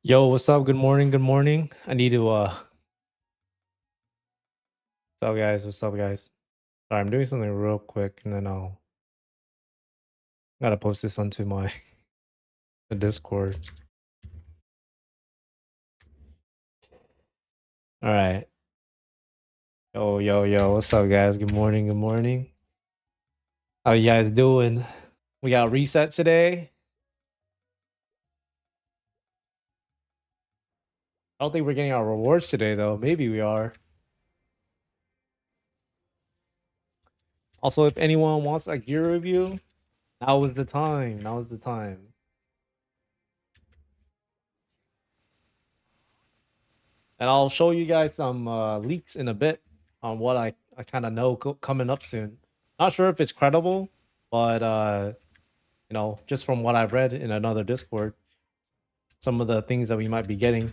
Yo, what's up? Good morning. Good morning. I need to what's up guys? What's up guys? Sorry, I'm doing something real quick and then I'll gotta post this onto my the Discord. All right. Yo, what's up guys? Good morning, good morning. How you guys doing? We got reset today. I don't think we're getting our rewards today though. Maybe we are. Also, if anyone wants a gear review, now is the time. Now is the time. And I'll show you guys some leaks in a bit on what I kind of know coming up soon. Not sure if it's credible, but just from what I've read in another Discord, some of the things that we might be getting.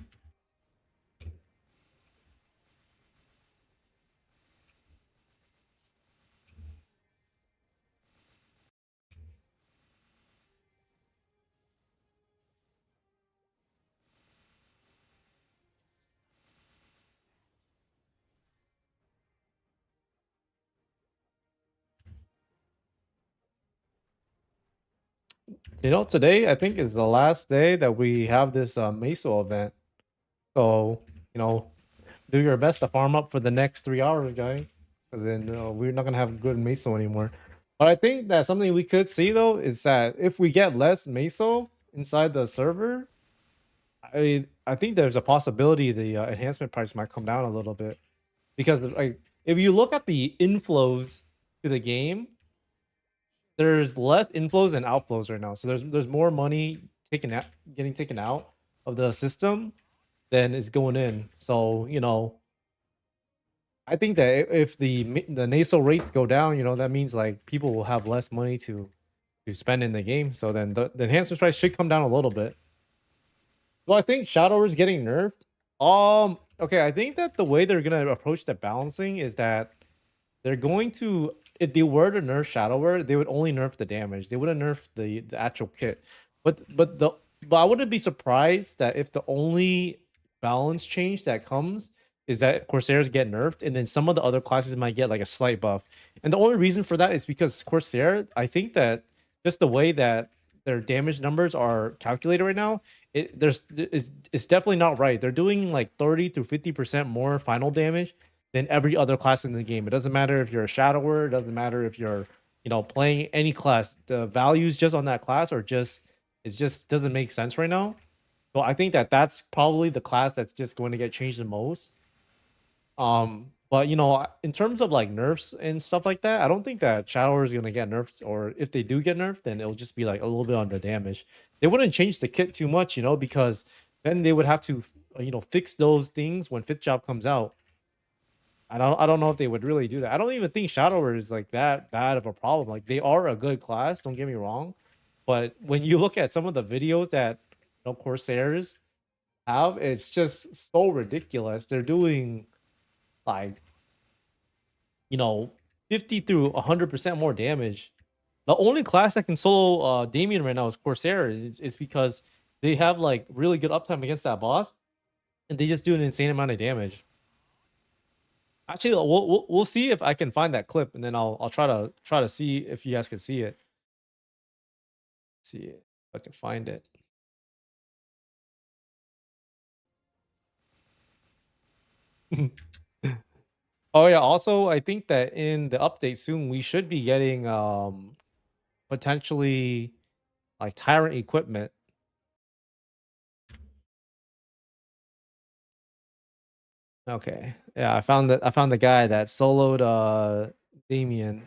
Today I think is the last day that we have this Meso event. So, do your best to farm up for the next 3 hours, guys. Because then we're not gonna have good Meso anymore. But I think that something we could see though is that if we get less Meso inside the server, I think there's a possibility the enhancement price might come down a little bit because like if you look at the inflows to the game, there's less inflows than outflows right now. So there's more money getting taken out of the system than is going in. So I think that if the NASO rates go down, that means like people will have less money to spend in the game. So then the enhancement price should come down a little bit. Well, I think Shadow is getting nerfed. Okay, I think that the way they're gonna approach the balancing is that they're going to, if they were to nerf Shadower, they would only nerf the damage. They wouldn't nerf the actual kit. But I wouldn't be surprised that if the only balance change that comes is that Corsairs get nerfed, and then some of the other classes might get like a slight buff. And the only reason for that is because Corsair, I think that just the way that their damage numbers are calculated right now, it's definitely not right. They're doing like 30 to 50% more final damage than every other class in the game. It doesn't matter if you're a Shadower, it doesn't matter if you're, playing any class. The values just on that class are just, it just doesn't make sense right now. So I think that that's probably the class that's just going to get changed the most. But in terms of like nerfs and stuff like that, I don't think that Shadower is gonna get nerfed, or if they do get nerfed, then it'll just be like a little bit on the damage. They wouldn't change the kit too much, because then they would have to, fix those things when fifth job comes out. I don't know if they would really do that. I don't even think Shadower is like that bad of a problem. Like they are a good class, don't get me wrong. But when you look at some of the videos that Corsairs have, it's just so ridiculous. They're doing like 50 through 100% more damage. The only class that can solo Damien right now is Corsair. It's because they have like really good uptime against that boss, and they just do an insane amount of damage. Actually, we'll see if I can find that clip, and then I'll try to see if you guys can see it. See it, if I can find it. Oh yeah. Also, I think that in the update soon, we should be getting potentially like tyrant equipment. Okay. Yeah, I found the guy that soloed Damien.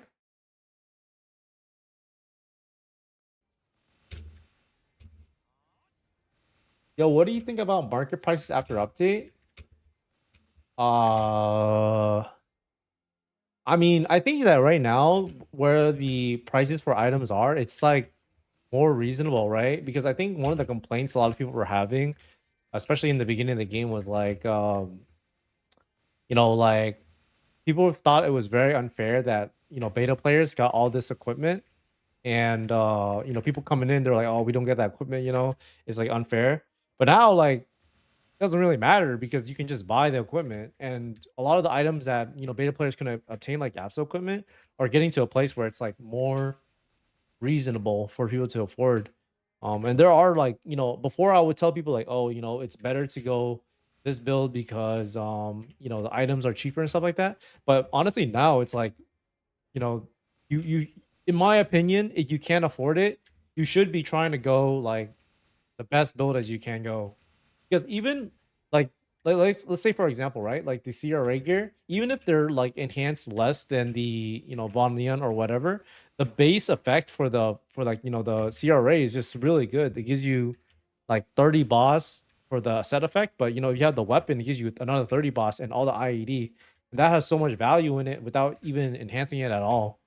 Yo, what do you think about market prices after update? I mean, I think that right now where the prices for items are, it's like more reasonable, right? Because I think one of the complaints a lot of people were having, especially in the beginning of the game, was like like people thought it was very unfair that, beta players got all this equipment, and people coming in, they're like, oh, we don't get that equipment, it's like unfair. But now, like, doesn't really matter because you can just buy the equipment, and a lot of the items that beta players can obtain, like Apso equipment, are getting to a place where it's like more reasonable for people to afford. And there are like, before I would tell people like, oh, it's better to go this build because the items are cheaper and stuff like that. But honestly, now it's like, you know, you in my opinion, if you can't afford it, you should be trying to go like the best build as you can go. Because even like let's say for example, right? Like the CRA gear, even if they're like enhanced less than the Von Leon or whatever, the base effect for like the CRA is just really good. It gives you like 30 boss for the set effect, but if you have the weapon, it gives you another 30 boss and all the IED. And that has so much value in it without even enhancing it at all.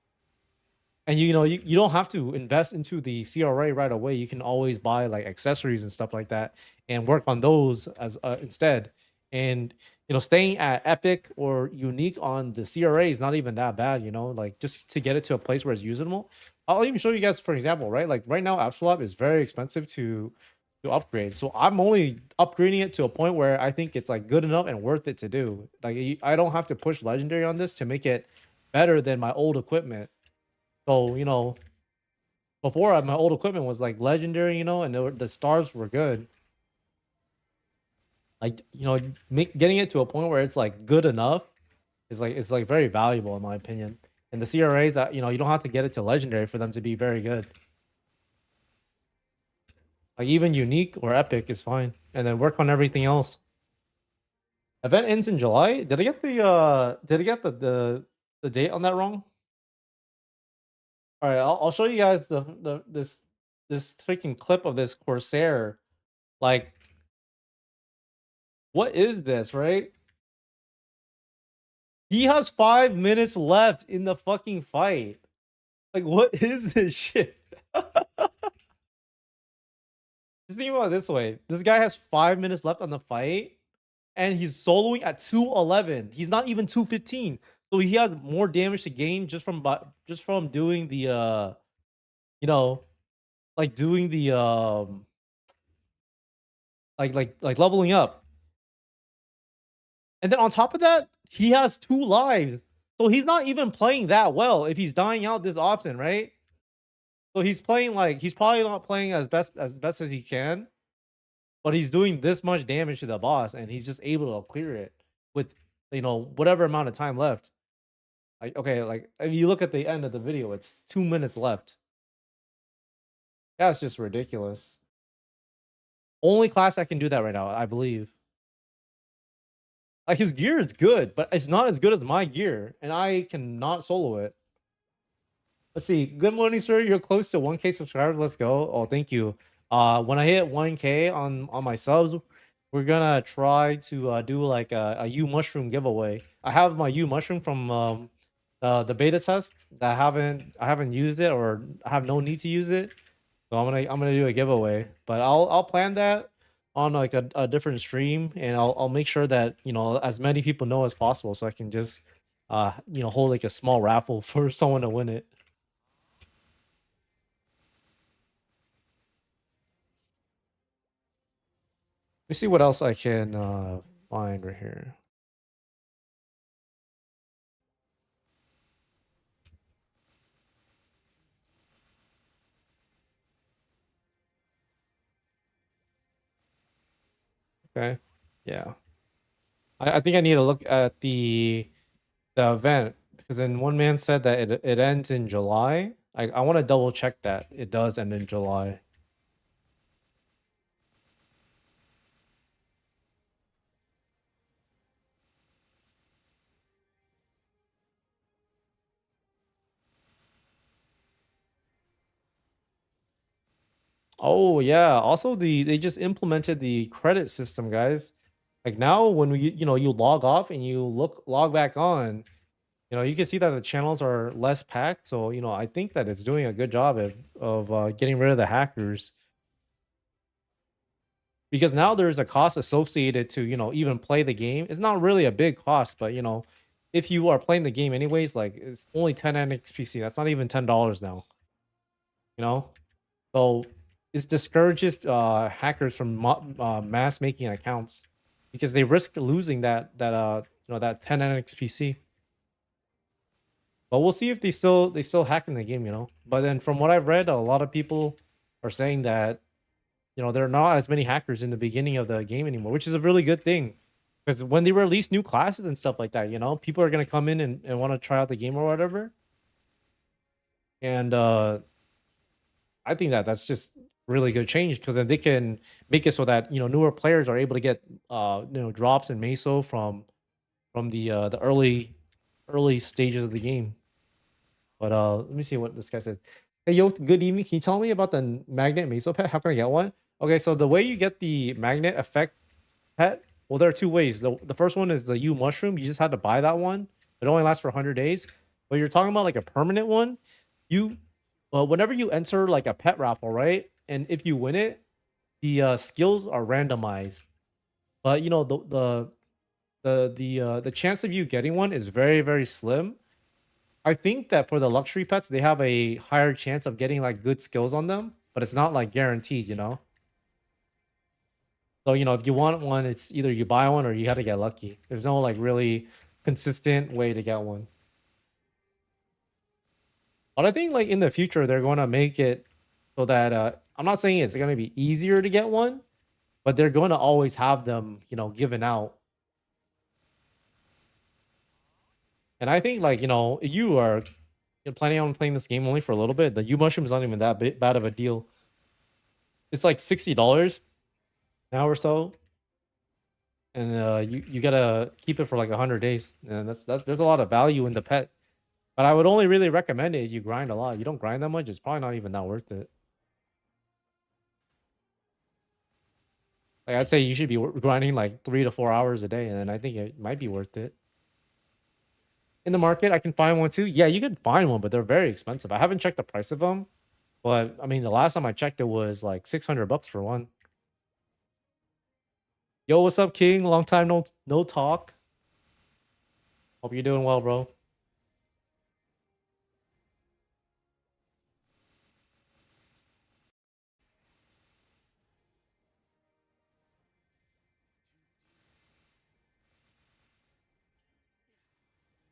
And you don't have to invest into the CRA right away. You can always buy like accessories and stuff like that and work on those as instead. And staying at epic or unique on the CRA is not even that bad, like just to get it to a place where it's usable. I'll even show you guys for example, right? Like right now Absolab is very expensive to upgrade. So I'm only upgrading it to a point where I think it's like good enough and worth it to do. Like I don't have to push legendary on this to make it better than my old equipment. So, before my old equipment was like legendary, and the stars were good. Like, getting it to a point where it's like good enough is like it's like very valuable in my opinion. And the CRAs, you don't have to get it to legendary for them to be very good. Like even unique or epic is fine, and then work on everything else. Event ends in July. Did I get the date on that wrong? All right, I'll show you guys this freaking clip of this Corsair. Like, what is this, right? He has 5 minutes left in the fucking fight. Like, what is this shit? Just think about it this way. This guy has 5 minutes left on the fight, and he's soloing at 211. He's not even 215. So he has more damage to gain just from doing the you know, like doing the like leveling up. And then on top of that, he has 2 lives. So he's not even playing that well if he's dying out this often, right? So he's playing like he's probably not playing as best as he can, but he's doing this much damage to the boss, and he's just able to clear it with whatever amount of time left. Like okay, like if you look at the end of the video, it's 2 minutes left. That's just ridiculous. Only class that can do that right now, I believe. Like his gear is good, but it's not as good as my gear, and I cannot solo it. Let's see. Good morning, sir. You're close to 1K subscribers. Let's go. Oh, thank you. When I hit 1K on my subs, we're gonna try to do like a U mushroom giveaway. I have my U mushroom from the beta test that I haven't used it, or I have no need to use it. So I'm gonna do a giveaway, but I'll plan that on like a different stream, and I'll make sure that as many people know as possible, so I can just hold like a small raffle for someone to win it. Let me see what else I can find right here. Okay, yeah. I think I need to look at the event, because then one man said that it ends in July. I want to double check that it does end in July. Oh yeah. Also, they just implemented the credit system, guys. Like now, when you log off and you log back on, you can see that the channels are less packed. So I think that it's doing a good job of getting rid of the hackers, because now there's a cost associated to even play the game. It's not really a big cost, but if you are playing the game anyways, like it's only 10 NXPC. That's not even $10 now. You know, so it discourages hackers from mass making accounts. because they risk losing that 10x PC. But we'll see if they still hack in the game, you know. But then from what I've read, a lot of people are saying that there are not as many hackers in the beginning of the game anymore, which is a really good thing. Because when they release new classes and stuff like that, people are gonna come in and want to try out the game or whatever. And I think that that's just really good change because then they can make it so that newer players are able to get drops and meso from the early stages of the game. But let me see what this guy says. Hey yo, good evening. Can you tell me about the magnet meso pet? How can I get one? Okay, so the way you get the magnet effect pet, well, there are two ways. The first one is the U mushroom. You just had to buy that one. It only lasts for 100 days. But you're talking about like a permanent one. You whenever you enter like a pet raffle, right? And if you win it, the skills are randomized. But the chance of you getting one is very, very slim. I think that for the luxury pets, they have a higher chance of getting like good skills on them, but it's not like guaranteed. So, if you want one, it's either you buy one or you have to get lucky. There's no like really consistent way to get one. But I think like in the future they're going to make it so that I'm not saying it's going to be easier to get one, but they're going to always have them, given out. And I think like, you're planning on playing this game only for a little bit, the U mushroom is not even that bad of a deal. It's like $60 now or so. And you gotta keep it for like 100 days. And that's there's a lot of value in the pet. But I would only really recommend it if you grind a lot. You don't grind that much, it's probably not even that worth it. Like I'd say you should be grinding like 3 to 4 hours a day, and then I think it might be worth it. In the market, I can find one too. Yeah, you can find one, but they're very expensive. I haven't checked the price of them, but I mean, the last time I checked, it was like $600 for one. Yo, what's up, King? Long time no talk. Hope you're doing well, bro.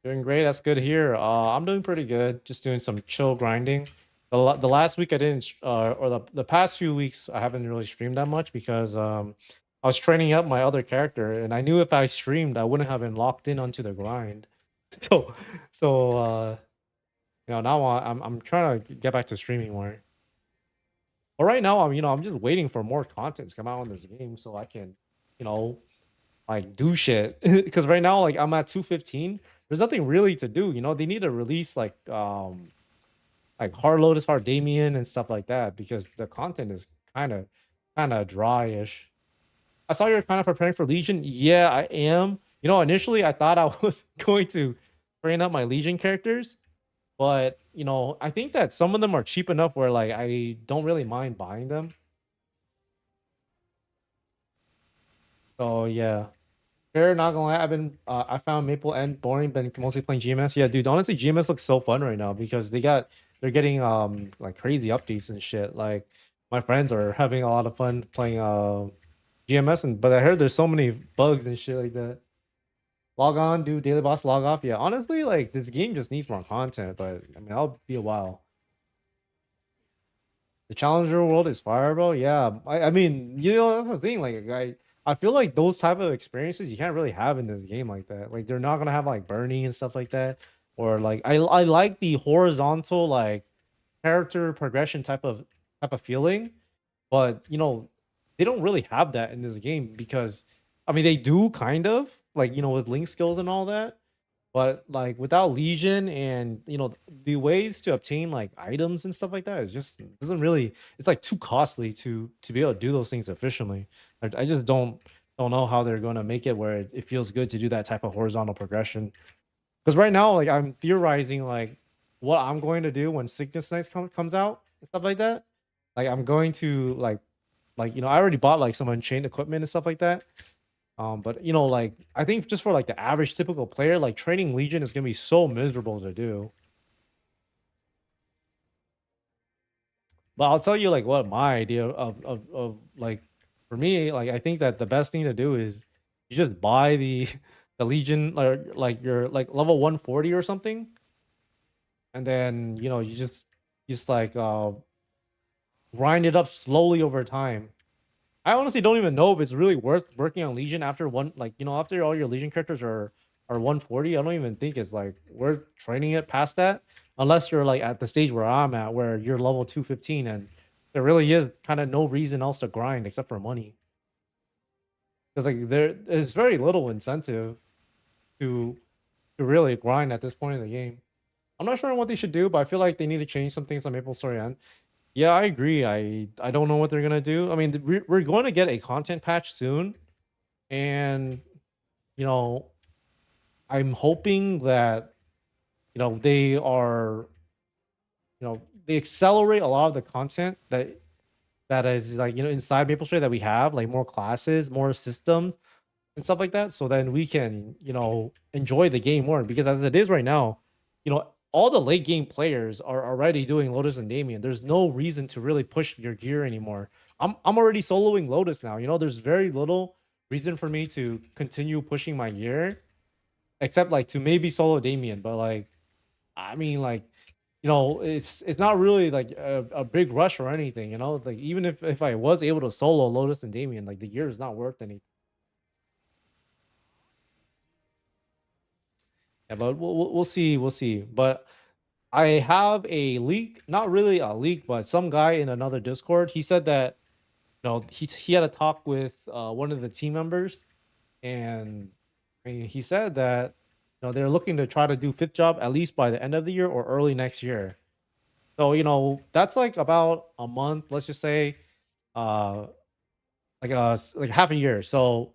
Doing great. That's good to hear. I'm doing pretty good. Just doing some chill grinding. The last week I didn't, or the past few weeks I haven't really streamed that much because I was training up my other character, and I knew if I streamed I wouldn't have been locked in onto the grind. So, so now I'm trying to get back to streaming more. But right now I'm just waiting for more content to come out on this game so I can, you know, like do shit. Because right now like I'm at 215. There's nothing really to do. They need to release like Hard Lotus, Hard Damien, and stuff like that because the content is kind of dry-ish. I saw you're kind of preparing for Legion. Yeah, I am. Initially I thought I was going to train up my Legion characters, but I think that some of them are cheap enough where like I don't really mind buying them. So yeah. Fair, not gonna lie, I found Maple End boring, been mostly playing GMS. Yeah, dude, honestly, GMS looks so fun right now because they're getting like crazy updates and shit. Like my friends are having a lot of fun playing GMS, but I heard there's so many bugs and shit like that. Log on, do daily boss, log off. Yeah, honestly, like this game just needs more content, but I mean that'll be a while. The challenger world is fire, bro. Yeah, I mean, that's the thing. Like, I feel like those type of experiences you can't really have in this game like that. Like, they're not gonna have like burning and stuff like that, or like I like the horizontal like character progression type of feeling, but they don't really have that in this game because I mean they do kind of like with link skills and all that, but like without Legion and the ways to obtain like items and stuff like that is just doesn't really, it's like too costly to be able to do those things efficiently. I just don't know how they're going to make it where it feels good to do that type of horizontal progression. Because right now, like I'm theorizing like what I'm going to do when Sickness Knights comes out and stuff like that. Like I'm going to like I already bought like some Unchained equipment and stuff like that. But like I think just for like the average typical player, like training Legion is gonna be so miserable to do. But I'll tell you like what my idea of like for me, like I think that the best thing to do is you just buy the the Legion, like you're like level 140 or something, and then you just like grind it up slowly over time. I honestly don't even know if it's really worth working on Legion after one, like after all your Legion characters are 140. I don't even think it's like worth training it past that, unless you're like at the stage where I'm at, where you're level 215, and there really is kind of no reason else to grind except for money. Because like there's very little incentive to really grind at this point in the game. I'm not sure on what they should do, but I feel like they need to change some things on MapleStory End. Yeah, I agree. I don't know what they're gonna do. I mean, we're going to get a content patch soon, and you know, I'm hoping that they are they accelerate a lot of the content that is like inside MapleStory that we have, like more classes, more systems, and stuff like that, so then we can enjoy the game more. Because as it is right now, all the late game players are already doing Lotus and Damien. There's no reason to really push your gear anymore. I'm already soloing Lotus now. There's very little reason for me to continue pushing my gear, except like to maybe solo Damien. But like, I mean, like, it's not really like a big rush or anything. Like, even if I was able to solo Lotus and Damien, like the gear is not worth anything. Yeah, but we'll see. We'll see. But I have a leak, not really a leak, but some guy in another Discord. He said that he had a talk with one of the team members, and I mean, he said that they're looking to try to do fifth job at least by the end of the year or early next year. So that's like about a month. Let's just say, uh, like half a year. So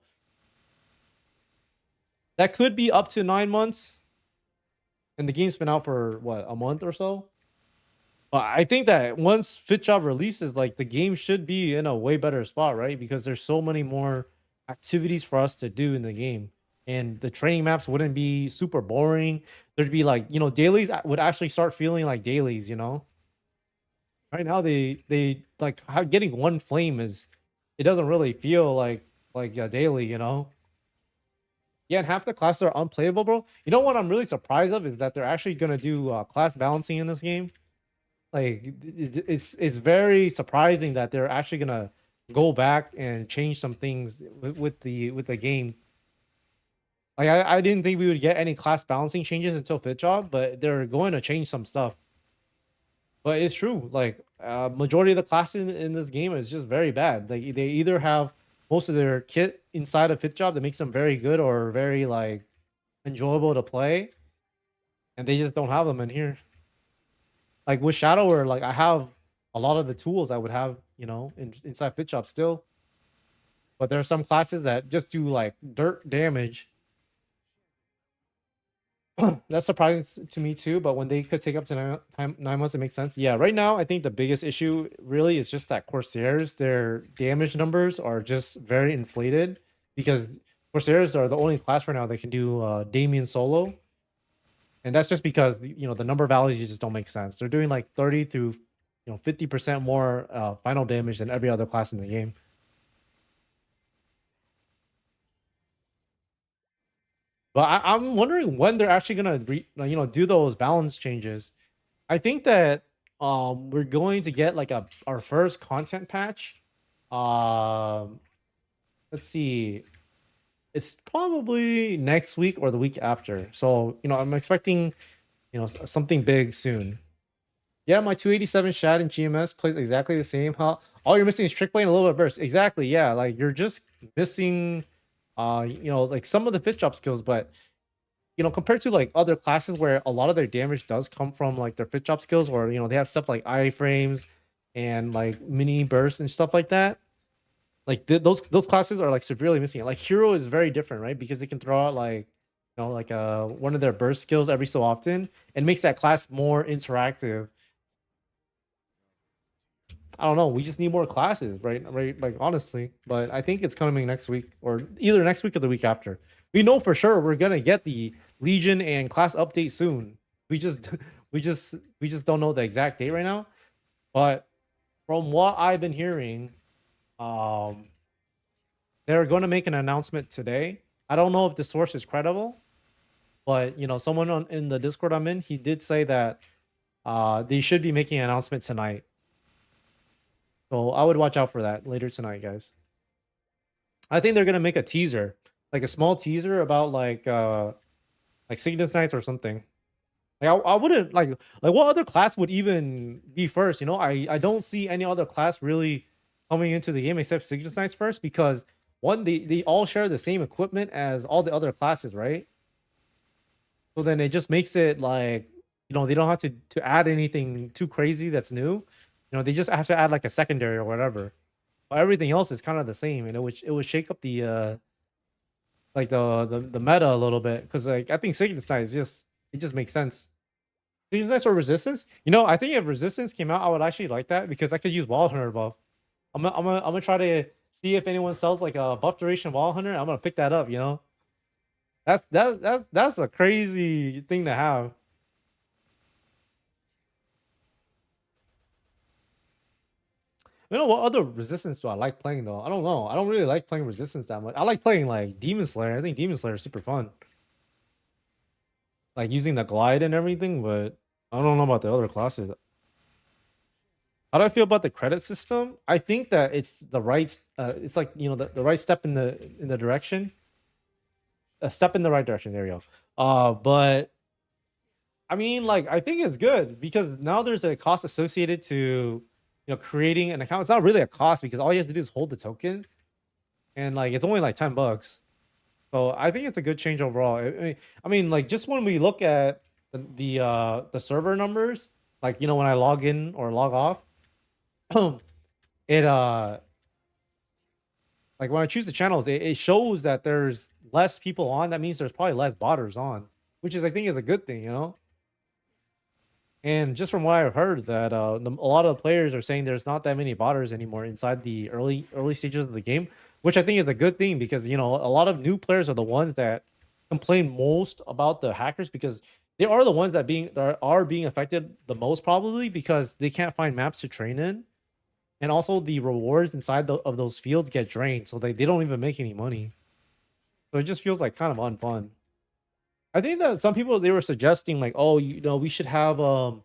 that could be up to 9 months, and the game's been out for what, a month or so. But I think that once Fit Job releases, like the game should be in a way better spot, right? Because there's so many more activities for us to do in the game. And the training maps wouldn't be super boring. There'd be like, dailies would actually start feeling like dailies. Right now they like how getting one flame is, it doesn't really feel like a daily. Yeah, and half the classes are unplayable, bro. You know what I'm really surprised of is that they're actually gonna do class balancing in this game. Like it's very surprising that they're actually gonna go back and change some things with the game. Like I didn't think we would get any class balancing changes until Fit Job, but they're going to change some stuff. But it's true, like majority of the classes in this game is just very bad. Like they either have most of their kit inside of Fit Job that makes them very good or very like enjoyable to play, and they just don't have them in here. Like with Shadower, like I have a lot of the tools I would have, inside Fit Shop still. But there are some classes that just do like dirt damage. That's surprising to me too. But when they could take up to 9 months, it makes sense. Yeah, right now I think the biggest issue really is just that Corsairs, their damage numbers are just very inflated because Corsairs are the only class right now that can do Damien solo. And that's just because the number values just don't make sense. They're doing like 30 to 50% more final damage than every other class in the game. But I'm wondering when they're actually gonna do those balance changes. I think that we're going to get like our first content patch. Um, let's see, it's probably next week or the week after. So I'm expecting something big soon. Yeah, my 287 Shad and GMS plays exactly the same. Huh? All you're missing is trick play and a little bit of burst. Exactly. Yeah, like you're just missing, like some of the fit job skills. But compared to like other classes where a lot of their damage does come from like their fit job skills, or they have stuff like iframes and like mini bursts and stuff like that. Like those classes are like severely missing it. Like hero is very different, right? Because they can throw out like like one of their burst skills every so often, and makes that class more interactive. I don't know. We just need more classes, right? Right, like honestly. But I think it's coming next week, or either next week or the week after. We know for sure we're gonna get the Legion and class update soon. We just we just don't know the exact date right now. But from what I've been hearing, they're going to make an announcement today, I don't know if the source is credible, but you know, someone in the Discord I'm in, he did say that they should be making an announcement tonight. So I would watch out for that later tonight, guys. I think they're gonna make a teaser, like a small teaser about like Cygnus Knights or something. Like I wouldn't like what other class would even be first? You know, I don't see any other class really coming into the game except Cygnus Knights first because one they all share the same equipment as all the other classes, right? So then it just makes it like you know they don't have to add anything too crazy that's new. You know, they just have to add like a secondary or whatever. But everything else is kind of the same, and it would shake up the like the meta a little bit because like I think Cygnus Knights just it just makes sense. Seasonless or resistance? You know, I think if resistance came out, I would actually like that because I could use wall hunter buff. I'm gonna try to see if anyone sells like a buff duration wall hunter. I'm gonna pick that up. You know, that's a crazy thing to have. You know what other resistance do I like playing though? I don't know. I don't really like playing resistance that much. I like playing like Demon Slayer. I think Demon Slayer is super fun. Like using the glide and everything, but I don't know about the other classes. How do I feel about the credit system? I think that it's the right it's like you know the right step in the direction. A step in the right direction. There you go. But I mean like I think it's good because now there's a cost associated to you know creating an account. It's not really a cost because all you have to do is hold the token and like it's only like $10. So I think it's a good change overall. I mean like just when we look at the server numbers, like you know when I log in or log off, it like when I choose the channels, it shows that there's less people on. That means there's probably less botters on, which is I think is a good thing, you know. And just from what I've heard, that a lot of the players are saying there's not that many botters anymore inside the early stages of the game, which I think is a good thing because you know a lot of new players are the ones that complain most about the hackers because they are the ones that are being affected the most probably because they can't find maps to train in, and also the rewards inside of those fields get drained, so they don't even make any money. So it just feels like kind of unfun. I think that some people they were suggesting like, oh, you know, we should have you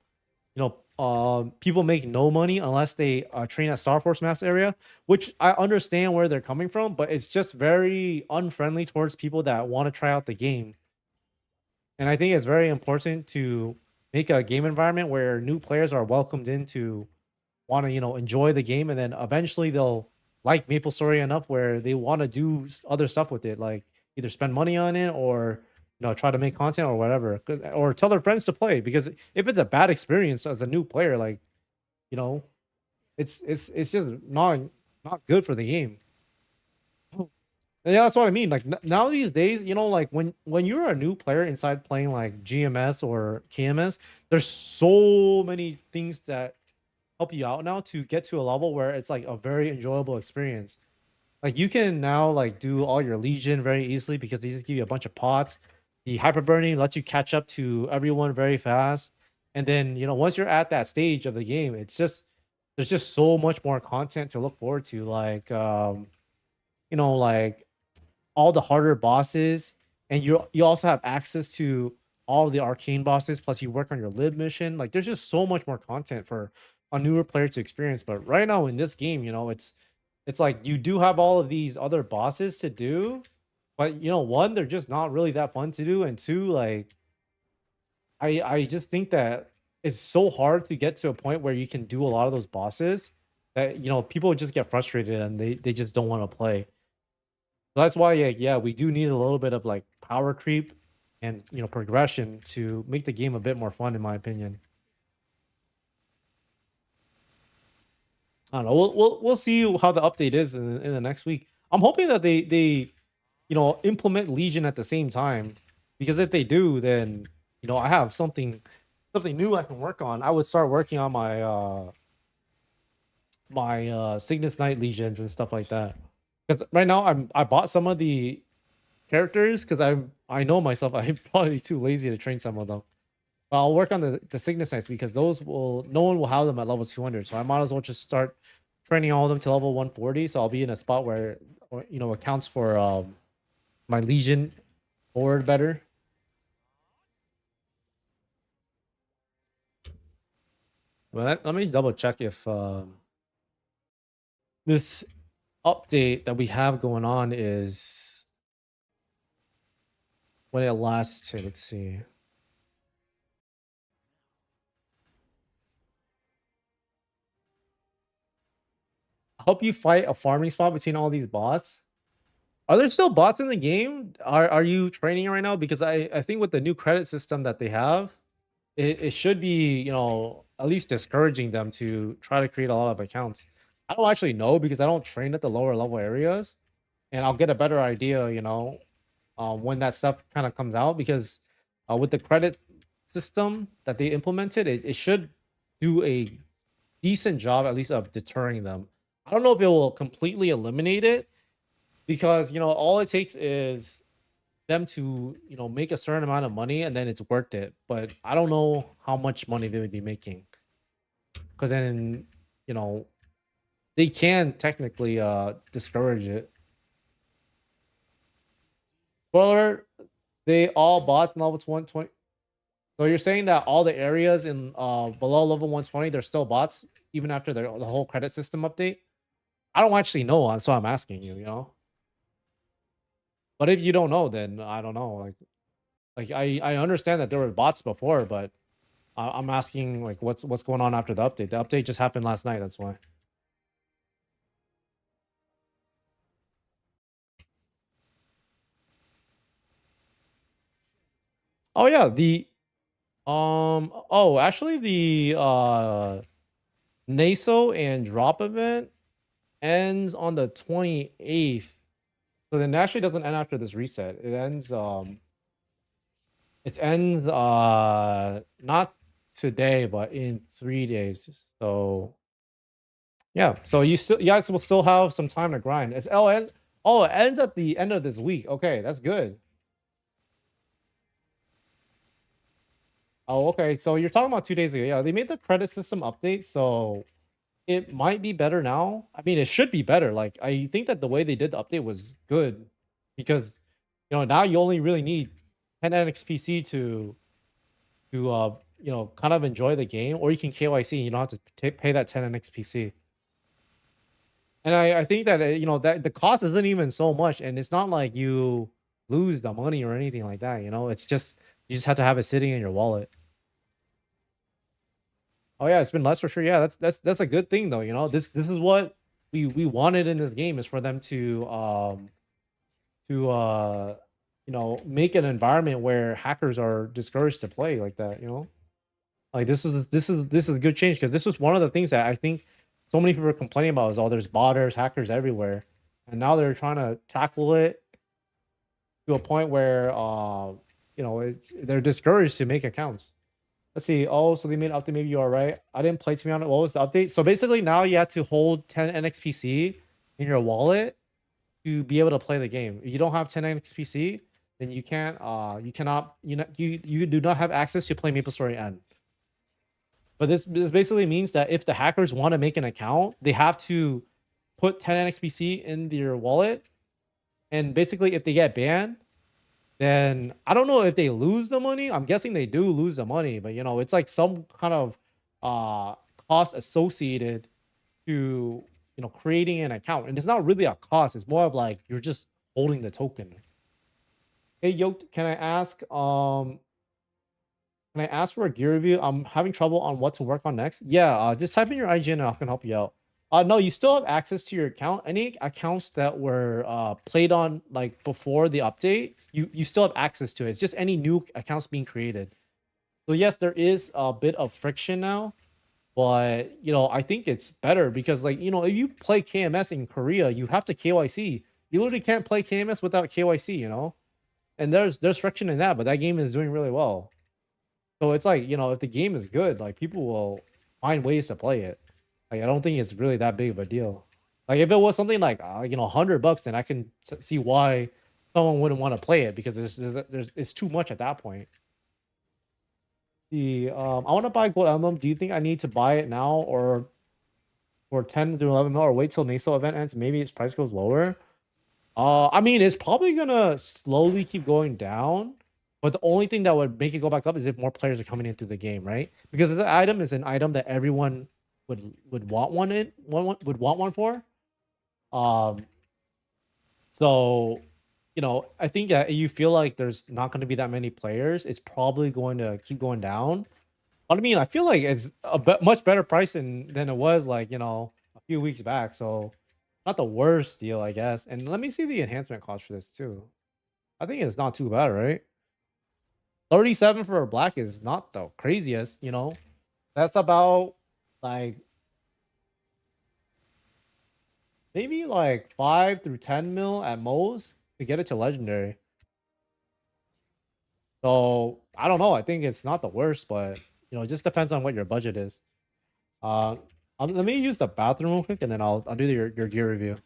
know, people make no money unless they train at Star Force Maps area, which I understand where they're coming from, but it's just very unfriendly towards people that want to try out the game. And I think it's very important to make a game environment where new players are welcomed into want to you know enjoy the game and then eventually they'll like MapleStory enough where they want to do other stuff with it like either spend money on it or you know try to make content or whatever or tell their friends to play because if it's a bad experience as a new player like you know it's just not good for the game. And yeah, that's what I mean. Like now these days, you know, like when you're a new player inside playing like GMS or KMS, there's so many things that help you out now to get to a level where it's like a very enjoyable experience. Like you can now like do all your Legion very easily because they just give you a bunch of pots. The hyper burning lets you catch up to everyone very fast. And then, you know, once you're at that stage of the game, it's just there's just so much more content to look forward to. Like you know, like all the harder bosses, and you also have access to all the arcane bosses. Plus, you work on your lib mission. Like, there's just so much more content for a newer player to experience. But right now in this game, you know, it's like you do have all of these other bosses to do, but you know, one, they're just not really that fun to do, and two, like I just think that it's so hard to get to a point where you can do a lot of those bosses that you know people just get frustrated and they just don't want to play. So that's why, yeah, we do need a little bit of like power creep and you know progression to make the game a bit more fun, in my opinion. I don't know. We'll see how the update is in the next week. I'm hoping that they you know implement Legion at the same time because if they do, then you know I have something new I can work on. I would start working on my Cygnus Knight Legions and stuff like that. Because right now I bought some of the characters because I know myself I'm probably too lazy to train some of them. But I'll work on the Cygnus Knights because those will no one will have them at level 200. So I might as well just start training all of them to level 140. So I'll be in a spot where you know it counts for my Legion forward better. But let me double check if this update that we have going on is when it lasts to. Let's see. I hope you fight a farming spot between all these bots. Are there still bots in the game? Are you training right now? Because I think with the new credit system that they have, it should be, you know, at least discouraging them to try to create a lot of accounts. I don't actually know because I don't train at the lower level areas, and I'll get a better idea, you know, when that stuff kind of comes out. Because with the credit system that they implemented, it should do a decent job at least of deterring them. I don't know if it will completely eliminate it, because you know all it takes is them to, you know, make a certain amount of money and then it's worth it. But I don't know how much money they would be making, because then, you know, they can technically discourage it. Spoiler, they all bots in level 120. So you're saying that all the areas in below level 120 they're still bots even after the whole credit system update? I don't actually know, so I'm asking you, you know. But if you don't know, then I don't know. Like I understand that there were bots before, but I'm asking like what's going on after the update. The update just happened last night. That's why. Oh yeah, the oh actually the NASO and drop event ends on the 28th. So then it actually doesn't end after this reset. It ends not today, but in 3 days. So yeah, so you guys will still have some time to grind. It's oh, it ends at the end of this week. Okay, that's good. Oh, okay. So you're talking about 2 days ago. Yeah, they made the credit system update, so it might be better now. I mean, it should be better. Like, I think that the way they did the update was good, because you know now you only really need 10 NXPC to you know, kind of enjoy the game, or you can KYC. You don't have to pay that 10 NXPC. And I think that you know that the cost isn't even so much, and it's not like you lose the money or anything like that. You know, it's just you just have to have it sitting in your wallet. Oh yeah, it's been less for sure. Yeah, that's a good thing though. You know, this is what we wanted in this game, is for them to you know, make an environment where hackers are discouraged to play like that. You know, like this is a good change, because this was one of the things that I think so many people are complaining about, is, oh, there's botters, hackers everywhere, and now they're trying to tackle it to a point where you know, they're discouraged to make accounts. Let's see. Oh, so they made an update. Maybe you are right. I didn't play, to be honest. What was the update? So basically, now you have to hold 10 NXPC in your wallet to be able to play the game. If you don't have 10 NXPC, then you can't. You cannot. You do not have access to play MapleStory N. But this basically means that if the hackers want to make an account, they have to put 10 NXPC in their wallet, and basically, if they get banned, then I don't know if they lose the money. I'm guessing they do lose the money, but you know, it's like some kind of uh cost associated to, you know, creating an account. And it's not really a cost, it's more of like you're just holding the token. Hey Yoked, can I ask for a gear review? I'm having trouble on what to work on next. Yeah, just type in your IGN and I can help you out. No, you still have access to your account. Any accounts that were played on like before the update, you still have access to it. It's just any new accounts being created. So yes, there is a bit of friction now, but you know, I think it's better because, like, you know, if you play KMS in Korea, you have to KYC. You literally can't play KMS without KYC, you know? And there's friction in that, but that game is doing really well. So it's like, you know, if the game is good, like, people will find ways to play it. Like, I don't think it's really that big of a deal. Like, if it was something like, you know, $100, then I can see why someone wouldn't want to play it, because there's it's too much at that point. I want to buy Gold Emblem. Do you think I need to buy it now, or for 10 to 11 mil, or wait till NASO event ends? Maybe its price goes lower. I mean, it's probably gonna slowly keep going down, but the only thing that would make it go back up is if more players are coming into the game, right? Because the item is an item that everyone would want would want one for. Um, so I think that you feel like there's not going to be that many players. It's probably going to keep going down. But I mean, I feel like it's a much better price than it was like a few weeks back. So not the worst deal, I guess. And let me see the enhancement cost for this too. I think it's not too bad, right? 37 for a black is not the craziest. That's about like maybe like 5 through 10 mil at most to get it to legendary. So I don't know. I think it's not the worst, but it just depends on what your budget is. Uh, let me use the bathroom real quick, and then I'll do your gear review.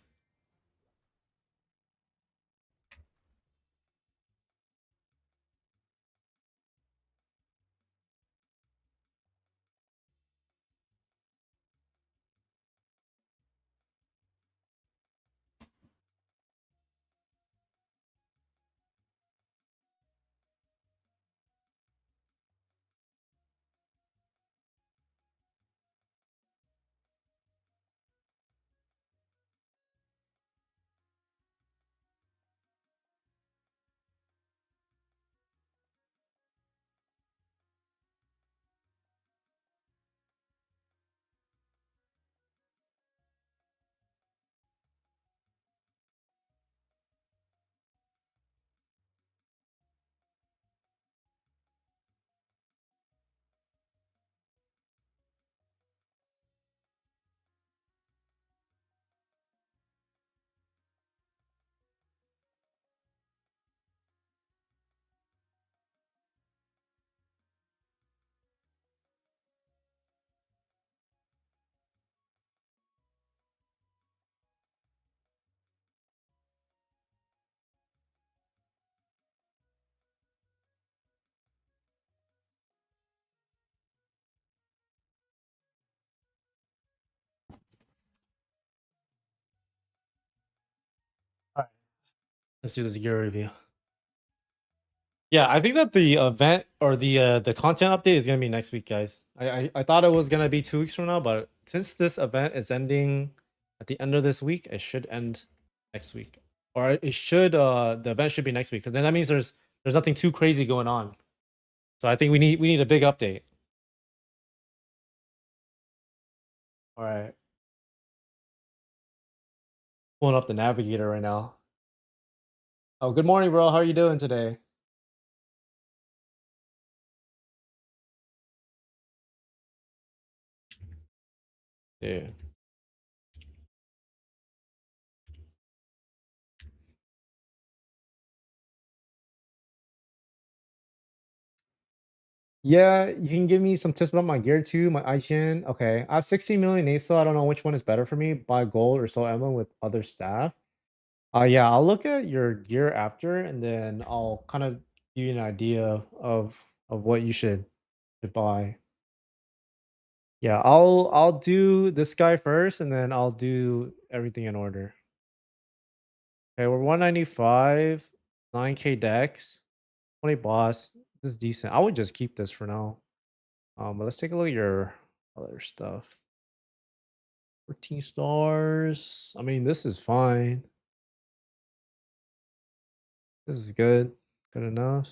All right, let's do this gear review. Yeah, I think that the event or the content update is gonna be next week, guys. I thought it was gonna be 2 weeks from now, but since this event is ending at the end of this week, it should end next week, or it should the event should be next week, because then that means there's nothing too crazy going on. So I think we need a big update. All right, pulling up the navigator right now. Oh, good morning, bro. How are you doing today? Yeah. Yeah, you can give me some tips about my gear too, my IGN. Okay, I have 16 million ASO. I don't know which one is better for me, buy gold or sell ammo with other staff. Yeah, I'll look at your gear after, and then I'll kind of give you an idea of what you should buy. Yeah, I'll do this guy first, and then I'll do everything in order. Okay, we're 195, 9K dex, 20 boss. This is decent. I would just keep this for now. But let's take a look at your other stuff. 14 stars. I mean, this is fine. This is good. Good enough.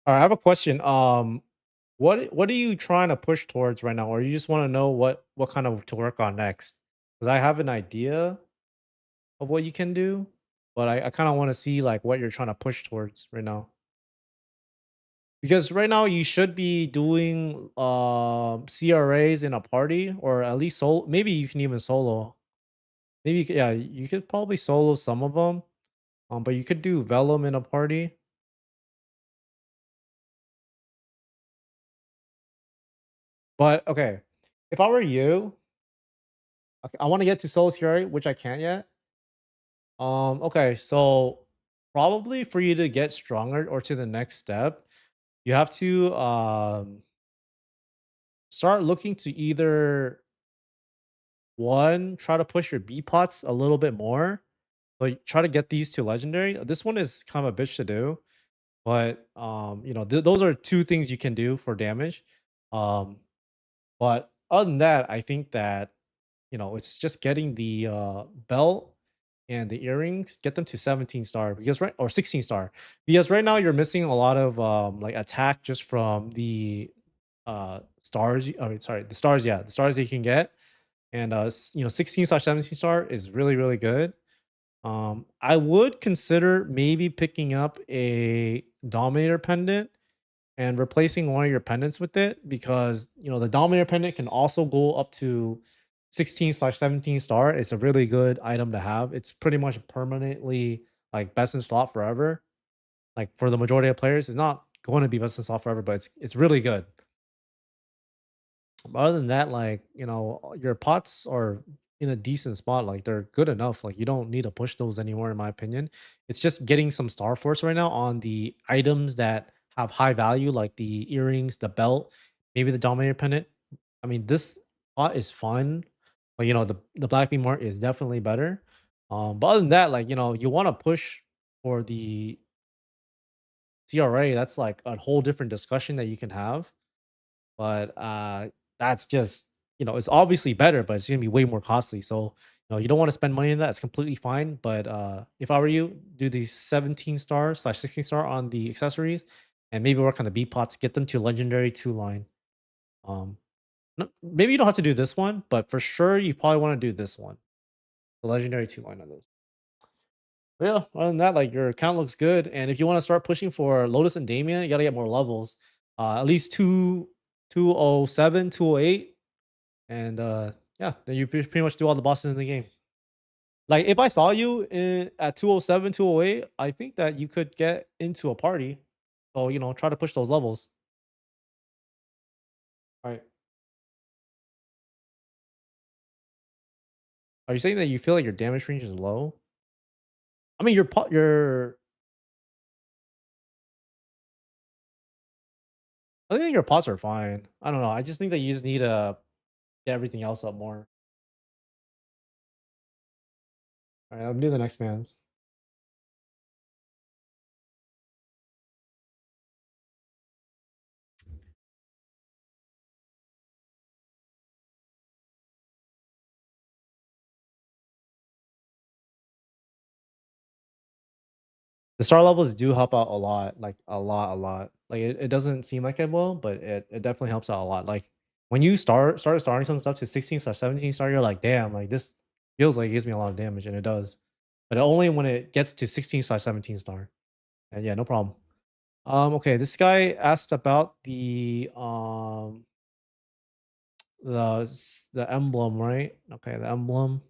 All right, I have a question. What are you trying to push towards right now, or you just want to know what kind of to work on next? Because I have an idea of what you can do, but I kind of want to see like what you're trying to push towards right now. Because right now you should be doing CRAs in a party, or at least solo. Maybe you can even solo. Maybe yeah, you could probably solo some of them. But you could do Vellum in a party. But okay, if I were you, okay, I want to get to Solo Fury, which I can't yet. Okay, so probably for you to get stronger or to the next step, you have to start looking to either one, try to push your B pots a little bit more, but try to get these to legendary. This one is kind of a bitch to do, but those are two things you can do for damage. Um, but other than that, I think that it's just getting the belt and the earrings, get them to 17 star because right or 16 star because right now you're missing a lot of like attack just from the stars. I mean, sorry, the stars. Yeah, the stars that you can get, and 16/17 star is really really good. I would consider maybe picking up a Dominator pendant and replacing one of your pendants with it because the Dominator pendant can also go up to 16/17 star. It's a really good item to have. It's pretty much permanently like best in slot forever. Like for the majority of players, it's not going to be best in slot forever, but it's really good. But other than that, like, your pots are in a decent spot. Like they're good enough. Like you don't need to push those anymore, in my opinion. It's just getting some Star Force right now on the items that have high value, like the earrings, the belt, maybe the Dominator pendant. I mean, this pot is fun, but the Black Beam Mart is definitely better. But other than that, like, you want to push for the CRA. That's like a whole different discussion that you can have. But that's just it's obviously better, but it's gonna be way more costly. So you don't want to spend money on that. It's completely fine. But if I were you, do these 17 star slash 16 star on the accessories, and maybe work on the B pots, get them to legendary 2 line. Um, maybe you don't have to do this one, but for sure you probably want to do this one, the legendary 2 line on those. But yeah, other than that, like your account looks good. And if you want to start pushing for Lotus and Damien, you gotta get more levels. At least 207, 208. And yeah, then you pretty much do all the bosses in the game. Like if I saw you at 207, 208, I think that you could get into a party. So, try to push those levels. All right. Are you saying that you feel like your damage range is low? I mean, I think your pots are fine. I don't know. I just think that you just need to get everything else up more. All right, I'll do the next man's. The star levels do help out a lot, like a lot, a lot. Like it doesn't seem like it will, but it definitely helps out a lot. Like when you starting some stuff to 16/17 star, you're like, damn, like this feels like it gives me a lot of damage, and it does. But only when it gets to 16/17 star. And yeah, no problem. Okay, this guy asked about the emblem, right? Okay, the emblem.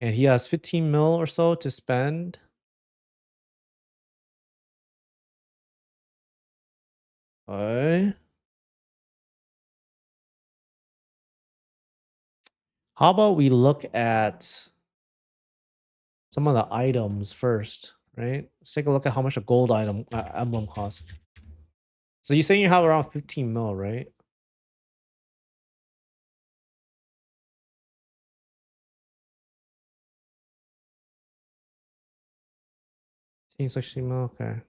And he has 15 mil or so to spend. Okay. How about we look at some of the items first, right? Let's take a look at how much a gold item emblem costs. So you're saying you have around 15 mil, right? 15, 16 mil, okay.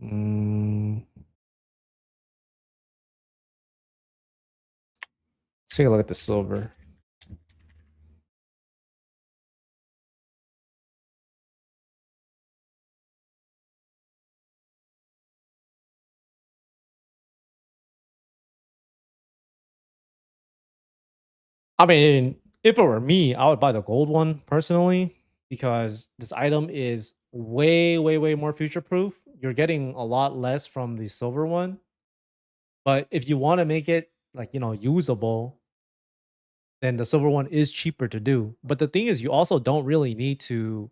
Mm, let's take a look at the silver. I mean, if it were me, I would buy the gold one personally because this item is way, way, way more future proof. You're getting a lot less from the silver one. But if you want to make it like, usable, then the silver one is cheaper to do. But the thing is, you also don't really need to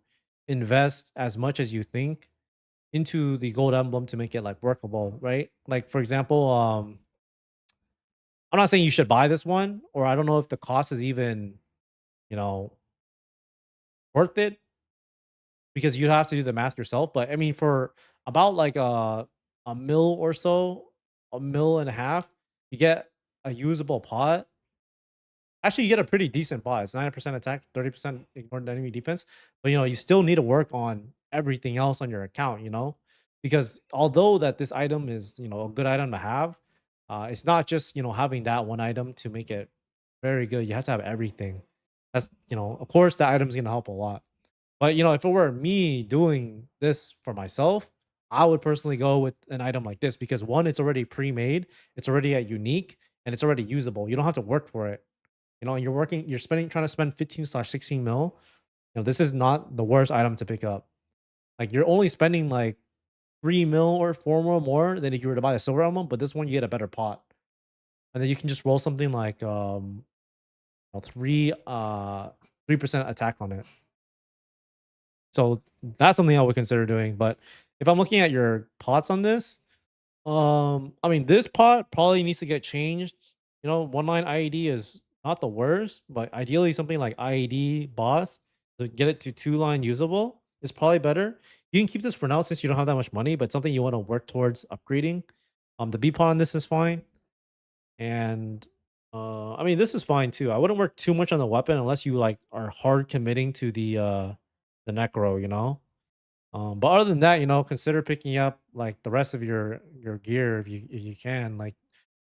invest as much as you think into the gold emblem to make it like workable, right? Like for example, I'm not saying you should buy this one, or I don't know if the cost is even, you know, worth it because you'd have to do the math yourself. But I mean, for about like a mil or so, a mil and a half, you get a usable pot. Actually, you get a pretty decent pot. It's 90% attack, 30% ignored enemy defense. But you still need to work on everything else on your account, because although that this item is, a good item to have, it's not just having that one item to make it very good. You have to have everything. That's of course that item's gonna help a lot. But if it were me doing this for myself, I would personally go with an item like this because one, it's already pre-made, it's already at unique, and it's already usable. You don't have to work for it. And you're trying to spend 15/16 mil. This is not the worst item to pick up. Like you're only spending like 3 mil or 4 mil more than if you were to buy a silver emblem, but this one you get a better pot. And then you can just roll something like 3% attack on it. So that's something I would consider doing. But if I'm looking at your pots on this, I mean, this pot probably needs to get changed. One line IED is not the worst, but ideally something like IED boss to get it to two line usable is probably better. You can keep this for now since you don't have that much money, but something you want to work towards upgrading. The B pot on this is fine, and I mean this is fine too. I wouldn't work too much on the weapon unless you like are hard committing to the necro. But other than that, consider picking up like the rest of your gear if you can, like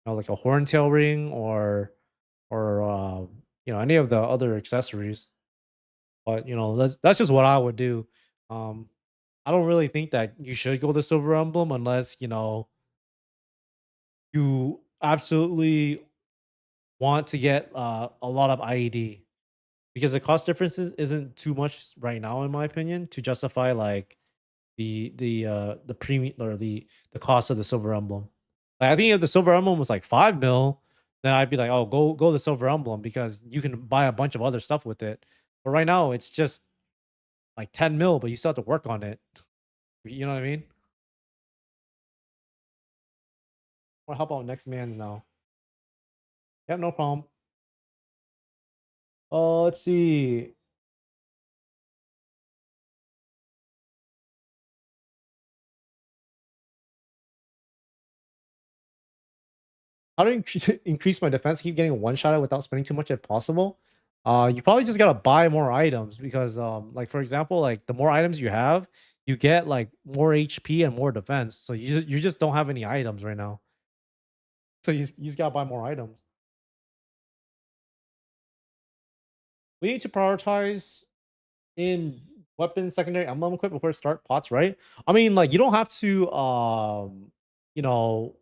like a horntail ring or any of the other accessories. But that's just what I would do. Um, I don't really think that you should go the silver emblem unless you absolutely want to get a lot of IED because the cost differences isn't too much right now, in my opinion, to justify like the premium or the cost of the silver emblem. Like I think if the silver emblem was like 5 mil, then I'd be like, oh, go the silver emblem because you can buy a bunch of other stuff with it. But right now it's just like 10 mil, but you still have to work on it. You know what I mean? Or how about next man's now? Yep, no problem. Let's see. How to increase my defense? Keep getting one shot without spending too much if possible. You probably just gotta buy more items because, like for example, like the more items you have, you get like more HP and more defense. So you just don't have any items right now. So you just gotta buy more items. We need to prioritize in weapon secondary emblem equip before start pots, right? I mean, like you don't have to, you know,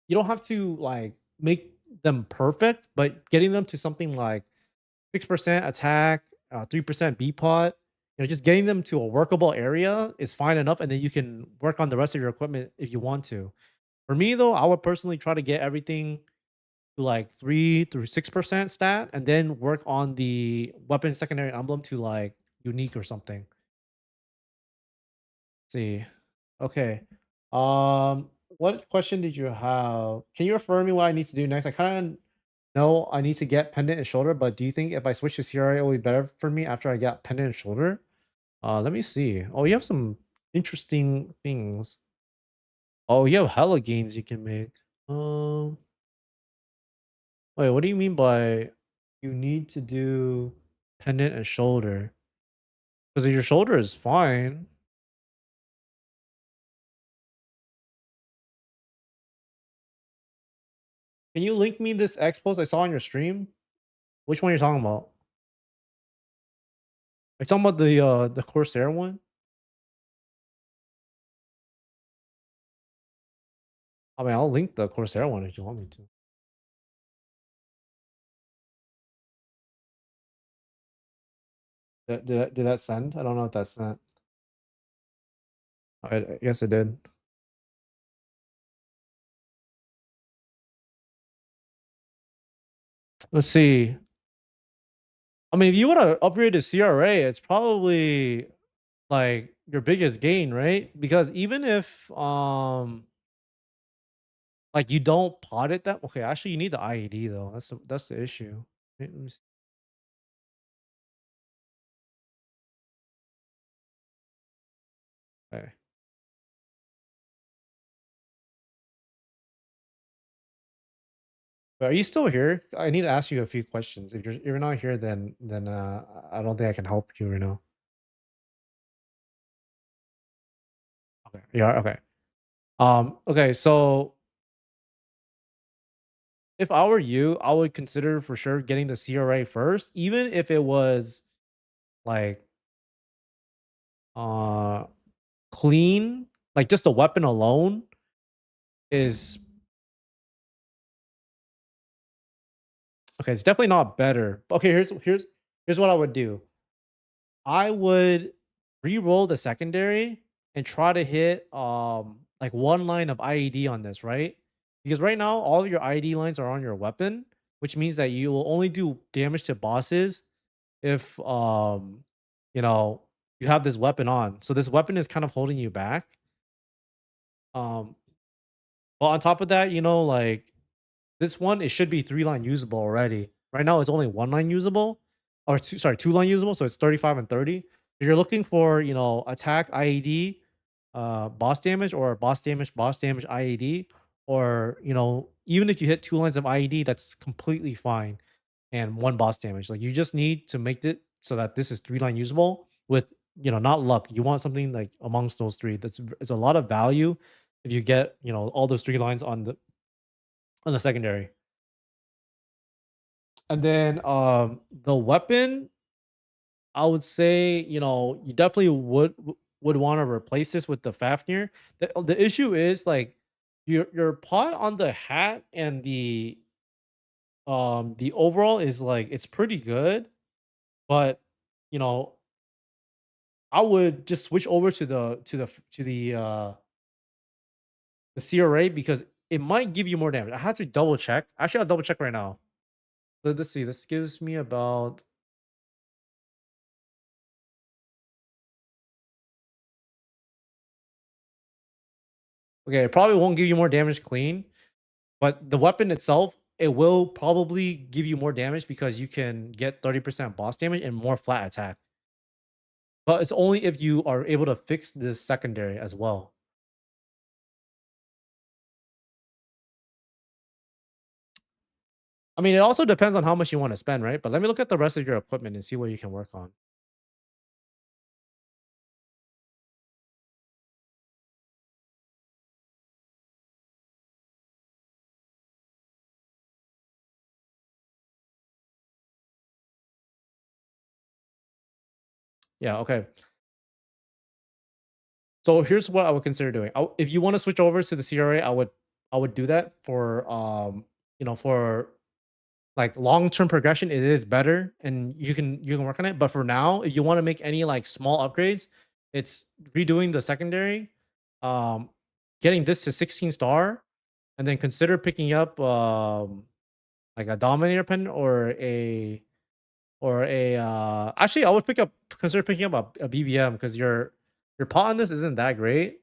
you don't have to like make them perfect, but getting them to something like 6% attack, 3% B pot. Just getting them to a workable area is fine enough, and then you can work on the rest of your equipment if you want to. For me, though, I would personally try to get everything to like 3 through 6% stat, and then work on the weapon secondary emblem to like unique or something. Let's see. Okay. What question did you have? Can you refer me what I need to do next? I kind of know I need to get pendant and shoulder, but do you think if I switch to CRA, it will be better for me after I get pendant and shoulder? Let me see. Oh, you have some interesting things. Oh, you have hella gains you can make. Um, wait, what do you mean by you need to do pendant and shoulder? Because your shoulder is fine. Can you link me this X post I saw on your stream? Which one you're talking about? Are you talking about the Corsair one? I mean, I'll link the Corsair one if you want me to. Did that send? I don't know if that sent. I guess it did. Let's see. I mean, if you want to upgrade to CRA, it's probably like your biggest gain, right? Because even if like you don't pot it that okay, actually you need the IED though. That's the issue. Wait, let me see. Are you still here? I need to ask you a few questions. If you're not here, then I don't think I can help you right now. Okay. Yeah. Okay. Okay. So if I were you, I would consider for sure getting the CRA first, even if it was like uh clean, like just the weapon alone is okay. It's definitely not better. Okay. Here's what I would do. I would re-roll the secondary and try to hit like one line of IED on this, right? Because right now all of your IED lines are on your weapon, which means that you will only do damage to bosses if you know you have this weapon on. So this weapon is kind of holding you back. Um but on top of that, like this one, it should be 3-line usable already. Right now, it's only 1-line usable, or sorry, 2-line usable. So it's 35 and 30. If you're looking for, attack IED, boss damage, or boss damage IED, or even if you hit 2 lines of IED, that's completely fine. And one boss damage. Like you just need to make it so that this is 3-line usable with not luck. You want something like amongst those three. It's a lot of value if you get all those 3 lines on the secondary. And then the weapon, I would say, you definitely would want to replace this with the Fafnir. The issue is like your pot on the hat and the overall is like it's pretty good, but you know, I would just switch over to the CRA because it might give you more damage. I had to double check. Actually, I'll double check right now. Let's see. This gives me about. Okay, it probably won't give you more damage clean, but the weapon itself, it will probably give you more damage because you can get 30% boss damage and more flat attack. But it's only if you are able to fix this secondary as well. I mean, it also depends on how much you want to spend, right? But let me look at the rest of your equipment and see what you can work on. Yeah, okay. So here's what I would consider doing. If you want to switch over to the CRA, I would do that for for like long-term progression. It is better and you can work on it. But for now, if you want to make any like small upgrades, it's redoing the secondary, um, getting this to 16 star, and then consider picking up like a dominator pen or a actually I would consider picking up a BBM because your pot on this isn't that great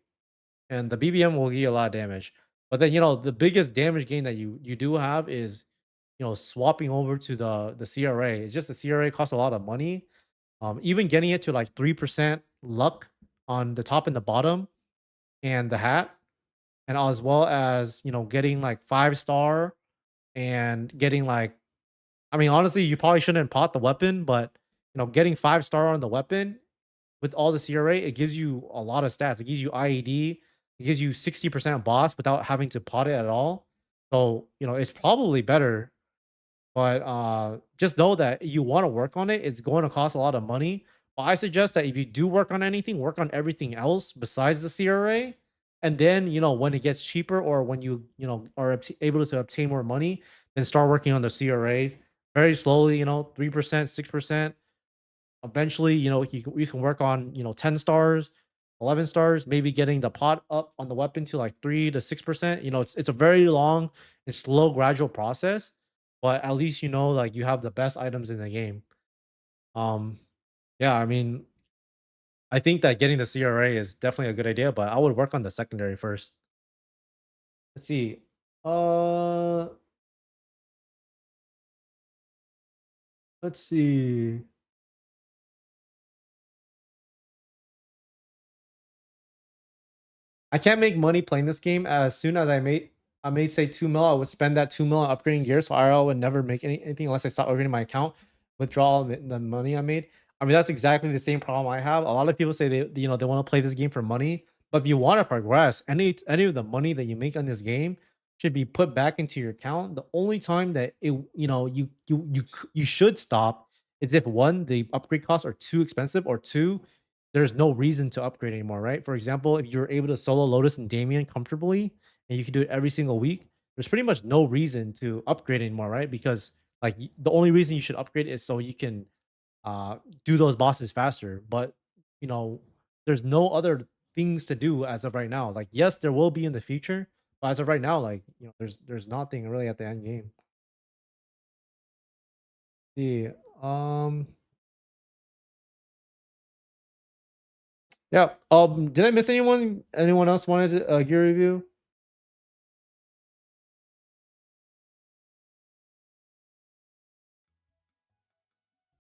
and the BBM will give you a lot of damage. But then the biggest damage gain that you do have is swapping over to the CRA. It's just the CRA costs a lot of money. Even getting it to like 3% luck on the top and the bottom and the hat, and as well as getting like 5 star and getting like I mean honestly you probably shouldn't pot the weapon, but getting 5 star on the weapon with all the CRA, it gives you a lot of stats. It gives you IED, it gives you 60% boss without having to pot it at all. So, it's probably better, but just know that you want to work on it. It's going to cost a lot of money. But I suggest that if you do work on anything, work on everything else besides the CRA. And then, when it gets cheaper or when are able to obtain more money, then start working on the CRAs very slowly, 3%, 6%. Eventually, you can work on 10 stars, 11 stars, maybe getting the pot up on the weapon to like 3 to 6%. It's a very long and slow, gradual process, but at least like you have the best items in the game. Um, yeah, I mean, I think that getting the CRA is definitely a good idea, but I would work on the secondary first. Let's see. Uh, let's see. I can't make money playing this game as soon as I made. I may say 2 mil. I would spend that 2 mil on upgrading gear, so IRL would never make anything unless I stop upgrading my account, withdraw the money I made. I mean, that's exactly the same problem I have. A lot of people say they want to play this game for money, but if you want to progress, any of the money that you make on this game should be put back into your account. The only time that you should stop is if one, the upgrade costs are too expensive, or two, there's no reason to upgrade anymore, right? For example, if you're able to solo Lotus and Damien comfortably, and you can do it every single week, there's pretty much no reason to upgrade anymore, right? Because like the only reason you should upgrade is so you can uh do those bosses faster. But you know, there's no other things to do as of right now. Like yes, there will be in the future, but as of right now, like there's nothing really at the end game. See, um, yeah. Did I miss anyone? Anyone else wanted a gear review?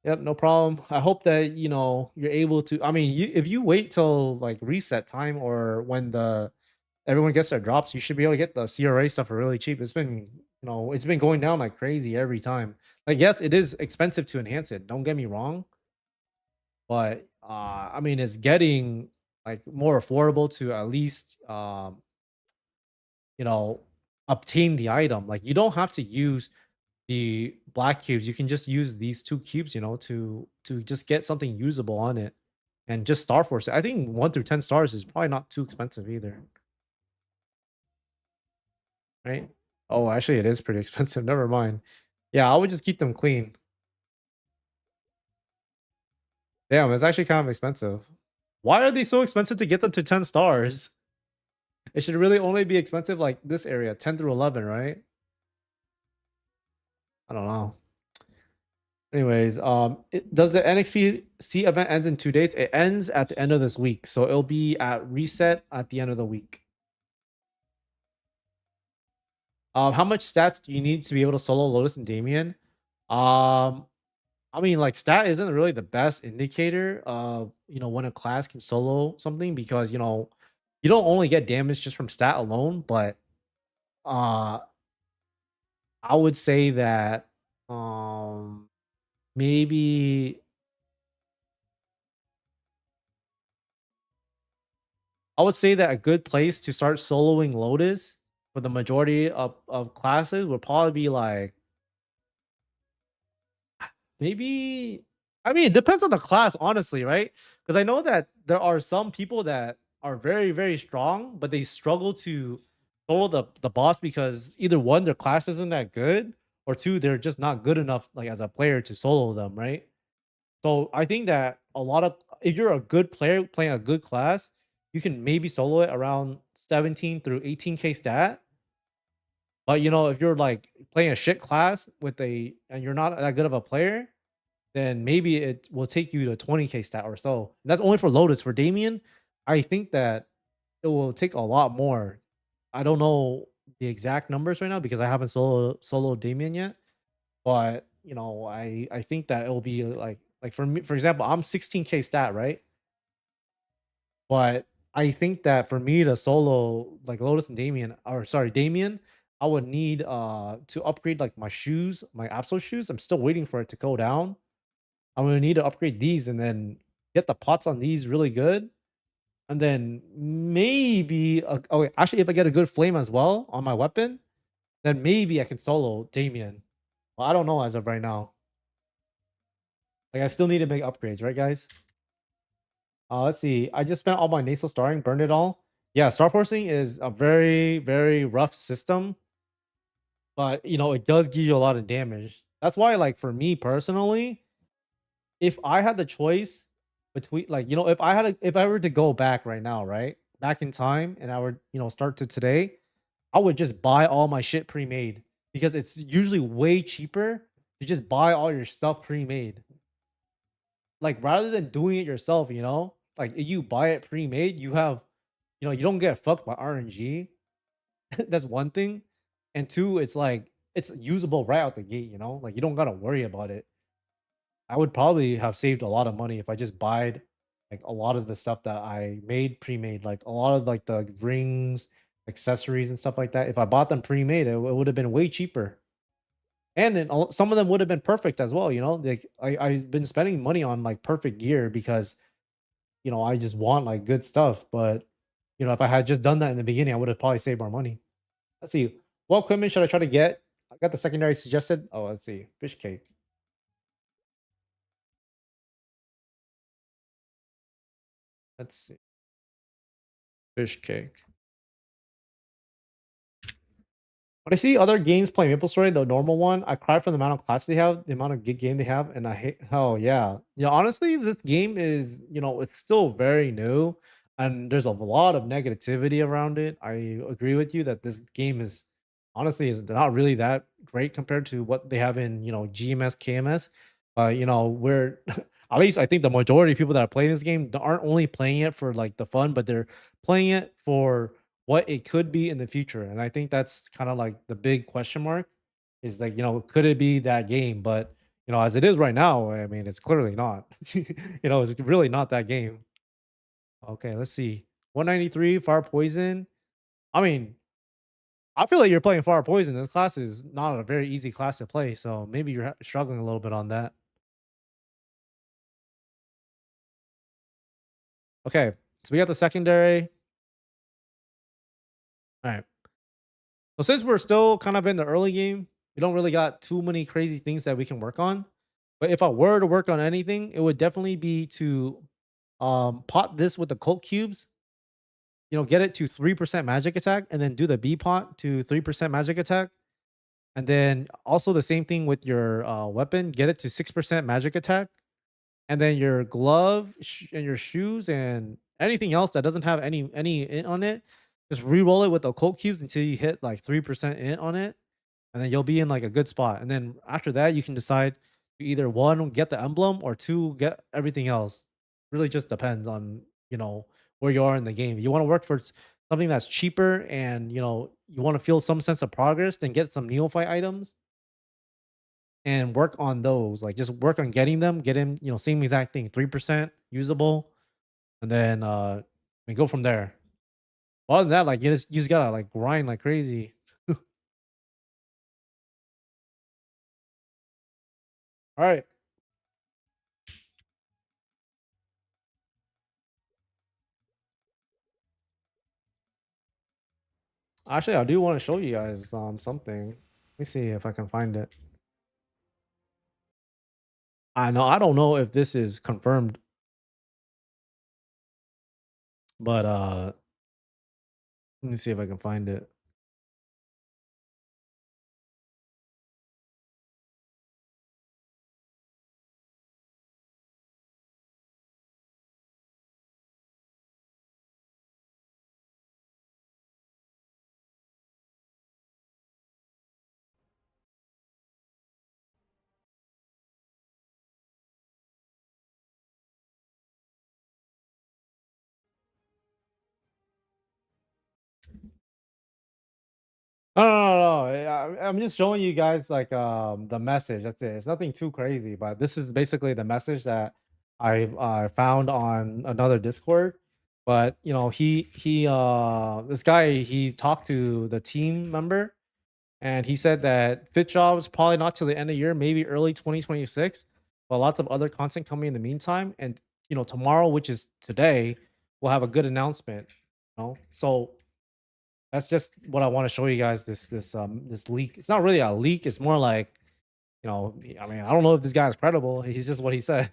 Yep, no problem. I hope that you're able to. I mean, if you wait till like reset time or when the everyone gets their drops, you should be able to get the CRA stuff for really cheap. It's been going down like crazy every time. Like, yes, it is expensive to enhance it. Don't get me wrong, but I mean, it's getting like more affordable to at least you know obtain the item. Like, you don't have to use the black cubes. You can just use these two cubes, to just get something usable on it, and just star force it. I think 1 through 10 stars is probably not too expensive either, right? Oh, actually, it is pretty expensive. Never mind. Yeah, I would just keep them clean. Damn, it's actually kind of expensive. Why are they so expensive to get them to 10 stars? It should really only be expensive like this area, 10 through 11, right? I don't know. Anyways, does the NXPC event ends in 2 days? It ends at the end of this week, so it'll be at reset at the end of the week. How much stats do you need to be able to solo Lotus and Damien? Um, I mean, like stat isn't really the best indicator of when a class can solo something, because you don't only get damage just from stat alone, but uh, I would say that maybe I would say that a good place to start soloing Lotus for the majority of classes would probably be like maybe. I mean, it depends on the class, honestly, right? Because I know that there are some people that are very, very strong, but they struggle to solo the boss because either one, their class isn't that good, or two, they're just not good enough like as a player to solo them, right? So I think that a lot of if you're a good player playing a good class, you can maybe solo it around 17 through 18k stat. But if you're like playing a shit class and you're not that good of a player, then maybe it will take you to 20k stat or so. And that's only for Lotus. For Damien, I think that it will take a lot more. I don't know the exact numbers right now because I haven't solo Damien yet. But I think that it will be like for me, for example, I'm 16k stat, right? But I think that for me to solo like Lotus and Damien, or sorry, Damien, I would need to upgrade like my shoes, my Absol shoes. I'm still waiting for it to go down. I'm gonna need to upgrade these and then get the pots on these really good. And then maybe okay, actually if I get a good flame as well on my weapon, then maybe I can solo Damien. Well, I don't know as of right now. Like, I still need to make upgrades, right, guys? Let's see. I just spent all my nasal starring, burned it all. Yeah, star forcing is a very, very rough system, but it does give you a lot of damage. That's why, like, for me personally, if I had the choice between, like, if I were to go back right now, right, back in time, and I would, start to today, I would just buy all my shit pre-made because it's usually way cheaper to just buy all your stuff pre-made. Like, rather than doing it yourself, like if you buy it pre-made, you don't get fucked by RNG. That's one thing. And two, it's like it's usable right out the gate, like you don't gotta worry about it. I would probably have saved a lot of money if I just buyed like a lot of the stuff that I made pre-made, like a lot of like the rings, accessories and stuff like that. If I bought them pre-made, it would have been way cheaper. And then some of them would have been perfect as well, you know? Like I've been spending money on like perfect gear because I just want like good stuff. But if I had just done that in the beginning, I would have probably saved more money. Let's see. What equipment should I try to get? I got the secondary suggested. Oh, let's see. Fish cake. Let's see. Fish cake. When I see other games play MapleStory, the normal one, I cry for the amount of class they have, the amount of good game they have, and I hate. Oh yeah, yeah. Honestly, this game is it's still very new, and there's a lot of negativity around it. I agree with you that this game is not really that great compared to what they have in GMS KMS. We're at least I think the majority of people that are playing this game aren't only playing it for like the fun, but they're playing it for what it could be in the future. And I think that's kind of like the big question mark is like, could it be that game? But, as it is right now, I mean, it's clearly not. It's really not that game. Okay, let's see. 193 Fire Poison. I mean, I feel like you're playing Fire Poison. This class is not a very easy class to play. So maybe you're struggling a little bit on that. Okay, so we got the secondary. All right. So since we're still kind of in the early game, we don't really got too many crazy things that we can work on. But if I were to work on anything, it would definitely be to pot this with the cult cubes, get it to 3% magic attack, and then do the B pot to 3% magic attack. And then also the same thing with your weapon, get it to 6% magic attack. And then your glove and your shoes and anything else that doesn't have any int on it, just re-roll it with the cult cubes until you hit like 3% int on it, and then you'll be in like a good spot. And then after that, you can decide to either one get the emblem or two get everything else. Really just depends on where you are in the game. You want to work for something that's cheaper, and you want to feel some sense of progress, then get some neophyte items and work on those. Like just work on getting them, get him, same exact thing, 3% usable, and then and go from there. Other than that, like you just gotta like grind like crazy. All right. Actually, I do want to show you guys something. Let me see if I can find it. I don't know if this is confirmed, but let me see if I can find it. No, no, no, no. I'm just showing you guys like the message. That's it. It's nothing too crazy, but this is basically the message that I found on another Discord. But he this guy, he talked to the team member, and he said that fit jobs probably not till the end of the year, maybe early 2026, but lots of other content coming in the meantime. And tomorrow, which is today, we'll have a good announcement. So that's just what I want to show you guys. This leak. It's not really a leak. It's more like I mean, I don't know if this guy is credible. He's just what he said.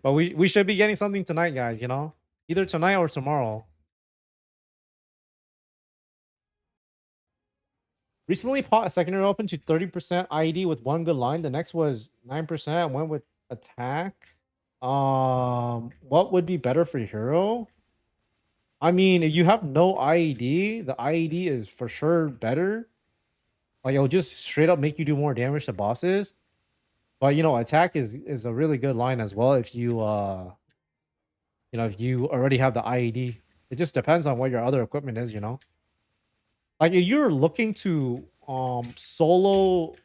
But we should be getting something tonight, guys. Either tonight or tomorrow. Recently, pot a secondary open to 30% IED with one good line. The next was 9%. Went with attack. What would be better for hero? I mean, if you have no IED, the IED is for sure better. Like it'll just straight up make you do more damage to bosses. But attack is a really good line as well if if you already have the IED. It just depends on what your other equipment is. Like if you're looking to solo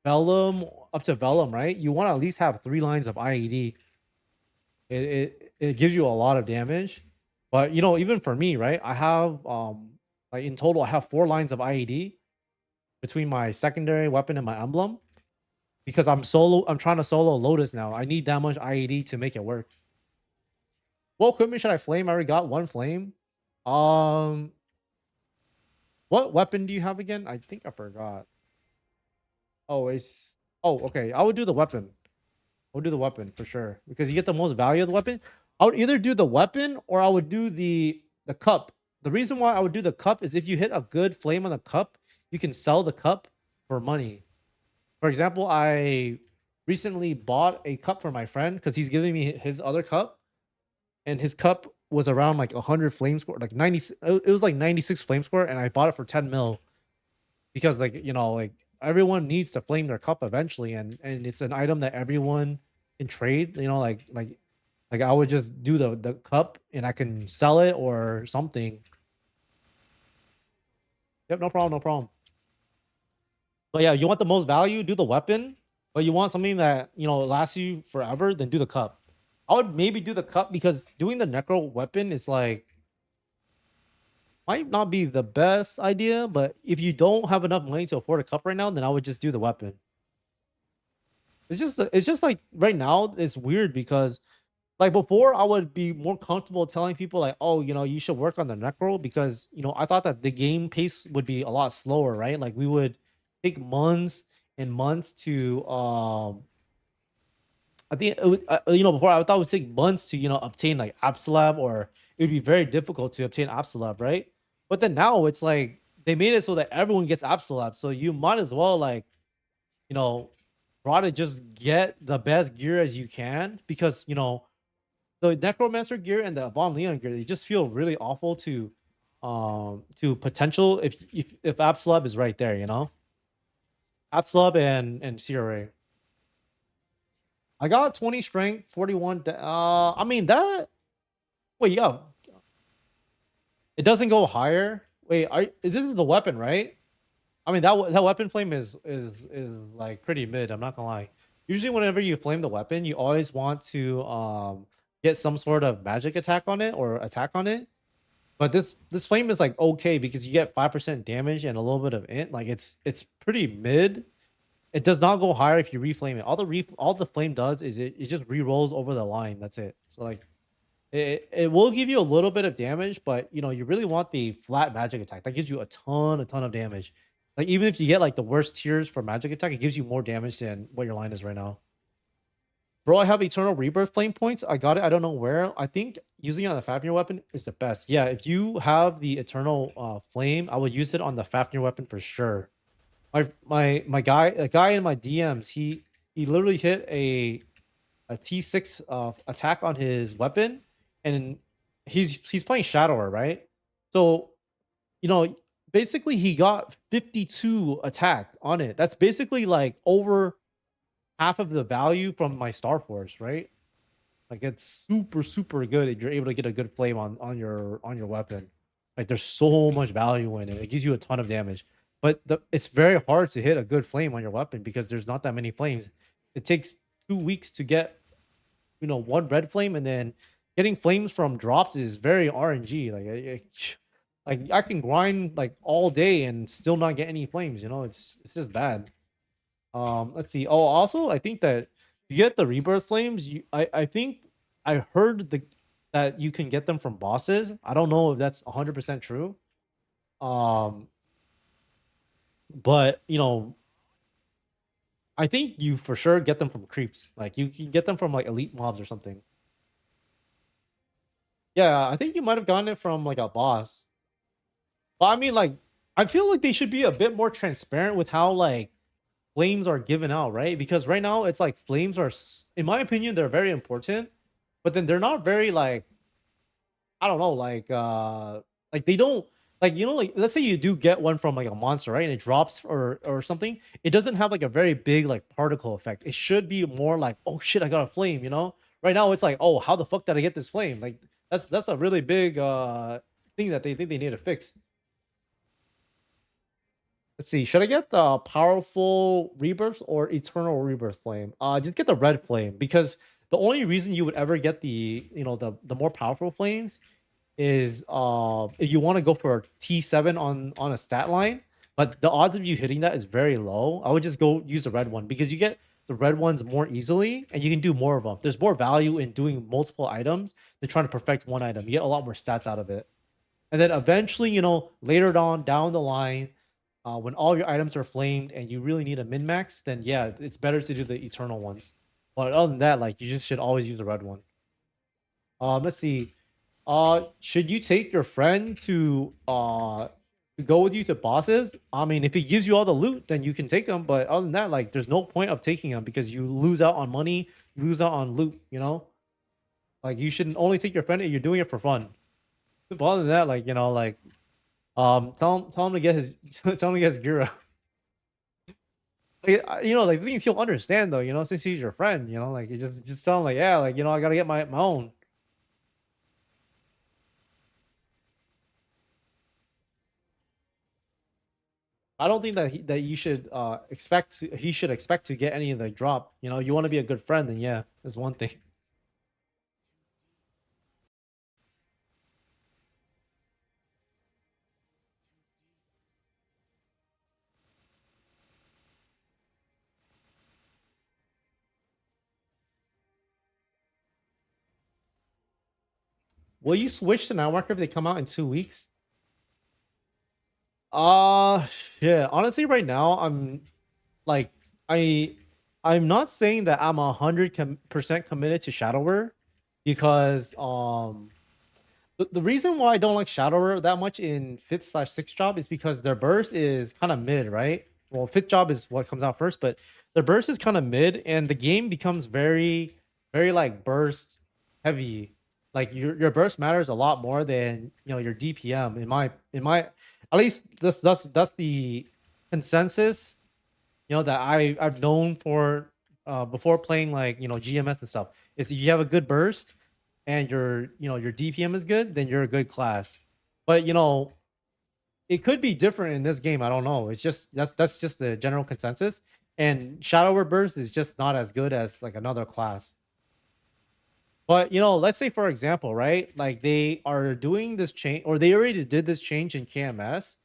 Vellum up to Vellum, right? You want to at least have 3 lines of IED. It gives you a lot of damage. But even for me, right? I have Like in total, I have 4 lines of IED between my secondary weapon and my emblem because I'm trying to solo Lotus now. I need that much IED to make it work. What equipment should I flame? I already got 1 flame. Um, what weapon do you have again? I think I forgot. Oh, it's okay. I would do the weapon. I would do the weapon for sure because you get the most value of the weapon. I would either do the weapon or I would do the cup. The reason why I would do the cup is if you hit a good flame on the cup, you can sell the cup for money. For example, I recently bought a cup for my friend because he's giving me his other cup, and his cup was around like 100 flame score, like 90. It was like 96 flame score, and I bought it for 10 mil because, like, like everyone needs to flame their cup eventually, and it's an item that everyone can trade. Like I would just do the cup and I can sell it or something. Yep, no problem, no problem. But yeah, you want the most value, do the weapon. But you want something that lasts you forever, then do the cup. I would maybe do the cup because doing the necro weapon is like might not be the best idea, but if you don't have enough money to afford a cup right now, then I would just do the weapon. It's just like right now it's weird because like before I would be more comfortable telling people like, oh, you should work on the necro because I thought that the game pace would be a lot slower, right? Like we would take months and months to I think it would, before I thought it would take months to obtain like Absolab, or it would be very difficult to obtain Absolab, right? But then now it's like they made it so that everyone gets Absolab, so you might as well like you know try to just get the best gear as you can because the Necromancer gear and the Von Leon gear, they just feel really awful to potential if Absolab is right there, Absolab and CRA. I got 20 strength, 41. I mean that. Wait, yeah, it doesn't go higher. Wait, this is the weapon, right? I mean that weapon flame is like pretty mid. I'm not gonna lie. Usually, whenever you flame the weapon, you always want to get some sort of magic attack on it or attack on it. But this flame is like okay because you get 5% damage and a little bit of int. Like it's pretty mid. It does not go higher if you reflame it. All the flame does is it just re-rolls over the line. That's it. So like it will give you a little bit of damage, but you really want the flat magic attack. That gives you a ton of damage. Like even if you get like the worst tiers for magic attack, it gives you more damage than what your line is right now. Bro, I have Eternal Rebirth flame points. I got it. I don't know where. I think using it on the Fafnir weapon is the best. Yeah, if you have the Eternal flame, I would use it on the Fafnir weapon for sure. My guy, a guy in my DMs, he literally hit a T6 attack on his weapon, and he's playing Shadower, right? So basically he got 52 attack on it. That's basically like over half of the value from my Star Force, right? Like it's super good if you're able to get a good flame on your weapon. Like there's so much value in it. It gives you a ton of damage. But it's very hard to hit a good flame on your weapon because there's not that many flames. It takes 2 weeks to get 1 red flame, and then getting flames from drops is very RNG. Like I can grind like all day and still not get any flames. It's just bad. Let's see. Oh, also I think that you get the rebirth flames. I think I heard that you can get them from bosses. I don't know if that's 100% true. But I think you for sure get them from creeps. Like you can get them from like elite mobs or something. Yeah, I think you might have gotten it from like a boss. But I mean, like, I feel like they should be a bit more transparent with how like flames are given out, right? Because right now it's like flames are, in my opinion, they're very important, but then they're not very like, I don't know, like they don't like like let's say you do get one from like a monster, right? And it drops or something. It doesn't have like a very big like particle effect. It should be more like, oh shit, I got a flame, Right now it's like, oh, how the fuck did I get this flame? Like that's a really big thing that they think they need to fix. Let's see. Should I get the powerful rebirth or eternal rebirth flame? Just get the red flame because the only reason you would ever get the the more powerful flames is if you want to go for a T7 on a stat line, but the odds of you hitting that is very low. I would just go use the red one because you get the red ones more easily and you can do more of them. There's more value in doing multiple items than trying to perfect one item. You get a lot more stats out of it. And then eventually, later on down the line, when all your items are flamed and you really need a min max, then yeah, it's better to do the eternal ones. But other than that, like you just should always use the red one. Let's see. Should you take your friend to go with you to bosses? I mean, if he gives you all the loot, then you can take him. But other than that, like, there's no point of taking him because you lose out on money, you lose out on loot. Like you should only take your friend if you're doing it for fun. But other than that, like tell him to get his tell him to get his gear out. Like, like the things he'll understand though. Since he's your friend. Like you just tell him like, yeah, like I gotta get my own. I don't think that you should he should expect to get any of the drop. You want to be a good friend, then yeah, that's one thing. Will you switch to Nightwalker if they come out in 2 weeks? Uh yeah. Honestly, right now like I I'm not saying that I'm 100% committed to Shadower because the reason why I don't like Shadower that much in 5th/6th job is because their burst is kind of mid, right? Well, 5th job is what comes out first, but their burst is kind of mid, and the game becomes very, very like burst heavy. Like your burst matters a lot more than your DPM. In my at least that's the consensus. That I've known for before playing like GMS and stuff. Is if you have a good burst and your DPM is good, then you're a good class. But it could be different in this game. I don't know. It's just that's just the general consensus. And Shadower Burst is just not as good as like another class. But let's say for example, right? Like they are doing this change, or they already did this change in KMS,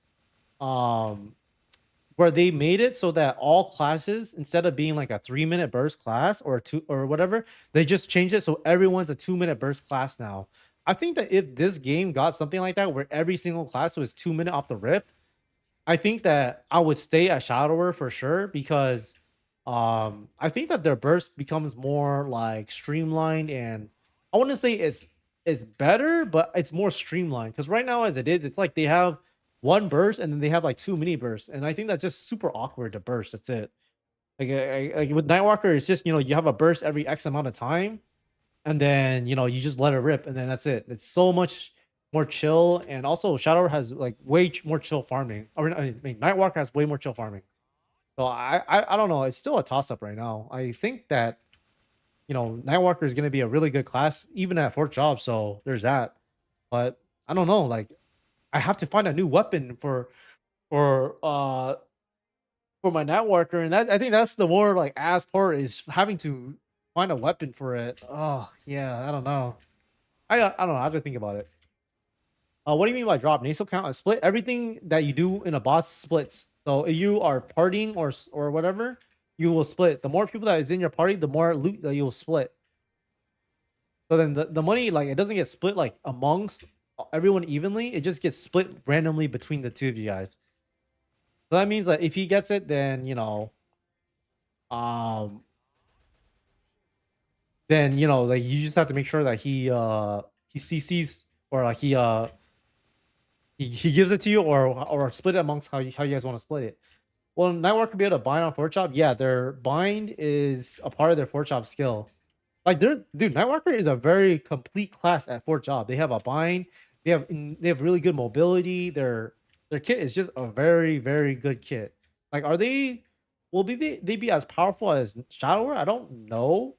where they made it so that all classes, instead of being like a 3-minute burst class or two or whatever, they just changed it so everyone's a 2-minute burst class now. I think that if this game got something like that where every single class was 2-minute off the rip, I think that I would stay at Shadower for sure because I think that their burst becomes more like streamlined, and I want to say it's better, but it's more streamlined because right now as it is, it's like they have one burst and then they have like 2 mini bursts, and I think that's just super awkward to burst. That's it. Like with Nightwalker, it's just you have a burst every X amount of time, and then you just let it rip, and then that's it. It's so much more chill, and also Shadow has like way more chill farming. I mean, Nightwalker has way more chill farming. So I don't know. It's still a toss up right now. I think that Nightwalker is going to be a really good class even at 4th job. So there's that. But I don't know. Like I have to find a new weapon for uh for my Nightwalker, and that I think that's the more like ass part is having to find a weapon for it. Oh yeah, I don't know. I don't know. I have to think about it. What do you mean by drop? Nasal count and split. Everything that you do in a boss splits. So if you are partying or whatever, you will split. The more people that is in your party, the more loot that you will split. So then the money, like, it doesn't get split like amongst everyone evenly. It just gets split randomly between the two of you guys. So that means that if he gets it, then um like you just have to make sure that he CCs, or like he gives it to you, or split it amongst how you guys want to split it. Well, Nightwalker could be able to bind on 4th job. Yeah, their bind is a part of their 4th job skill. Like dude, Nightwalker is a very complete class at 4th job. They have a bind. They have really good mobility. Their kit is just a very, very good kit. Like, will they be as powerful as Shadower? I don't know,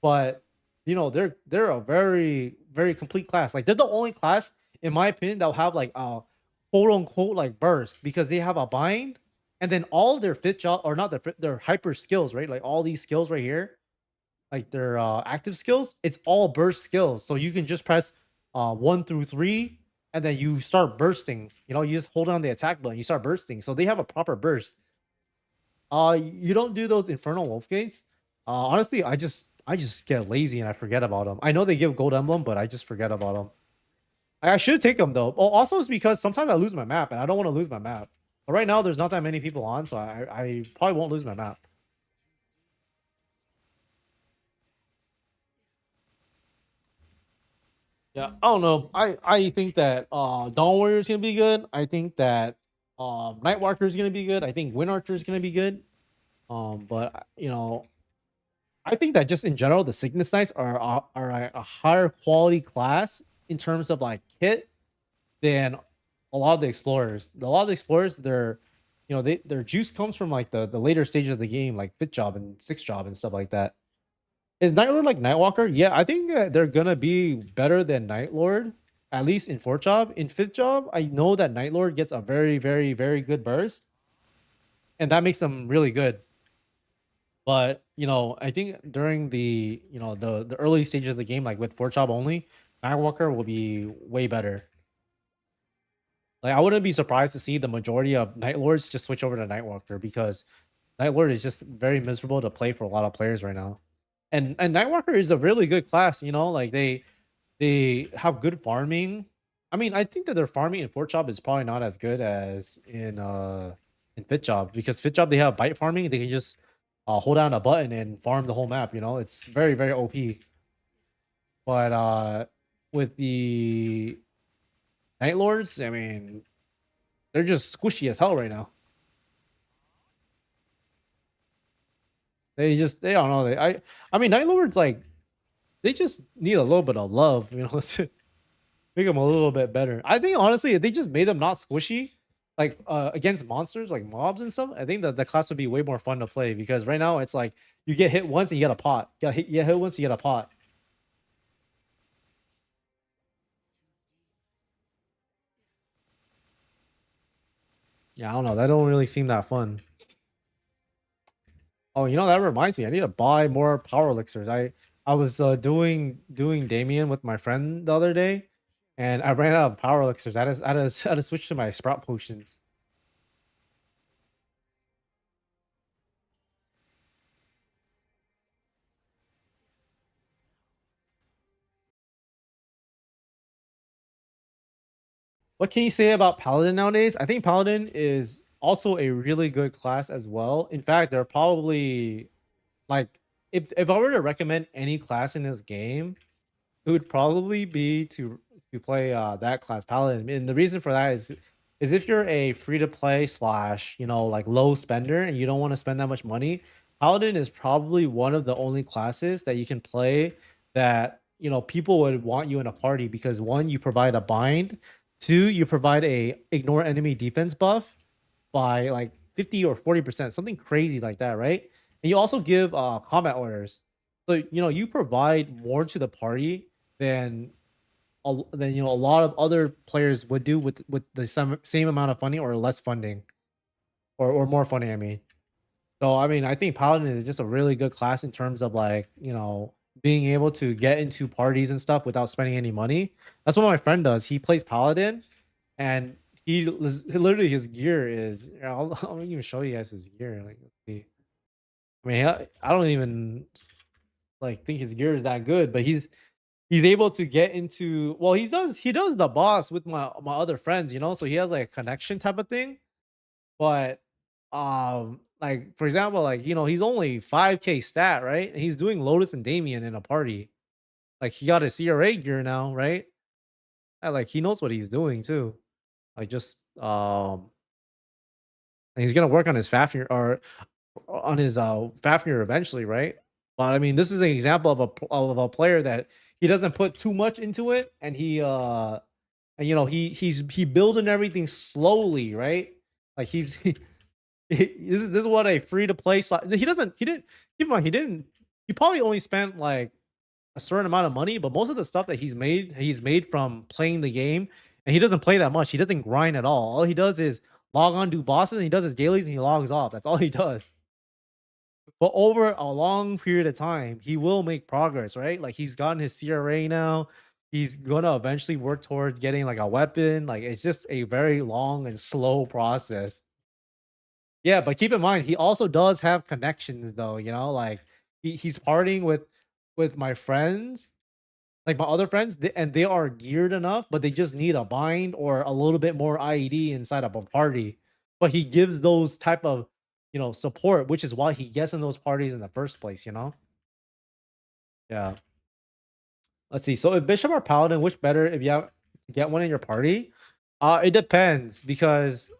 but they're a very, very complete class. Like they're the only class, in my opinion, that'll have like a quote unquote like burst, because they have a bind, and then all their 5th job, or not their hyper skills, right? Like all these skills right here, like their active skills, it's all burst skills. So you can just press 1 through 3, and then you start bursting. You know, you just hold on the attack button, you start bursting. So they have a proper burst. You don't do those Infernal Wolf Gates. Honestly, I just get lazy and I forget about them. I know they give gold emblem, but I just forget about them. I should take them though. Oh, also it's because sometimes I lose my map and I don't want to lose my map. But right now there's not that many people on, so I probably won't lose my map. Yeah, I don't know. I think that Dawn Warrior is gonna be good. I think that Nightwalker is gonna be good. I think Wind Archer is gonna be good. But you know, I think that just in general, the Cygnus Knights are a higher quality class in terms of like kit than a lot of the explorers. A lot of the explorers, their juice comes from like the later stages of the game, like 5th job and 6th job and stuff like that. Is Nightlord like Nightwalker? Yeah, I think they're gonna be better than Nightlord, at least in 4th job. In 5th job, I know that Nightlord gets a very, very, very good burst, and that makes them really good. But you know, I think during the early stages of the game, like with 4th job only, Nightwalker will be way better. Like I wouldn't be surprised to see the majority of Night Lords just switch over to Nightwalker because Night Lord is just very miserable to play for a lot of players right now. And Nightwalker is a really good class, you know, like they have good farming. I mean, I think that their farming in 4th job is probably not as good as in 5th job because 5th job they have bite farming, they can just hold down a button and farm the whole map, you know. It's very, very OP. But with the Night Lords, I mean, they're just squishy as hell right now. They don't know. I mean, Night Lords like they just need a little bit of love, you know, to make them a little bit better. I think honestly, if they just made them not squishy, like against monsters like mobs and stuff, I think that the class would be way more fun to play because right now it's like you get hit once and you get a pot. You get hit once, you get a pot. Yeah, I don't know. That don't really seem that fun. Oh, you know, that reminds me. I need to buy more power elixirs. I was doing Damien with my friend the other day, and I ran out of power elixirs. I had to switch to my sprout potions. What can you say about Paladin nowadays? I think Paladin is also a really good class as well. In fact, they're probably like if I were to recommend any class in this game, it would probably be to play that class Paladin. And the reason for that is if you're a free to play slash, you know, like low spender and you don't want to spend that much money, Paladin is probably one of the only classes that you can play that, you know, people would want you in a party because one, you provide a bind, two, you provide a ignore enemy defense buff by like 50 or 40%, something crazy like that, right? And you also give combat orders. So, you know, you provide more to the party than than you know a lot of other players would do with the same amount of funding or less funding or more funding, I mean. So I mean, I think Paladin is just a really good class in terms of like, you know, being able to get into parties and stuff without spending any money. That's what my friend does. He plays Paladin and literally his gear is I'll even show you guys his gear. Like, let's see. I mean, I don't even like think his gear is that good, but he's able to get into, well, he does the boss with my other friends, you know, so he has like a connection type of thing. But like for example, like, you know, he's only 5k stat, right? And he's doing Lotus and Damien in a party. Like he got his CRA gear now, right? And like he knows what he's doing too. Like just and he's gonna work on his Fafnir or on his Fafnir eventually, right? But I mean, this is an example of a player that he doesn't put too much into it, and and you know he building everything slowly, right? Like this is what a free to play slot. He didn't keep in mind he probably only spent like a certain amount of money, but most of the stuff that he's made from playing the game, and he doesn't play that much. He doesn't grind at all. All he does is log on, do bosses, and he does his dailies, and he logs off. That's all he does. But over a long period of time, he will make progress, right? Like he's gotten his CRA now. he's gonna eventually work towards getting like a weapon. Like it's just a very long and slow process. Yeah, but keep in mind, he also does have connections though, you know, like he's partying with my friends, like my other friends, and they are geared enough, but they just need a bind or a little bit more IED inside of a party. But he gives those type of, support, which is why he gets in those parties in the first place, you know? Yeah. Let's see. So if Bishop or Paladin, which better if you have to get one in your party? It depends because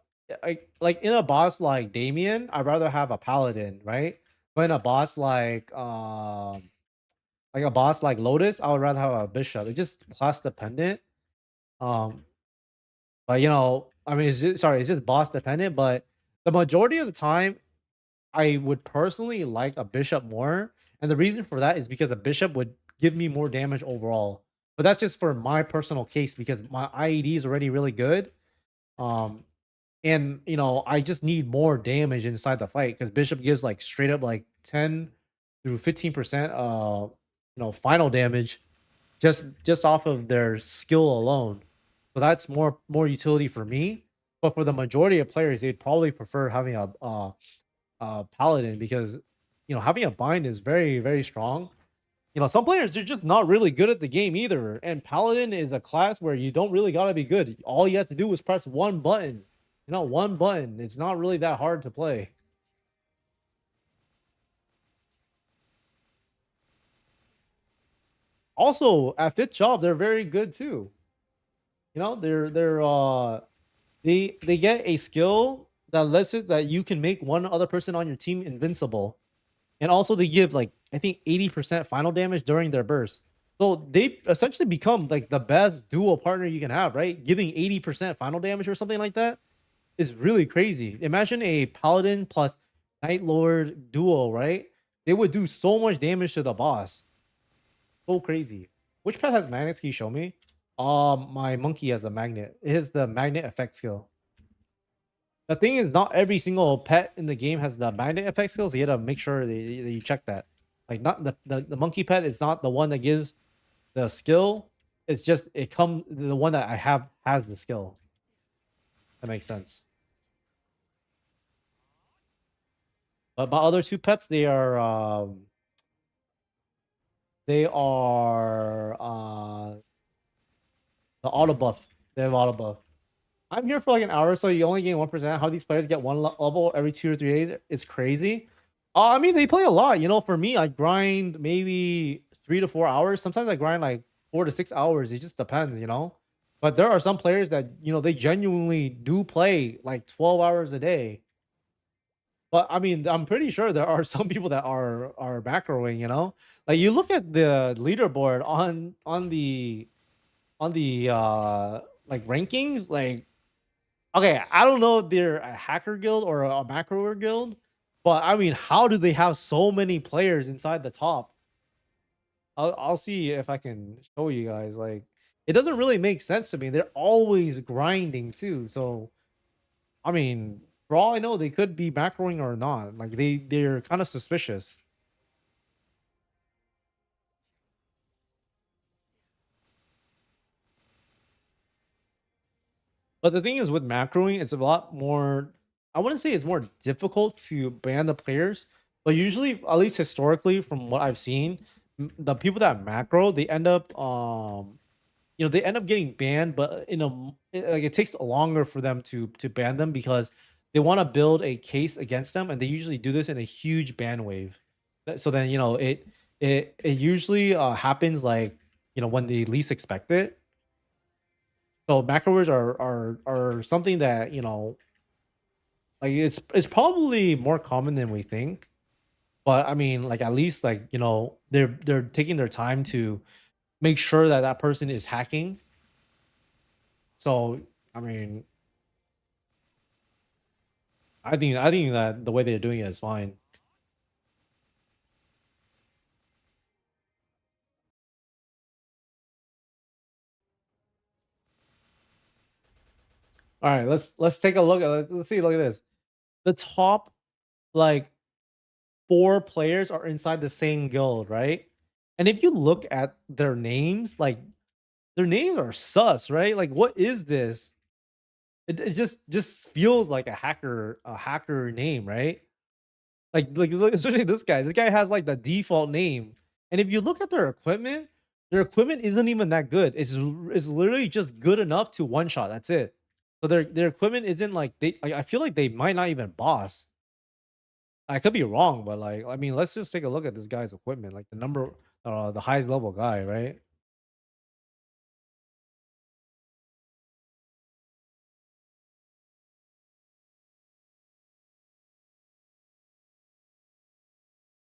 like in a boss like Damien, I'd rather have a Paladin, right? But in a boss like a boss like Lotus, I would rather have a Bishop. It's just class dependent. Um, but I mean, it's just boss dependent. But the majority of the time, I would personally like a bishop more, and the reason for that is because a bishop would give me more damage overall. But that's just for my personal case because my IED is already really good. Um, and I just need more damage inside the fight because bishop gives like straight up like 10 through 15% final damage just off of their skill alone. So that's more utility for me. But for the majority of players, they'd probably prefer having a paladin because having a bind is very very strong. Some players are just not really good at the game either, and paladin is a class where you don't really got to be good. All you have to do is press one button. One button. It's not really that hard to play. Also at fifth job they're very good too. They get a skill that lets it that you can make one other person on your team invincible. And also they give like I think 80% final damage during their burst. So they essentially become like the best duo partner you can have, right? Giving 80% final damage or something like that is really crazy. Imagine a paladin plus Night Lord duo, right? They would do so much damage to the boss. So crazy. Which pet has magnets? Can you show me? My monkey has a magnet. It is the magnet effect skill. The thing is, not every single pet in the game has the magnet effect skills. So you gotta make sure that you check that. Like, not the monkey pet is not the one that gives the skill. It's just the one that I have has the skill. That makes sense. But my other two pets, they are the auto buff. They have auto buff. I'm here for like an hour, so you only gain 1%. How these players get one level every 2 or 3 days is crazy. I mean, they play a lot. For me, I grind maybe 3 to 4 hours. Sometimes I grind like 4 to 6 hours. It just depends. But there are some players that they genuinely do play like 12 hours a day. But I mean, I'm pretty sure there are some people that are macroing. Like you look at the leaderboard on the like rankings, like. Okay, I don't know if they're a hacker guild or a macroer guild, but I mean, how do they have so many players inside the top? I'll see if I can show you guys. Like, it doesn't really make sense to me. They're always grinding too. So, I mean, for all I know, they could be macroing or not. Like, they're kind of suspicious. But the thing is, with macroing, it's a lot more. I wouldn't say it's more difficult to ban the players, but usually, at least historically, from what I've seen, the people that macro they end up, they end up getting banned. But like it takes longer for them to ban them because they want to build a case against them, and they usually do this in a huge ban wave. So then it usually happens like when they least expect it. So macros are something that like it's probably more common than we think. But I mean, like at least like they're taking their time to make sure that that person is hacking. So I mean, I think that the way they're doing it is fine. All right, let's take a look at let's see. Look at this. The top like four players are inside the same guild, right? And if you look at their names, like their names are sus, right? Like, what is this? It just feels like a hacker name, right? Like look, especially this guy. This guy has like the default name, and if you look at their equipment isn't even that good. It's literally just good enough to one shot. That's it. So their equipment isn't like I feel like they might not even boss. I could be wrong, but like I mean, let's just take a look at this guy's equipment. Like the highest level guy, right?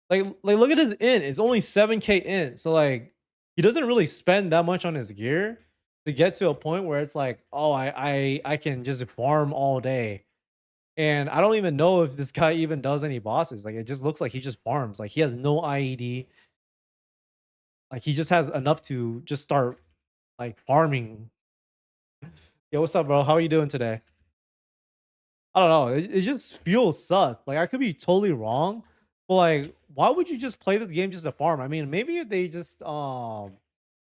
Like look at his in. It's only 7K in. So like he doesn't really spend that much on his gear to get to a point where it's like, oh, I can just farm all day. And I don't even know if this guy even does any bosses. Like it just looks like he just farms. Like he has no IED. Like he just has enough to just start like farming. Yo, what's up, bro? How are you doing today? I don't know. It just feels sus. Like I could be totally wrong, but like, why would you just play this game just to farm? I mean, maybe if they just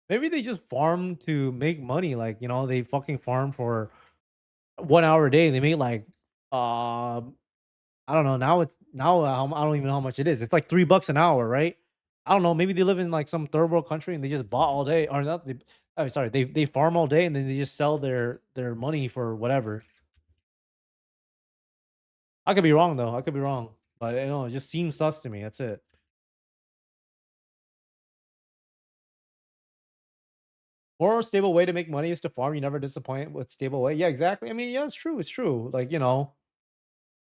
maybe they just farm to make money. Like they fucking farm for 1 hour a day. And they make like I don't know. I don't even know how much it is. It's like $3 an hour, right? I don't know. Maybe they live in like some third world country and they just bought all day, or not. I'm sorry. They farm all day and then they just sell their money for whatever. I could be wrong though. I could be wrong, but it just seems sus to me. That's it. More stable way to make money is to farm. You never disappoint with stable way. Yeah, exactly. I mean, yeah, it's true. It's true. Like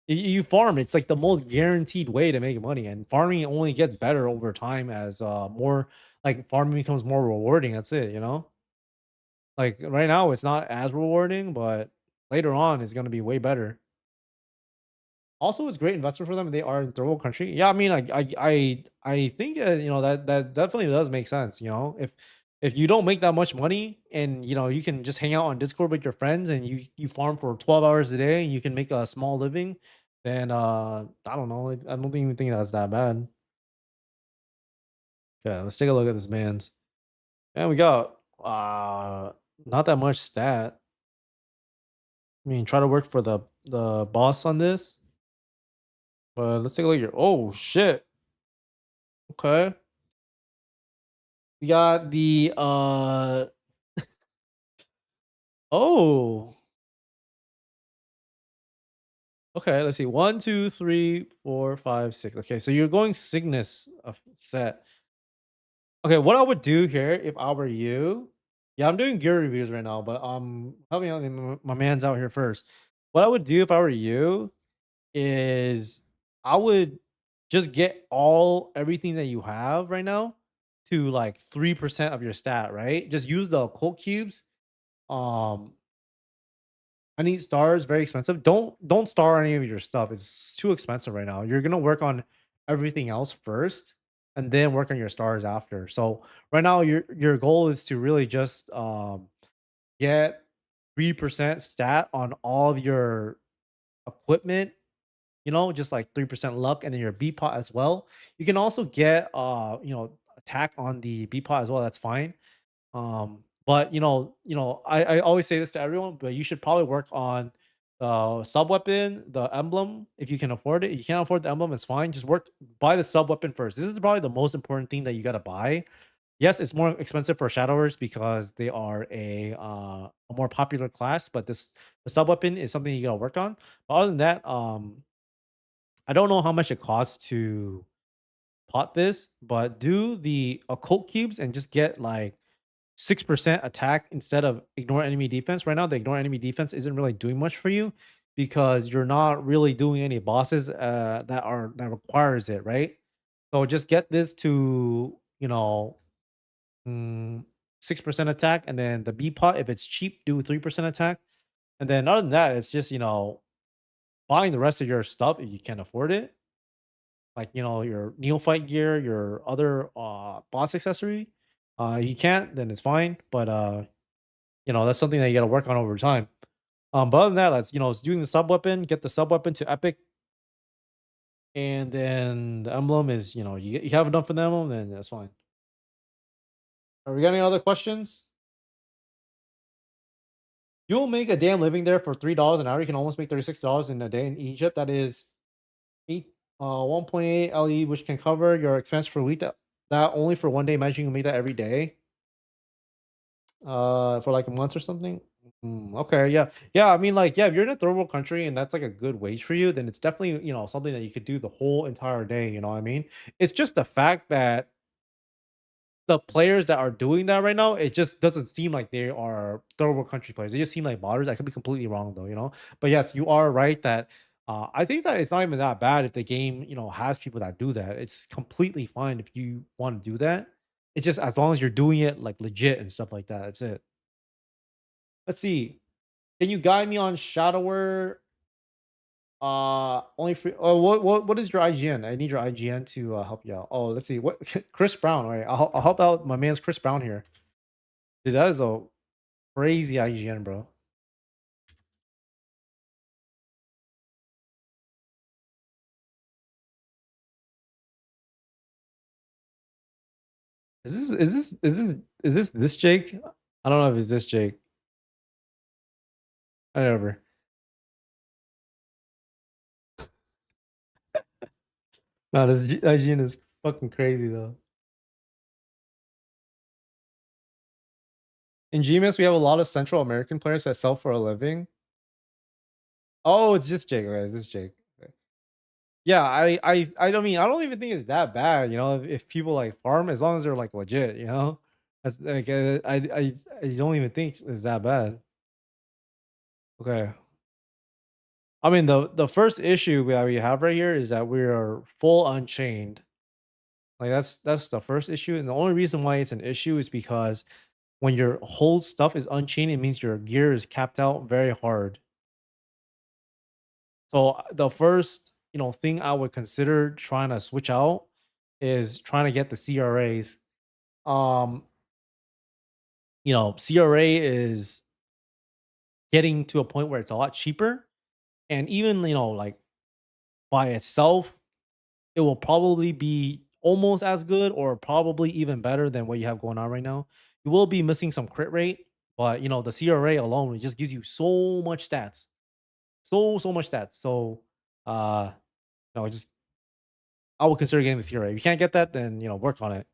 you farm. It's like the most guaranteed way to make money, and farming only gets better over time as more like farming becomes more rewarding. That's it. Like right now, it's not as rewarding, but later on, it's gonna be way better. Also, it's great investment for them. They are in third world country. Yeah, I mean, I think that definitely does make sense. If you don't make that much money and you can just hang out on Discord with your friends and you farm for 12 hours a day and you can make a small living, then I don't know. I don't even think that's that bad. Okay, let's take a look at this man's. And we got not that much stat. I mean, try to work for the boss on this, but let's take a look here. Oh shit. Okay. We got the oh, okay, let's see. One, two, three, four, five, six. Okay, so you're going Cygnus set. Okay, what I would do here if I were you, yeah, I'm doing gear reviews right now, but help me out. My man's out here first. What I would do if I were you is I would just get everything that you have right now to like 3% of your stat, right? Just use the occult cubes. Um, I need stars, very expensive. Don't star any of your stuff. It's too expensive right now. You're gonna work on everything else first and then work on your stars after. So right now your goal is to really just get 3% stat on all of your equipment, just like 3% luck and then your B pot as well. You can also get attack on the B pot as well. That's fine. But I always say this to everyone, but you should probably work on the sub weapon, the emblem, if you can afford it. If you can't afford the emblem, it's fine. Just buy the sub weapon first. This is probably the most important thing that you gotta buy. Yes, it's more expensive for shadowers because they are a more popular class, but the sub weapon is something you gotta work on. But other than that, I don't know how much it costs to pot this, but do the occult cubes and just get like 6% attack instead of ignore enemy defense. Right now, the ignore enemy defense isn't really doing much for you because you're not really doing any bosses that requires it, right? So just get this to 6% attack, and then the B pot, if it's cheap, do 3% attack, and then other than that, it's just buying the rest of your stuff if you can afford it, like your neophyte gear, your other boss accessory. You can't, then it's fine, but that's something that you got to work on over time. But other than that, it's doing the sub weapon, get the sub weapon to epic, and then the emblem is you have enough for the emblem, then that's fine. Are we got any other questions? You'll make a damn living there for $3 an hour. You can almost make $36 in a day in Egypt. That is 1.8 LE, which can cover your expense for a week. That only for 1 day. Imagine you make that every day, for like a month or something. Okay, yeah, yeah. I mean, like, yeah, if you're in a third world country and that's like a good wage for you, then it's definitely something that you could do the whole entire day. You know what I mean? It's just the fact that the players that are doing that right now, it just doesn't seem like they are third world country players. They just seem like modders. I could be completely wrong though. But yes, you are right that I think that it's not even that bad if the game has people that do that. It's completely fine if you want to do that. It's just as long as you're doing it like legit and stuff like that. That's it. Let's see. Can you guide me on Shadower? Only free. Oh, what is your IGN? I need your IGN to help you out. Oh, let's see. What Chris Brown? All right, I'll help out my man's Chris Brown here. Dude, that is a crazy IGN, bro. Is this Jake? I don't know if it's this Jake. Whatever. No, this IGN is fucking crazy though. In GMS, we have a lot of Central American players that sell for a living. Oh, it's this Jake. Okay, it's this Jake. Okay. Yeah, I don't mean I don't even think it's that bad. If people like farm as long as they're like legit. That's like I don't even think it's that bad. Okay. I mean the first issue that we have right here is that we are full unchained. Like that's the first issue, and the only reason why it's an issue is because when your whole stuff is unchained, it means your gear is capped out very hard. So the first thing I would consider trying to switch out is trying to get the CRAs. Um, CRA is getting to a point where it's a lot cheaper, and even like by itself it will probably be almost as good or probably even better than what you have going on right now. You will be missing some crit rate, but the CRA alone it just gives you so much stats. So much stats. So no, just I would consider getting the CRA. If you can't get that, then work on it.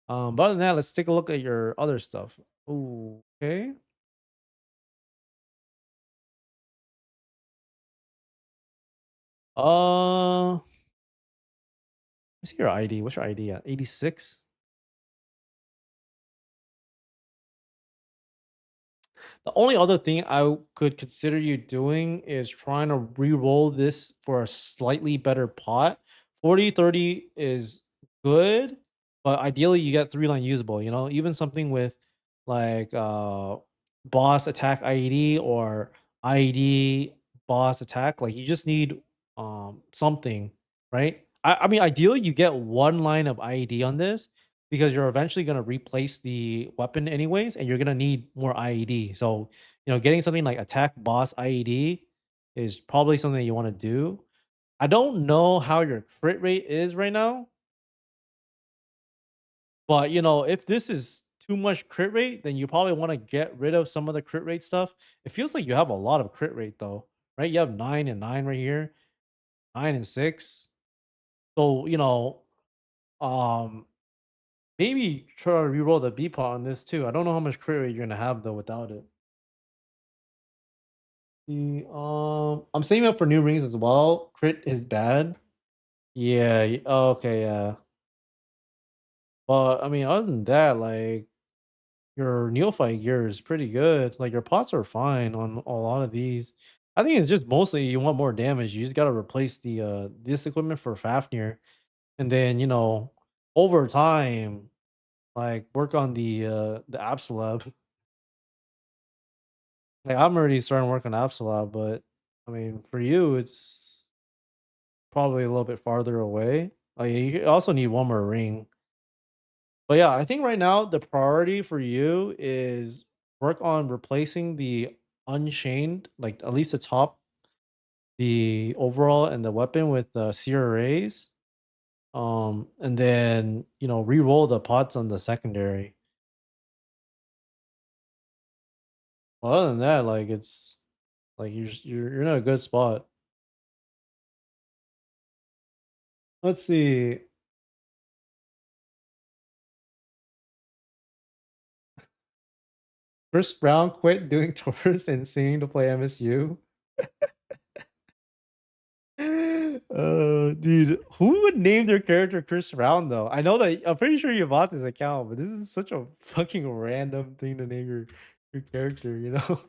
But other than that, let's take a look at your other stuff. Ooh, okay. Let me see your ID. What's your ID at? 86? The only other thing I could consider you doing is trying to re-roll this for a slightly better pot. 40/30 is good, but ideally you get 3-line usable, even something with like boss attack IED or IED boss attack. Like you just need something, right? I mean ideally you get 1 line of IED on this because you're eventually going to replace the weapon anyways and you're going to need more IED. So, getting something like attack boss IED is probably something you want to do. I don't know how your crit rate is right now, but if this is too much crit rate, then you probably want to get rid of some of the crit rate stuff. It feels like you have a lot of crit rate though, right? You have 9 and 9 right here, 9 and 6. So, um maybe try to reroll the B pot on this too. I don't know how much crit rate you're gonna have though without it. I'm saving up for new rings as well. Crit is bad. Yeah. Okay. Yeah. But I mean, other than that, like your neophyte gear is pretty good. Like your pots are fine on a lot of these. I think it's just mostly you want more damage. You just gotta replace the this equipment for Fafnir, and then over time, like work on the Absolab. Like I'm already starting to work on Absolab, but I mean, for you, it's probably a little bit farther away. Like you also need one more ring. But yeah, I think right now the priority for you is work on replacing the Unchained, like at least the top, the overall, and the weapon with the CRAs. And then re-roll the pots on the secondary. Other than that, like it's like you're in a good spot. Let's see. Chris Brown quit doing tours and singing to play MSU. Dude, who would name their character Chris Brown though? I know that I'm pretty sure you bought this account, but this is such a fucking random thing to name your character, you know?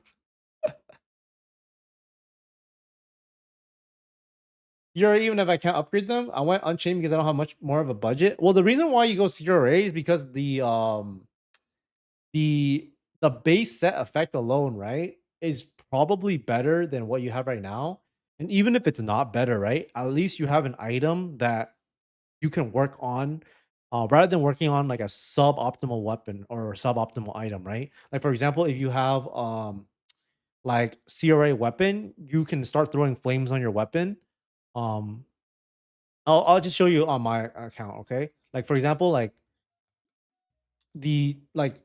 You're even if I can't upgrade them, I went Unchained because I don't have much more of a budget. Well, the reason why you go CRA is because the the base set effect alone, right, is probably better than what you have right now. And even if it's not better, right, at least you have an item that you can work on rather than working on like a suboptimal weapon or suboptimal item, right? Like for example, if you have like CRA weapon, you can start throwing flames on your weapon. Um I'll just show you on my account, okay? Like for example, like the like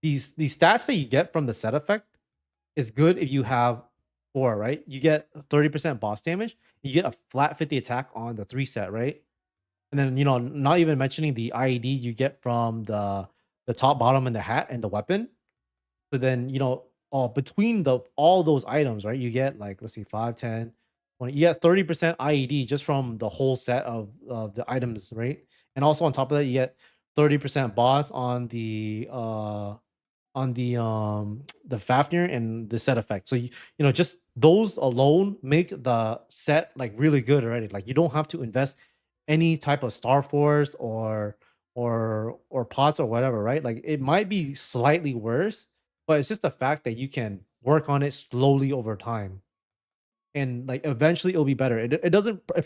these stats that you get from the set effect is good if you have 4, right? You get 30% boss damage, you get a flat 50 attack on the 3 set, right? And then, not even mentioning the IED you get from the top, bottom, and the hat and the weapon. So then, between the all those items, right? You get like let's see, 5, 10, 20. You get 30% IED just from the whole set of the items, right? And also on top of that, you get 30% boss on the Fafnir and the set effect. So just those alone make the set like really good already. Like you don't have to invest any type of Star Force or pots or whatever, right? Like it might be slightly worse, but it's just the fact that you can work on it slowly over time. And like eventually it'll be better. It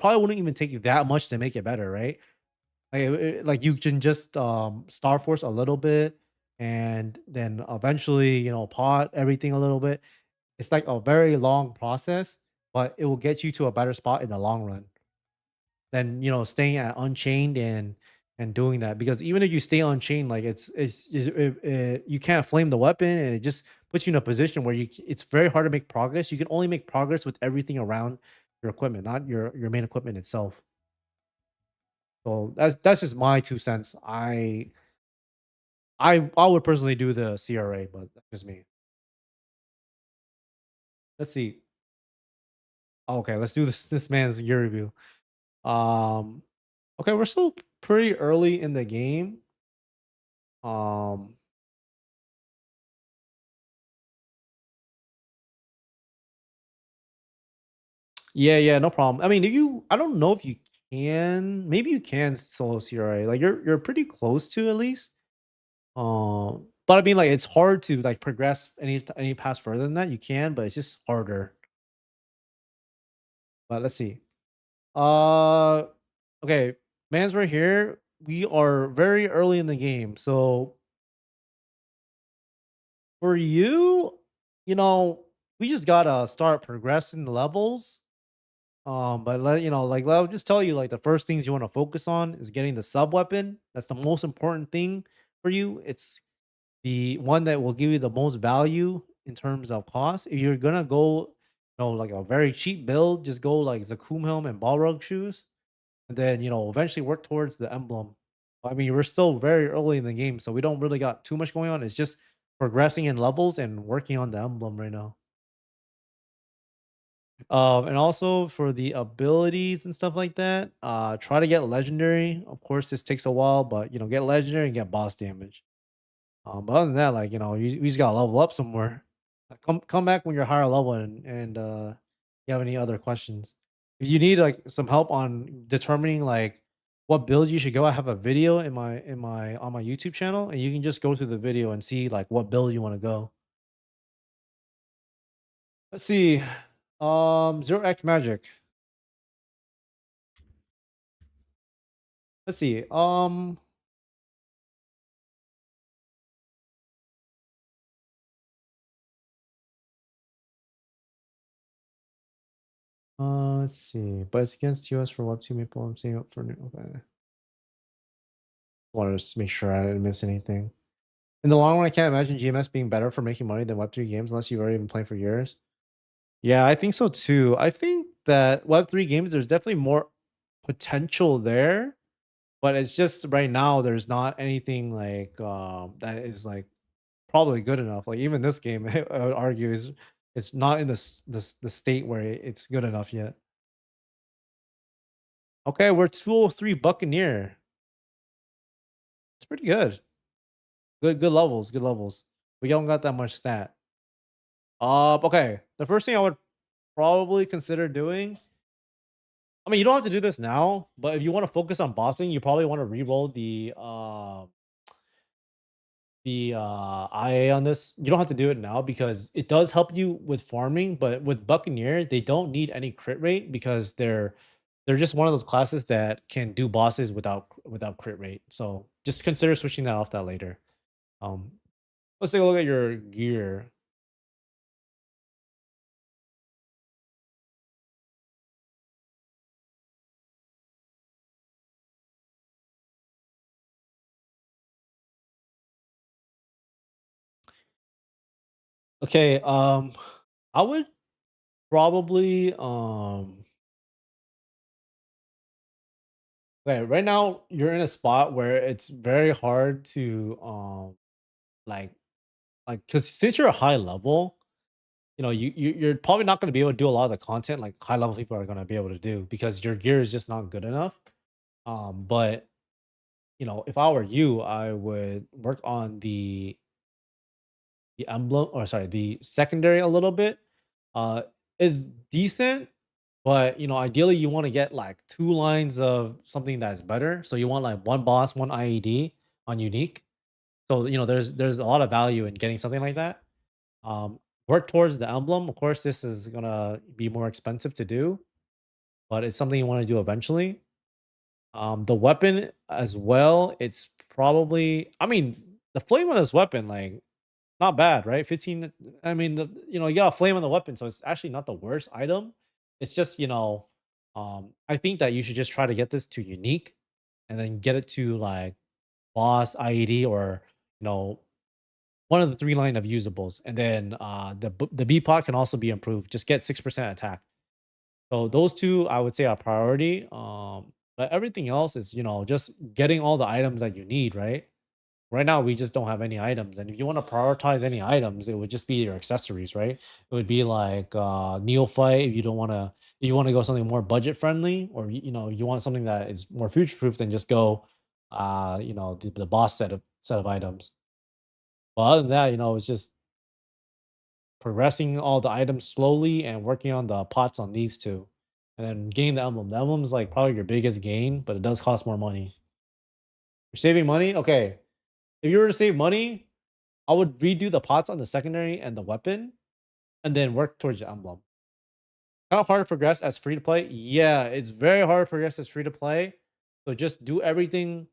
probably wouldn't even take you that much to make it better, right? Like you can just Star Force a little bit and then eventually, pot everything a little bit. It's like a very long process, but it will get you to a better spot in the long run than staying at Unchained and doing that. Because even if you stay Unchained, like you can't flame the weapon, and it just puts you in a position where it's very hard to make progress. You can only make progress with everything around your equipment, not your main equipment itself. So that's just my 2 cents. I would personally do the CRA, but that's just me. Let's see. Okay, let's do this man's gear review. Um, okay, we're still pretty early in the game. Um, yeah, no problem. I mean, I don't know if you can, maybe you can solo CRA. Like you're pretty close to at least. But I mean, like it's hard to like progress any past further than that. You can, but it's just harder. But let's see. Uh, okay, man's right here. We are very early in the game, so for you, you know, we just gotta start progressing the levels. But like I'll just tell you, like the first things you want to focus on is getting the sub weapon. That's the most important thing for you. It's the one that will give you the most value in terms of cost. If you're gonna go, like a very cheap build, just go like Zakum helm and Balrog shoes, and then eventually work towards the emblem. I mean, we're still very early in the game, so we don't really got too much going on. It's just progressing in levels and working on the emblem right now. And also for the abilities and stuff like that, try to get legendary. Of course, this takes a while, but get legendary and get boss damage. But other than that, like you just gotta level up somewhere. Come back when you're higher level and you have any other questions. If you need like some help on determining like what build you should go, I have a video in my on my YouTube channel, and you can just go through the video and see like what build you want to go. Let's see. 0x magic. Let's see. Let's see. But it's against US for what 2 maple. I'm saying up for new. Okay. Want to just make sure I didn't miss anything. In the long run, I can't imagine GMS being better for making money than Web3 games unless you've already been playing for years. Yeah, I think so too. I think that Web3 games, there's definitely more potential there, but it's just right now there's not anything like that is like probably good enough. Like even this game, I would argue is it's not in the state where it's good enough yet. Okay, we're 203 Buccaneer. It's pretty good. Good levels, good levels. We don't got that much stat. Okay. The first thing I would probably consider doing. I mean, you don't have to do this now, but if you want to focus on bossing, you probably want to re-roll the IA on this. You don't have to do it now because it does help you with farming, but with Buccaneer, they don't need any crit rate because they're just one of those classes that can do bosses without crit rate. So just consider switching that off that later. Um, let's take a look at your gear. Okay, I would probably okay, right now you're in a spot where it's very hard to like because since you're a high level, you know, you're probably not going to be able to do a lot of the content like high level people are going to be able to do because your gear is just not good enough. But you know, if I were you, I would work on the emblem or sorry, the secondary a little bit. Uh is decent, but you know, ideally you want to get like two lines of something that's better. So you want like one boss, one IED on unique. So you know, there's a lot of value in getting something like that. Work towards the emblem. Of course, this is gonna be more expensive to do, but it's something you want to do eventually. The weapon as well. It's probably. I mean, the flame on this weapon, like, not bad, right? 15. I mean, you know, you got a flame on the weapon, so it's actually not the worst item. It's just, you know, I think that you should just try to get this to unique, and then get it to like boss IED or you know one of the three line of usables, and then the B pot can also be improved. Just get 6% attack. So those two I would say are priority. But everything else is you know just getting all the items that you need. Right now we just don't have any items, and if you want to prioritize any items, it would just be your accessories, right? It would be like neophyte if you don't want to. If you want to go something more budget friendly, or you know you want something that is more future proof, than just go, you know, the boss set of items. But other than that, you know, it's just progressing all the items slowly and working on the pots on these two, and then getting the emblem. The emblem is like probably your biggest gain, but it does cost more money. You're saving money, okay. If you were to save money, I would redo the pots on the secondary and the weapon, and then work towards the emblem. Kind of hard to progress as free to play. Yeah, it's very hard to progress as free to play. So just do everything.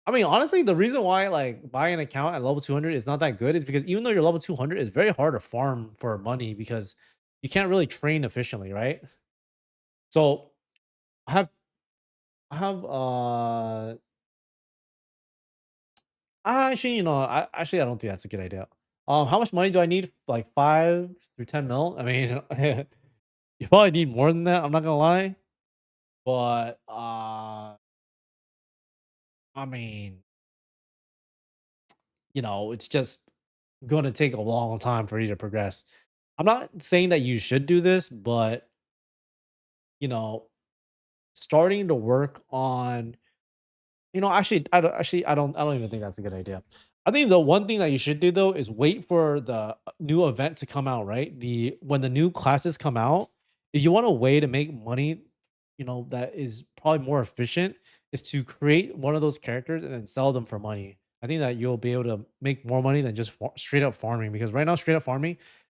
I mean, honestly, the reason why like buying an account at level 200 is not that good is because even though you're level 200, it's very hard to farm for money because you can't really train efficiently, right? So I have I have actually, you know, I don't think that's a good idea. How much money do I need? Like 5 through 10 mil? I mean, you probably need more than that, I'm not gonna lie. But I mean, you know, it's just gonna take a long time for you to progress. I'm not saying that you should do this, but you know, starting to work on you know, I don't even think that's a good idea. I think the one thing that you should do though is wait for the new event to come out, right? When the new classes come out, if you want a way to make money, you know, that is probably more efficient, is to create one of those characters and then sell them for money. I think that you'll be able to make more money than just straight up farming because right now straight up farming,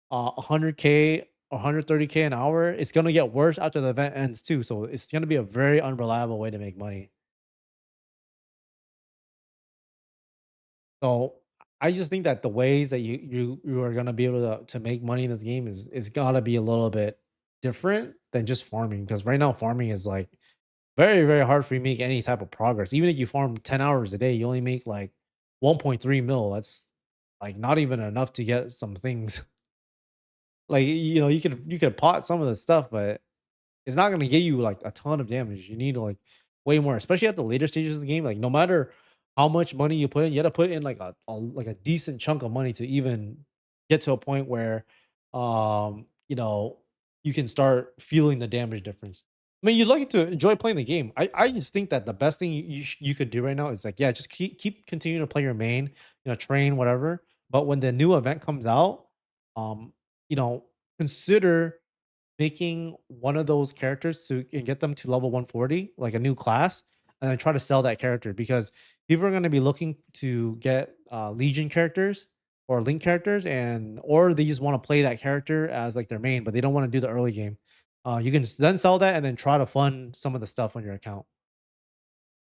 100K, 130K an hour, it's gonna get worse after the event ends too. So it's gonna be a very unreliable way to make money. So I just think that the ways that you are gonna be able to make money in this game is gotta be a little bit different than just farming. Because right now farming is like very, very hard for you to make any type of progress. Even if you farm 10 hours a day, you only make like 1.3 mil. That's like not even enough to get some things. Like you could pot some of the stuff, but it's not gonna get you like a ton of damage. You need like way more, especially at the later stages of the game. Like no matter how much money you put in, you got to put in like a decent chunk of money to even get to a point where, you can start feeling the damage difference. I mean, you'd like to enjoy playing the game. I just think that the best thing you could do right now is like, yeah, just keep continuing to play your main, train whatever. But when the new event comes out, um, you know, consider making one of those characters to and get them to level 140, like a new class, and then try to sell that character because people are going to be looking to get Legion characters or Link characters, and or they just want to play that character as like their main, but they don't want to do the early game. You can then sell that and then try to fund some of the stuff on your account.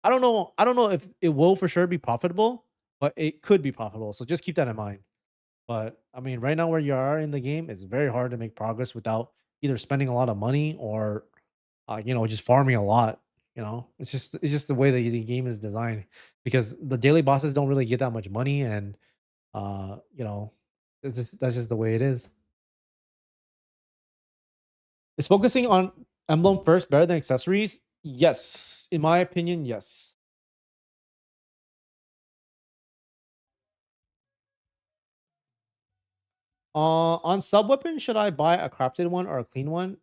I don't know. I don't know if it will for sure be profitable, but it could be profitable. So just keep that in mind. But I mean, right now where you are in the game, it's very hard to make progress without either spending a lot of money or, just farming a lot. It's just the way the game is designed because the daily bosses don't really get that much money, and uh, you know, that's just the way it is. Is focusing on emblem first better than accessories? Yes, in my opinion, yes. On sub weapon, should I buy a crafted one or a clean one?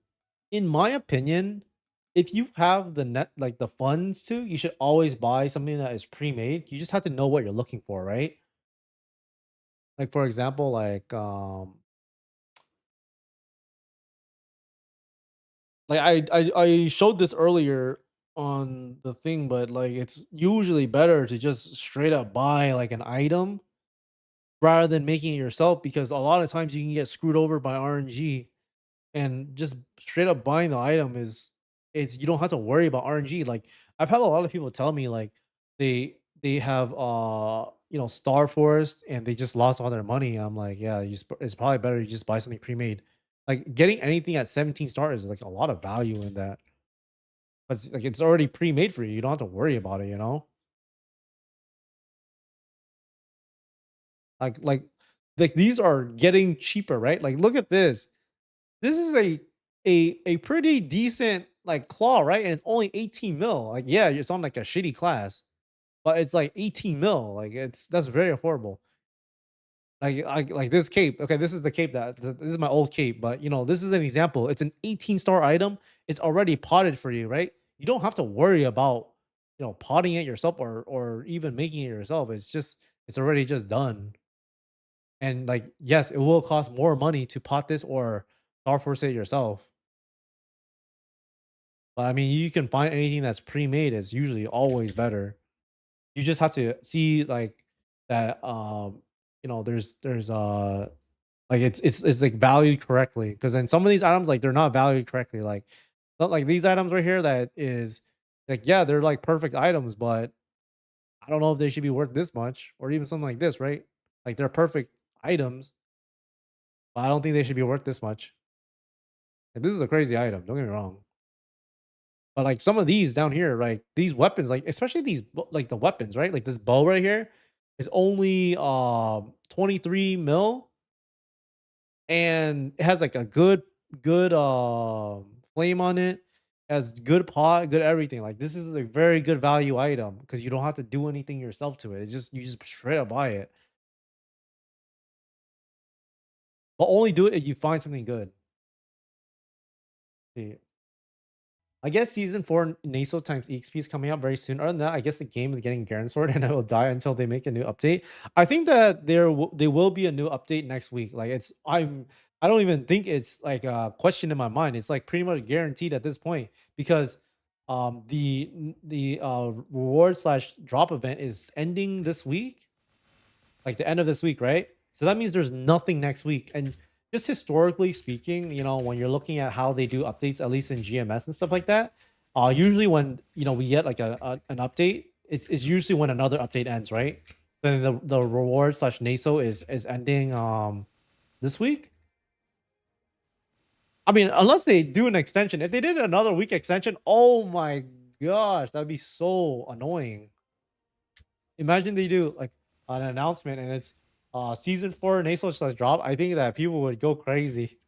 In my opinion, if you have the net like the funds to, you should always buy something that is pre-made. You just have to know what you're looking for, right? Like for example, like I showed this earlier on the thing, but like it's usually better to just straight up buy like an item rather than making it yourself because a lot of times you can get screwed over by RNG. And just straight up buying the item is you don't have to worry about RNG. Like I've had a lot of people tell me like they have Star Forest and they just lost all their money. I'm like, yeah, it's probably better you just buy something pre-made. Like getting anything at 17 stars is like a lot of value in that. Because like it's already pre-made for you. You don't have to worry about it. Like these are getting cheaper, right? Like look at this. This is a pretty decent like claw, right? And it's only 18 mil. Like, yeah, it's on like a shitty class, but it's like 18 mil. Like, that's very affordable. Like this cape. Okay, this is the cape this is my old cape, but this is an example. It's an 18-star item. It's already potted for you, right? You don't have to worry about potting it yourself or even making it yourself. It's already just done. And like, yes, it will cost more money to pot this or star force it yourself. But I mean, you can find anything that's pre-made is usually always better. You just have to see like that there's like it's like valued correctly because then some of these items like they're not valued correctly. Like not like these items right here that is like yeah, they're like perfect items, but I don't know if they should be worth this much or even something like this, right? Like they're perfect items, but I don't think they should be worth this much. Like, this is a crazy item, don't get me wrong. But like some of these down here, like these weapons, like especially like the weapons, right? Like this bow right here is only 23 mil and it has like a good flame on it, has good pot, good everything. Like this is a very good value item because you don't have to do anything yourself to it. It's just you just straight up buy it. But only do it if you find something good. See. I guess season 4 Naso times EXP is coming out very soon. Other than that, I guess the game is getting Sword and it will die until they make a new update. I think that there will be a new update next week. Like I don't even think it's like a question in my mind. It's like pretty much guaranteed at this point because the reward slash drop event is ending this week, like the end of this week, right? So that means there's nothing next week. And just historically speaking, when you're looking at how they do updates, at least in GMS and stuff like that, usually when we get like an update, it's usually when another update ends, right? Then the reward slash NASO is ending this week. I mean, unless they do an extension. If they did another week extension, oh my gosh, that'd be so annoying. Imagine they do like an announcement and it's season 4 nasal slash drop, I think that people would go crazy.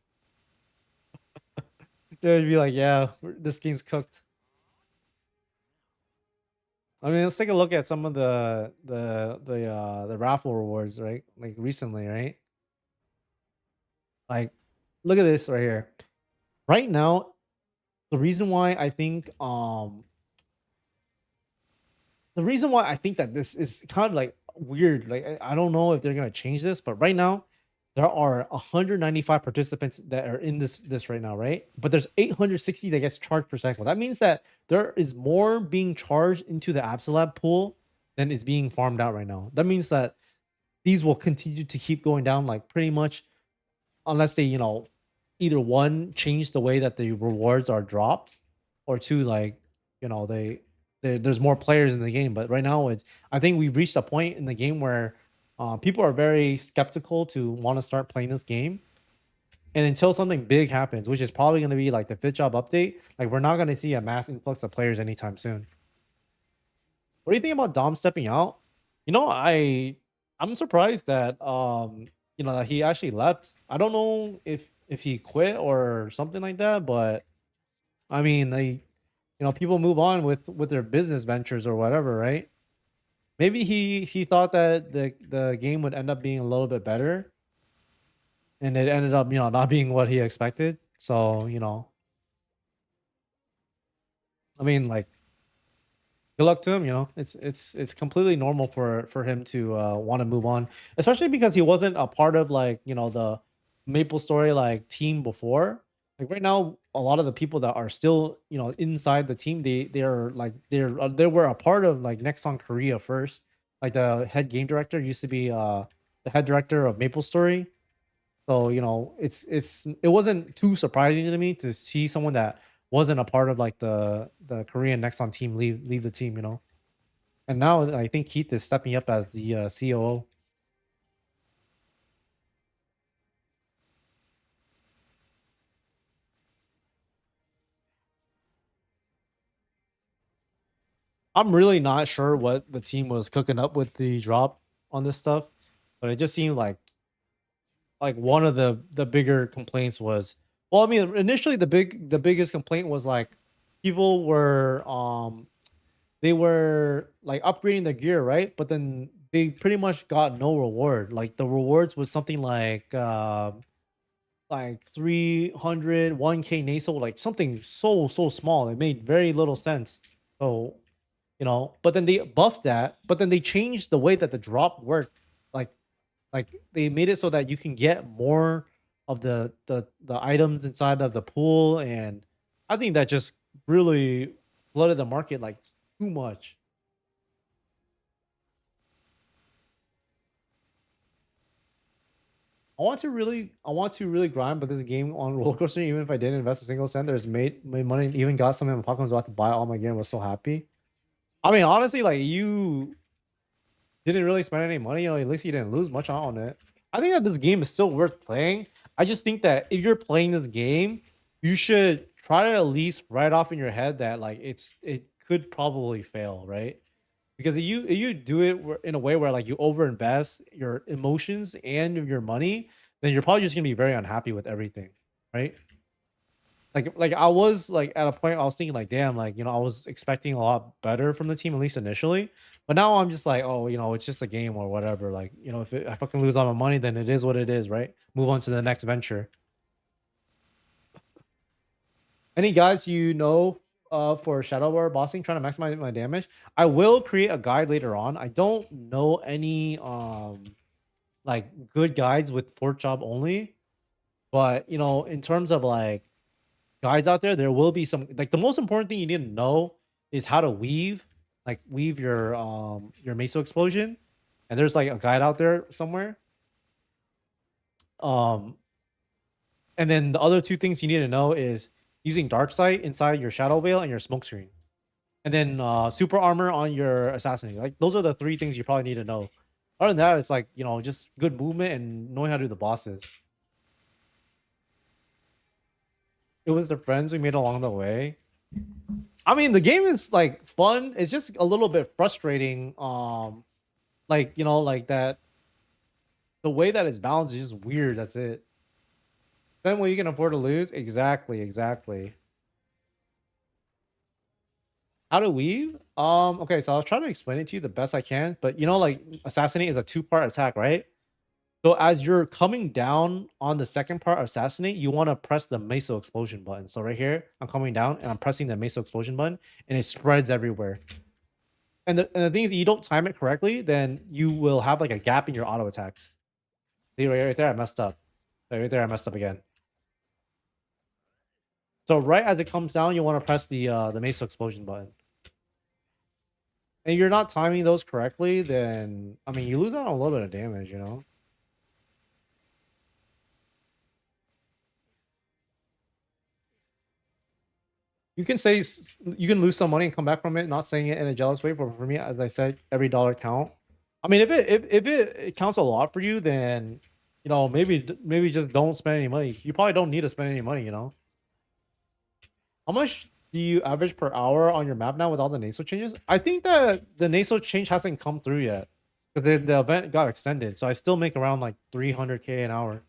They'd be like, yeah, this game's cooked. I mean, let's take a look at some of the raffle rewards, right? Like recently, right? Like, look at this right here. Right now, the reason why I think that this is kind of like weird. Like I don't know if they're gonna change this, but right now there are 195 participants that are in this right now, right? But there's 860 that gets charged per cycle. That means that there is more being charged into the Absolab pool than is being farmed out right now. That means that these will continue to keep going down, like pretty much unless they, either one change the way that the rewards are dropped, or two, like, there's more players in the game. But right now, I think we've reached a point in the game where people are very skeptical to want to start playing this game. And until something big happens, which is probably going to be like the Fit Job update, like we're not going to see a mass influx of players anytime soon. What do you think about Dom stepping out? I'm surprised that that he actually left. I don't know if he quit or something like that, but I mean, people move on with their business ventures or whatever, right? Maybe he thought that the game would end up being a little bit better, and it ended up, not being what he expected. So, I mean, like, good luck to him. It's completely normal for him to want to move on, especially because he wasn't a part of, like, the MapleStory like team before. Like right now, a lot of the people that are still, inside the team, they were a part of like Nexon Korea first. Like the head game director used to be the head director of MapleStory. So, it wasn't too surprising to me to see someone that wasn't a part of like the Korean Nexon team leave the team, And now I think Keith is stepping up as the COO. I'm really not sure what the team was cooking up with the drop on this stuff, but it just seemed like one of the bigger complaints was, well, I mean, initially the biggest complaint was like people were they were like upgrading the gear, right? But then they pretty much got no reward. Like the rewards was something like 300 1k nasal, like something so small. It made very little sense. So, but then they buffed that, but then they changed the way that the drop worked. Like they made it so that you can get more of the items inside of the pool, and I think that just really flooded the market like too much. I want to really grind, but this game on roller coaster, even if I didn't invest a single cent, there's made money, even got something in my pocket, was about to buy all my gear and was so happy. I mean, honestly, like you didn't really spend any money, at least you didn't lose much on it. I think that this game is still worth playing. I just think that if you're playing this game, you should try to at least write off in your head that like it could probably fail, right? Because if you do it in a way where like you overinvest your emotions and your money, then you're probably just gonna be very unhappy with everything, right? Like I was like at a point I was thinking like, damn, like, I was expecting a lot better from the team, at least initially. But now I'm just like, oh, it's just a game or whatever. Like, if I fucking lose all my money, then it is what it is, right? Move on to the next venture. Any guides for Shadow War bossing, trying to maximize my damage? I will create a guide later on. I don't know any like good guides with Fort Job only, but in terms of like guides out there, there will be some. Like the most important thing you need to know is how to weave your meso explosion, and there's like a guide out there somewhere. Um, and then the other two things you need to know is using dark sight inside your shadow veil and your smoke screen, and then super armor on your assassin. Like those are the three things you probably need to know. Other than that, it's like, just good movement and knowing how to do the bosses. It was the friends we made along the way. I mean, the game is like fun. It's just a little bit frustrating. like, you know, like that. The way that it's balanced is just weird. That's it. Then when you can afford to lose, exactly, exactly. How to weave? Okay, so I'll try to explain it to you the best I can. But you know, like assassinate is a two-part attack, right? So as you're coming down on the second part, assassinate, you want to press the meso explosion button. So right here, I'm coming down and I'm pressing the meso explosion button, and it spreads everywhere. And the thing is, if you don't time it correctly, then you will have like a gap in your auto attacks. See right there, I messed up. Right there, I messed up again. So right as it comes down, you want to press the meso explosion button. And you're not timing those correctly, then I mean you lose out on a little bit of damage, you know. You can say you can lose some money and come back from it, not saying it in a jealous way, but for me, as I said, every dollar count. I mean, if it counts a lot for you, then you know maybe just don't spend any money. You probably don't need to spend any money, you know. How much do you average per hour on your map now with all the NASO changes? I think that the NASO change hasn't come through yet because the event got extended, so I still make around like 300K an hour.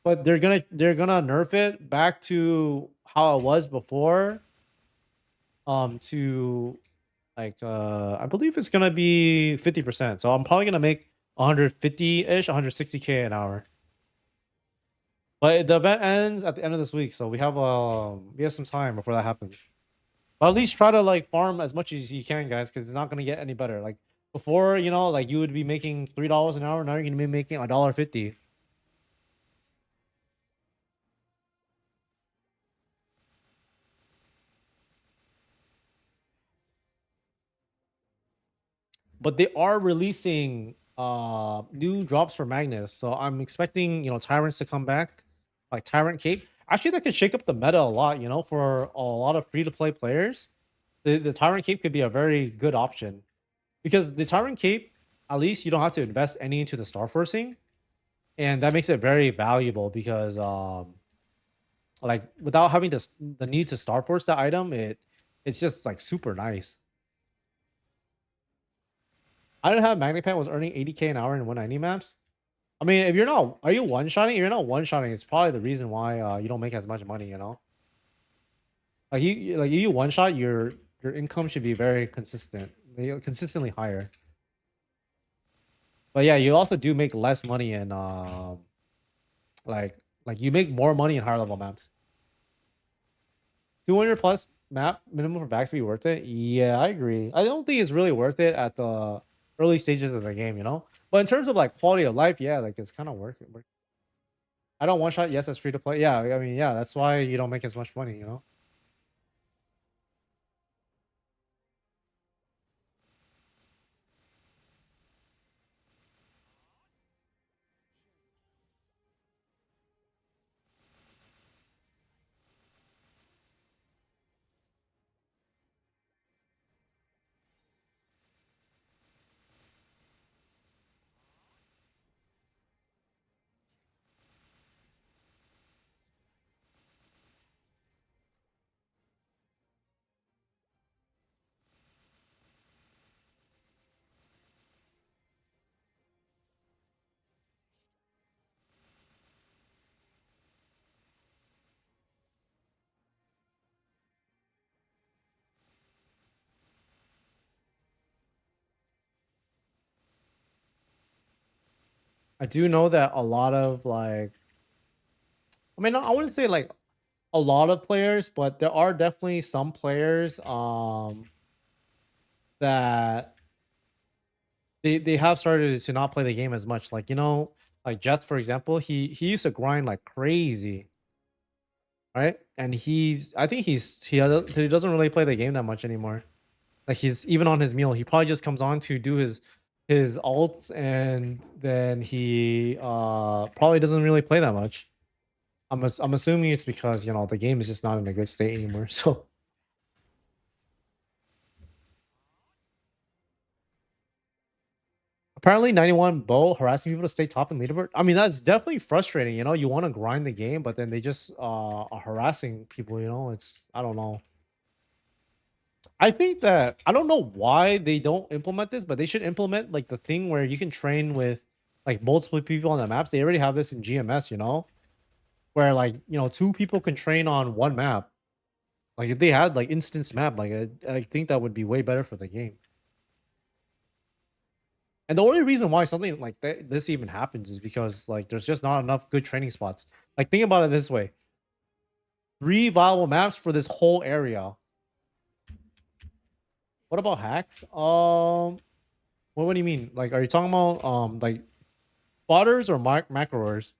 But they're gonna nerf it back to how it was before. To like I believe it's gonna be 50%. So I'm probably gonna make 150-ish, 160K an hour. But the event ends at the end of this week, so we have some time before that happens. But at least try to like farm as much as you can, guys, because it's not gonna get any better. Like before, you know, like you would be making $3 an hour, now you're gonna be making $1.50. But they are releasing new drops for Magnus, so I'm expecting, you know, tyrants to come back, like Tyrant Cape. Actually, that could shake up the meta a lot, you know, for a lot of free to play players. The Tyrant Cape could be a very good option because the Tyrant Cape, at least you don't have to invest any into the star forcing, and that makes it very valuable because like without having the need to star force the item, it's just like super nice. I didn't have Magnipan was earning 80K an hour in 190 maps. I mean, if you're not, are you one shotting? If you're not one shotting, it's probably the reason why you don't make as much money. You know, like you one shot, your income should be very consistent, consistently higher. But yeah, you also do make less money in like you make more money in higher level maps. 200 plus map minimum for backs to be worth it. Yeah, I agree. I don't think it's really worth it at the early stages of the game, you know. But in terms of like quality of life, yeah, like it's kind of worth it. I don't one shot. Yes, it's free to play. Yeah, I mean, yeah, that's why you don't make as much money, you know. I do know that a lot of like, I mean, I wouldn't say like a lot of players, but there are definitely some players that they have started to not play the game as much. Like, you know, like Jeth, for example, he used to grind like crazy, right? And I think he doesn't really play the game that much anymore. Like he's even on his meal, he probably just comes on to do his ults, and then he probably doesn't really play that much. I'm assuming it's because, you know, the game is just not in a good state anymore. So apparently 91 Bo harassing people to stay top in leaderboard. I mean, that's definitely frustrating. You know, you want to grind the game, but then they just are harassing people. You know, it's, I don't know. I think that I don't know why they don't implement this, but they should implement like the thing where you can train with like multiple people on the maps. They already have this in GMS, you know, where like two people can train on one map. Like if they had like instance map, like I think that would be way better for the game. And the only reason why something like this even happens is because like there's just not enough good training spots. Like think about it this way: 3 viable maps for this whole area. What about hacks? What do you mean? Like, are you talking about like spotters or macros?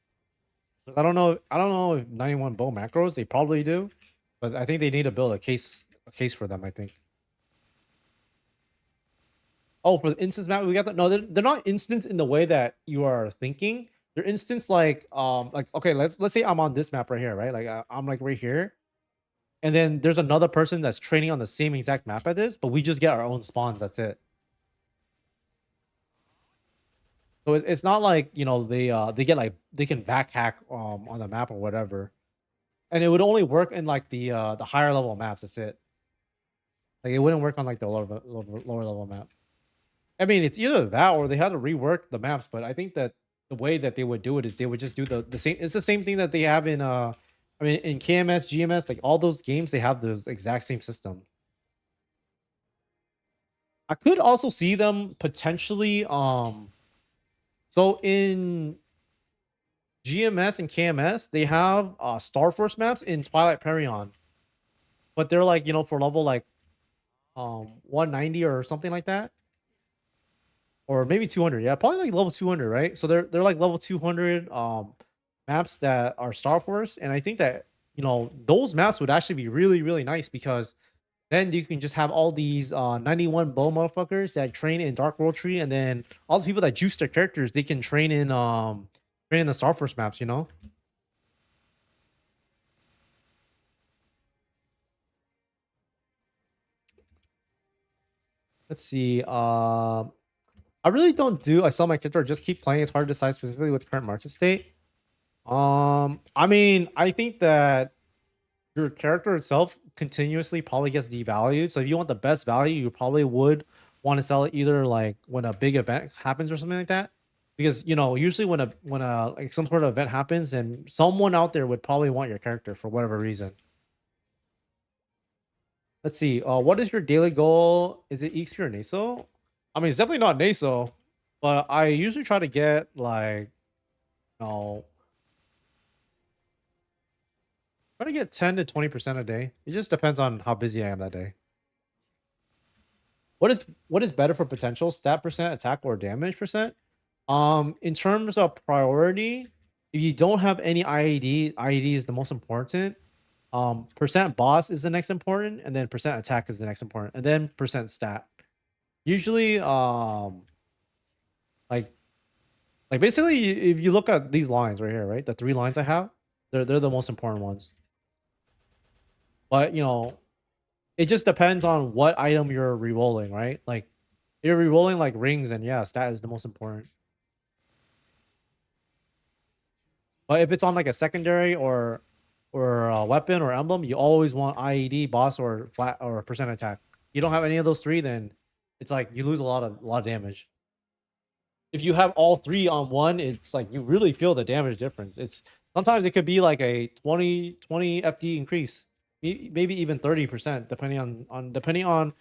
I don't know if 91 bow macros. They probably do, but I think they need to build a case for them. I think. Oh, for the instance map, we got that. No, they're not instance in the way that you are thinking. They're instance like okay, let's say I'm on this map right here, right? Like I'm like right here, and then there's another person that's training on the same exact map as this, but we just get our own spawns. That's it. So it's not like they get like they can back hack on the map or whatever, and it would only work in like the higher level maps. That's it. Like it wouldn't work on like the lower level map. I mean, it's either that or they had to rework the maps. But I think that the way that they would do it is they would just do the same. It's the same thing that they have in I mean in KMS, GMS, like all those games, they have those exact same system. I could also see them potentially so in GMS and KMS, they have Star Force maps in Twilight Perion, but they're like for level like 190 or something like that, or maybe 200. Yeah, probably like level 200, right? So they're like level 200 maps that are Star Force, and I think that those maps would actually be really really nice because then you can just have all these 91 bow motherfuckers that train in Dark World Tree, and then all the people that juice their characters, they can train in the Star Force maps, you know. Let's see. I really don't do I sell my character or just keep playing. It's hard to decide specifically with current market state. I mean, I think that your character itself continuously probably gets devalued. So if you want the best value, you probably would want to sell it either like when a big event happens or something like that. Because usually when a like some sort of event happens, and someone out there would probably want your character for whatever reason. Let's see. What is your daily goal? Is it EXP or NASO? I mean, it's definitely not NASO, but I usually try to get like, know, try to get 10 to 20% a day. It just depends on how busy I am that day. What is better for potential? Stat percent, attack, or damage percent? In terms of priority, if you don't have any IED is the most important. Percent boss is the next important, and then percent attack is the next important, and then percent stat. Usually, like basically, if you look at these lines right here, right, the 3 lines I have, they're the most important ones. But it just depends on what item you're re-rolling, right? Like if you're re-rolling like rings, and yeah, stat is the most important. But if it's on like a secondary or a weapon or emblem, you always want IED, boss, or flat or percent attack. You don't have any of those three, then it's like you lose a lot of damage. If you have all three on one, it's like you really feel the damage difference. It's sometimes it could be like a 20 FD increase, maybe even 30%, depending on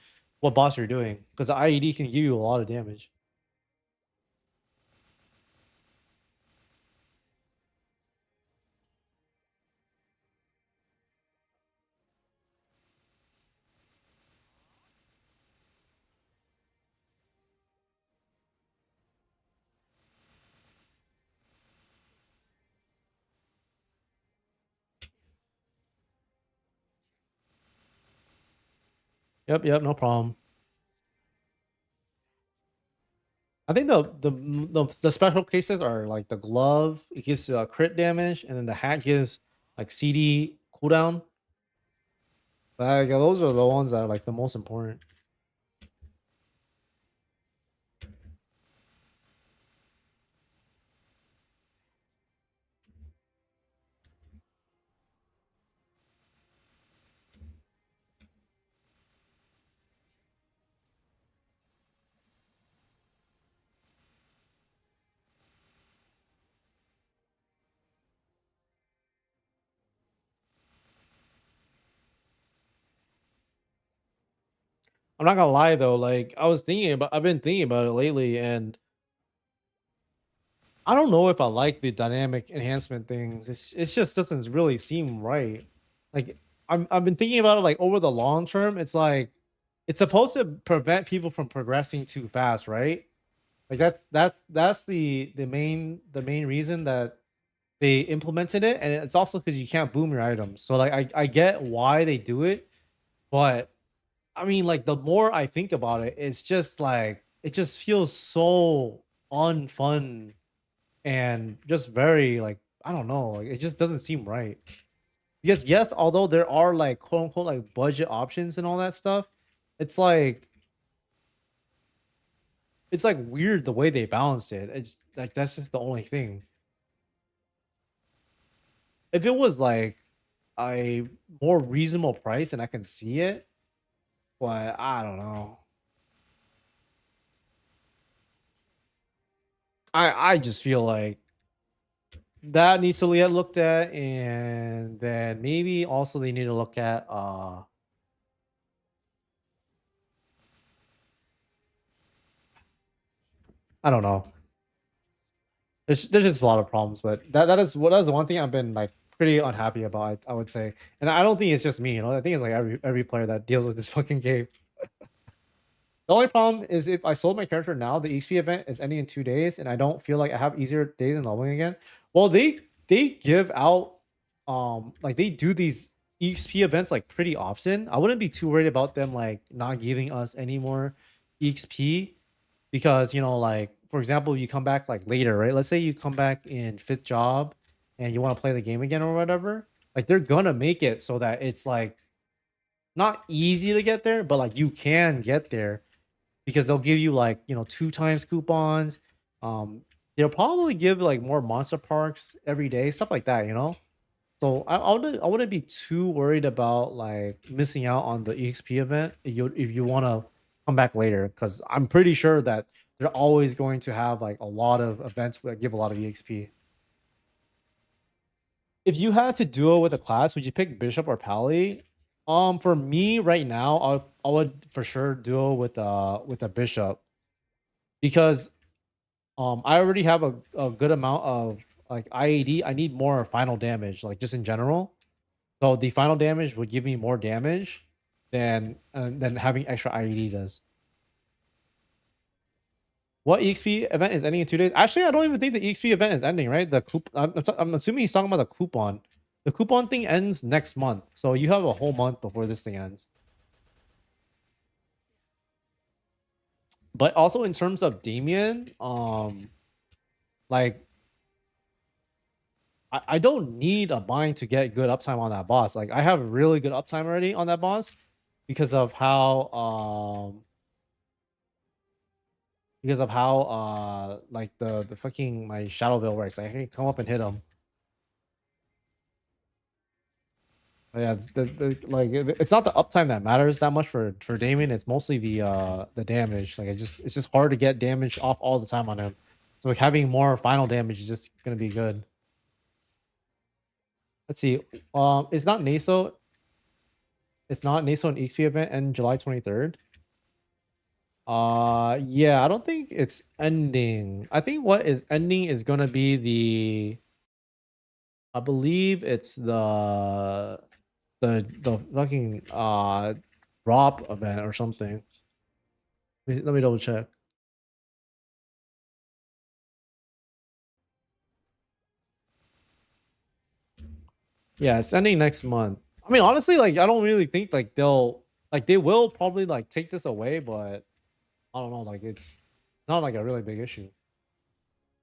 what boss you're doing, because the IED can give you a lot of damage. Yep, no problem. I think the special cases are like the glove. It gives crit damage, and then the hat gives like CD cooldown. Like those are the ones that are like the most important. I'm not gonna lie though, like I've been thinking about it lately, and I don't know if I like the dynamic enhancement things. It just doesn't really seem right. Like I've been thinking about it like over the long term. It's like it's supposed to prevent people from progressing too fast, right? Like that's the main reason that they implemented it, and it's also because you can't boom your items. So like I get why they do it, but I mean like the more I think about it, it's just like it just feels so unfun and just very like I don't know, like it just doesn't seem right. Because yes, although there are like quote unquote like budget options and all that stuff, it's like it's like weird the way they balanced it. It's like that's just the only thing. If it was like a more reasonable price and I can see it, but I don't know. I just feel like that needs to get looked at, and then maybe also they need to look at I don't know. There's just a lot of problems, but that's the one thing I've been like pretty unhappy about. I would say, and I don't think it's just me. You know, I think it's like every player that deals with this fucking game. The only problem is if I sold my character now, the XP event is ending in 2 days, and I don't feel like I have easier days in leveling again. Well, they give out like they do these XP events like pretty often. I wouldn't be too worried about them like not giving us any more XP because you know like for example you come back like later, right? Let's say you come back in fifth job and you want to play the game again or whatever. Like they're gonna make it so that it's like not easy to get there, but like you can get there because they'll give you like you know 2 times coupons. um they'll probably give like more monster parks every day, stuff like that, you know. So I wouldn't be too worried about like missing out on the exp event if you want to come back later, because I'm pretty sure that they're always going to have like a lot of events that give a lot of exp. If you had to duo with a class, would you pick bishop or pally? For me right now, I would for sure duo with a bishop because I already have a good amount of like IAD. I need more final damage, like just in general. So the final damage would give me more damage than having extra IAD does. What EXP event is ending in 2 days? Actually, I don't even think the EXP event is ending, right? I'm assuming he's talking about the coupon. The coupon thing ends next month, so you have a whole month before this thing ends. But also in terms of Damien, like I don't need a bind to get good uptime on that boss. Like I have really good uptime already on that boss because of how like the fucking my shadow veil works. I can come up and hit him. But yeah, like it's not the uptime that matters that much for Damien. It's mostly the damage. Like it's just hard to get damage off all the time on him. So like having more final damage is just gonna be good. Let's see. It's not Naso. It's not Naso and XP event and July 23rd. Yeah, I don't think it's ending. I think what is ending is gonna be I believe it's the fucking drop event or something. Let me double check. Yeah, it's ending next month. I mean, honestly, like I don't really think like they will probably like take this away, but I don't know, like it's not like a really big issue.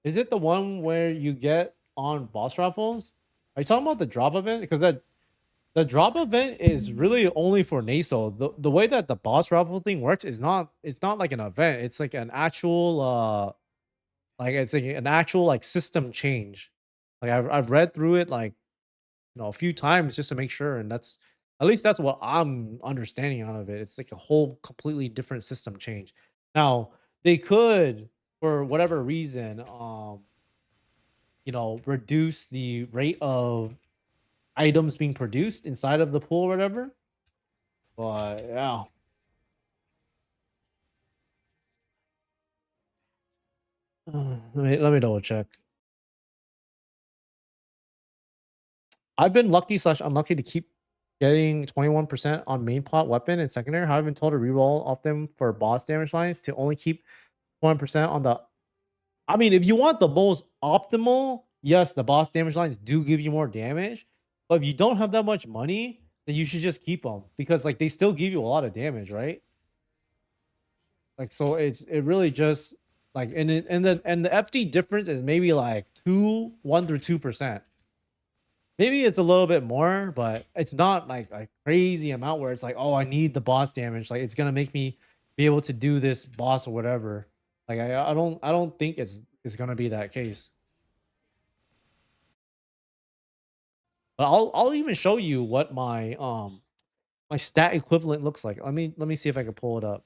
Is it the one where you get on boss raffles? Are you talking about the drop event? Because that the drop event is really only for Naso. The way that the boss raffle thing works is not it's not like an event. It's like an actual like it's like an actual like system change. Like I've read through it like you know a few times just to make sure, and that's at least that's what I'm understanding out of it. It's like a whole completely different system change. Now they could for whatever reason you know reduce the rate of items being produced inside of the pool or whatever. But yeah, Let me double check. I've been lucky slash unlucky to keep getting 21% on main plot weapon and secondary. I've been told to reroll off them for boss damage lines to only keep 1% on the. I mean, if you want the most optimal, yes, the boss damage lines do give you more damage. But if you don't have that much money, then you should just keep them because like they still give you a lot of damage, right? Like so, it really just like and the FD difference is maybe like 1 through 2%. Maybe it's a little bit more, but it's not like a crazy amount where it's like, oh, I need the boss damage. Like it's gonna make me be able to do this boss or whatever. Like I don't think it's gonna be that case. But I'll even show you what my stat equivalent looks like. Let me see if I can pull it up.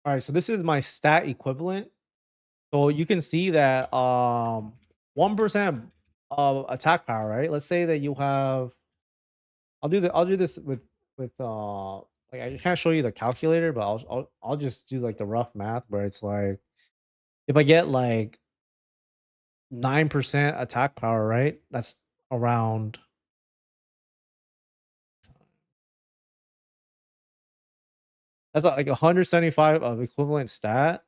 All right, so this is my stat equivalent. So you can see that 1% of attack power, right? Let's say that you have. I'll do this with like I can't show you the calculator, but I'll just do like the rough math where it's like if I get like 9% attack power, right? That's around that's like 175 of equivalent stat.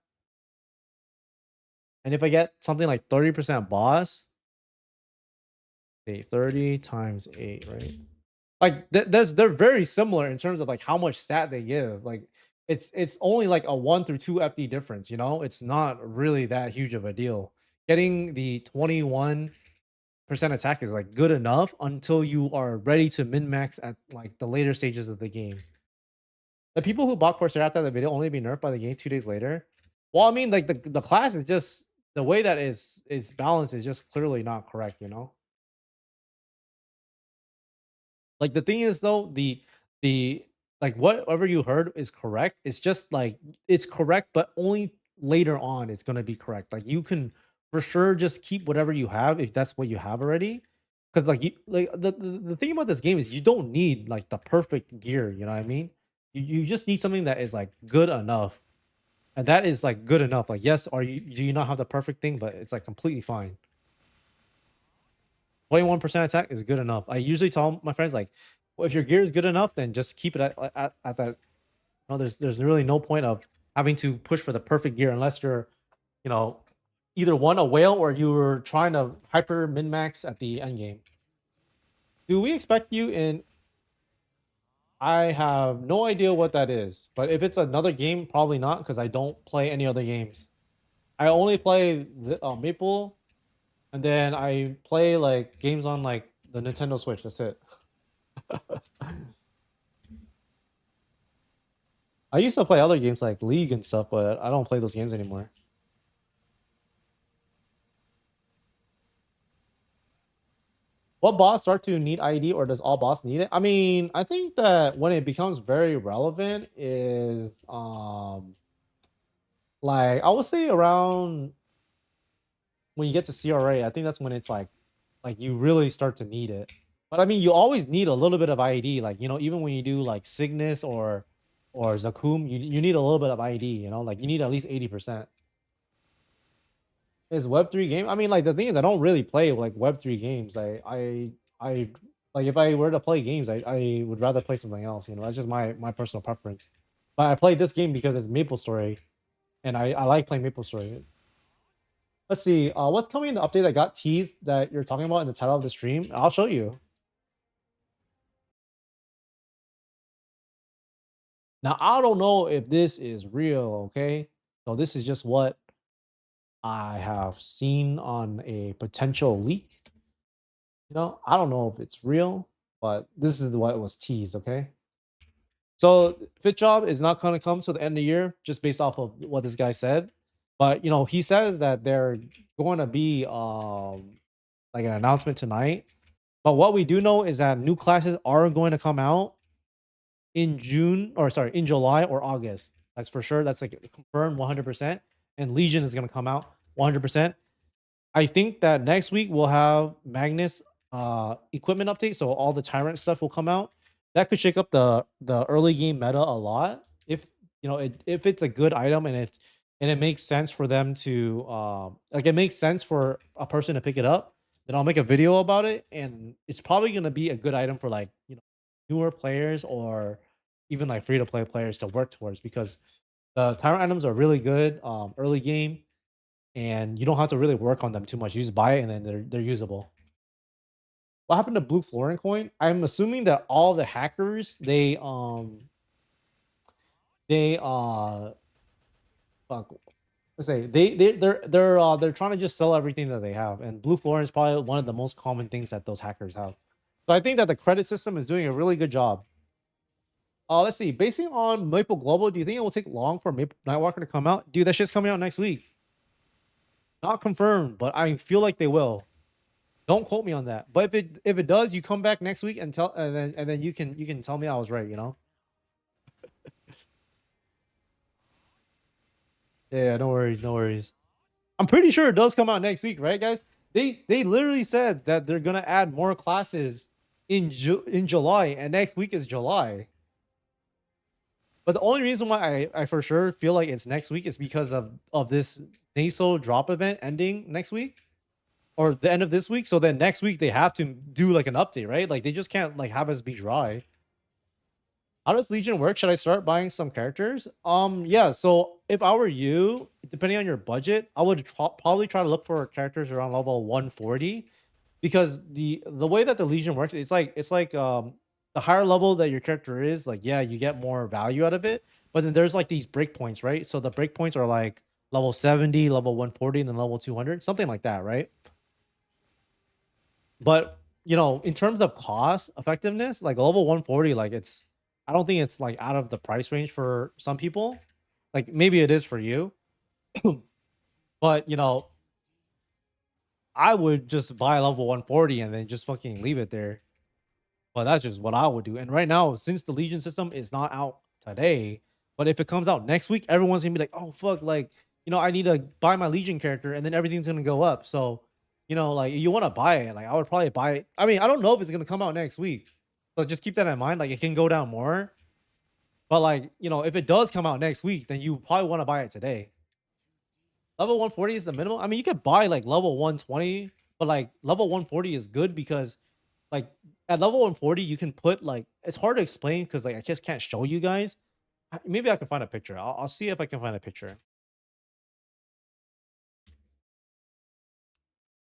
And if I get something like 30% boss, say 30 times 8, right? Like they're very similar in terms of like how much stat they give. Like it's only like a 1 through 2 FD difference, you know? It's not really that huge of a deal. Getting the 21% attack is like good enough until you are ready to min max at like the later stages of the game. The people who bought Corsair after the video only be nerfed by the game 2 days later. Well, I mean, like the class is just the way that is balanced is just clearly not correct, you know? Like the thing is though, the like whatever you heard is correct. It's just like it's correct, but only later on it's gonna be correct. Like you can for sure just keep whatever you have if that's what you have already. Because like you like the thing about this game is you don't need like the perfect gear, you know what I mean? You just need something that is like good enough. And that is like good enough. Like, yes, are you do you not have the perfect thing, but it's like completely fine. 21% attack is good enough. I usually tell my friends like, well, if your gear is good enough, then just keep it at that. No, there's really no point of having to push for the perfect gear unless you're, you know, either one a whale or you're trying to hyper min max at the end game. Do we expect you in? I have no idea what that is, but if it's another game, probably not because I don't play any other games. I only play Maple, and then I play like games on like the Nintendo Switch. That's it. I used to play other games like League and stuff, but I don't play those games anymore. What boss start to need ID or does all boss need it? I mean, I think that when it becomes very relevant is like I would say around when you get to CRA, I think that's when it's like you really start to need it. But I mean, you always need a little bit of ID. Like, you know, even when you do like Cygnus or Zakum, you need a little bit of ID, you know, like you need at least 80%. Is Web3 game? I mean, like the thing is, I don't really play like Web3 games. I like if I were to play games, I would rather play something else. You know, that's just my personal preference. But I played this game because it's MapleStory, and I like playing MapleStory. Let's see, what's coming in the update that got teased that you're talking about in the title of the stream? I'll show you. Now I don't know if this is real. Okay, so this is just what I have seen on a potential leak. You know, I don't know if it's real, but this is what was teased, okay? So Fit Job is not gonna come to the end of the year just based off of what this guy said. But you know, he says that they're going to be like an announcement tonight. But what we do know is that new classes are going to come out in June or sorry, in July or August. That's for sure. That's like confirmed 100%. And Legion is gonna come out 100%. I think that next week we'll have Magnus equipment update, so all the tyrant stuff will come out. That could shake up the early game meta a lot if if it's a good item and it makes sense for them to like it makes sense for a person to pick it up. Then I'll make a video about it, and it's probably gonna be a good item for like newer players or even like free to play players to work towards because the tyrant items are really good early game and you don't have to really work on them too much. You just buy it and then they're usable. What happened to Blue Florin coin? I'm assuming that all the hackers they fuck, let's say they're trying to just sell everything that they have, and Blue Florin is probably one of the most common things that those hackers have. So I think that the credit system is doing a really good job. Let's see. Basing on Maple Global, do you think it will take long for Maple Nightwalker to come out? Dude, that shit's coming out next week. Not confirmed, but I feel like they will. Don't quote me on that. But if it does, you come back next week and tell and then you can tell me I was right, you know? Yeah, no worries, no worries. I'm pretty sure it does come out next week, right, guys? They literally said that they're gonna add more classes in July, and next week is July. But the only reason why I for sure feel like it's next week is because of this NASO drop event ending next week or the end of this week. So then next week they have to do like an update, right? Like they just can't like have us be dry. How does Legion work? Should I start buying some characters? Yeah. So if I were you, depending on your budget, I would probably try to look for characters around level 140, because the way that the Legion works, it's like the higher level that your character is, like yeah, you get more value out of it. But then there's like these breakpoints, right? So the breakpoints are like level 70, level 140, and then level 200, something like that, right? But in terms of cost effectiveness, like level 140, like I don't think it's like out of the price range for some people. Like maybe it is for you, but I would just buy level 140 and then just fucking leave it there. But that's just what I would do. And right now, since the Legion system is not out today, but if it comes out next week, everyone's gonna be like, oh fuck, like I need to buy my Legion character, and then everything's gonna go up. So, like you want to buy it. Like I would probably buy it. I mean, I don't know if it's gonna come out next week. So just keep that in mind. Like it can go down more. But like, if it does come out next week, then you probably want to buy it today. Level 140 is the minimum. I mean, you could buy like level 120, but like level 140 is good because like at level 140 you can put like it's hard to explain because like I just can't show you guys. Maybe I can find a picture. I'll see if I can find a picture.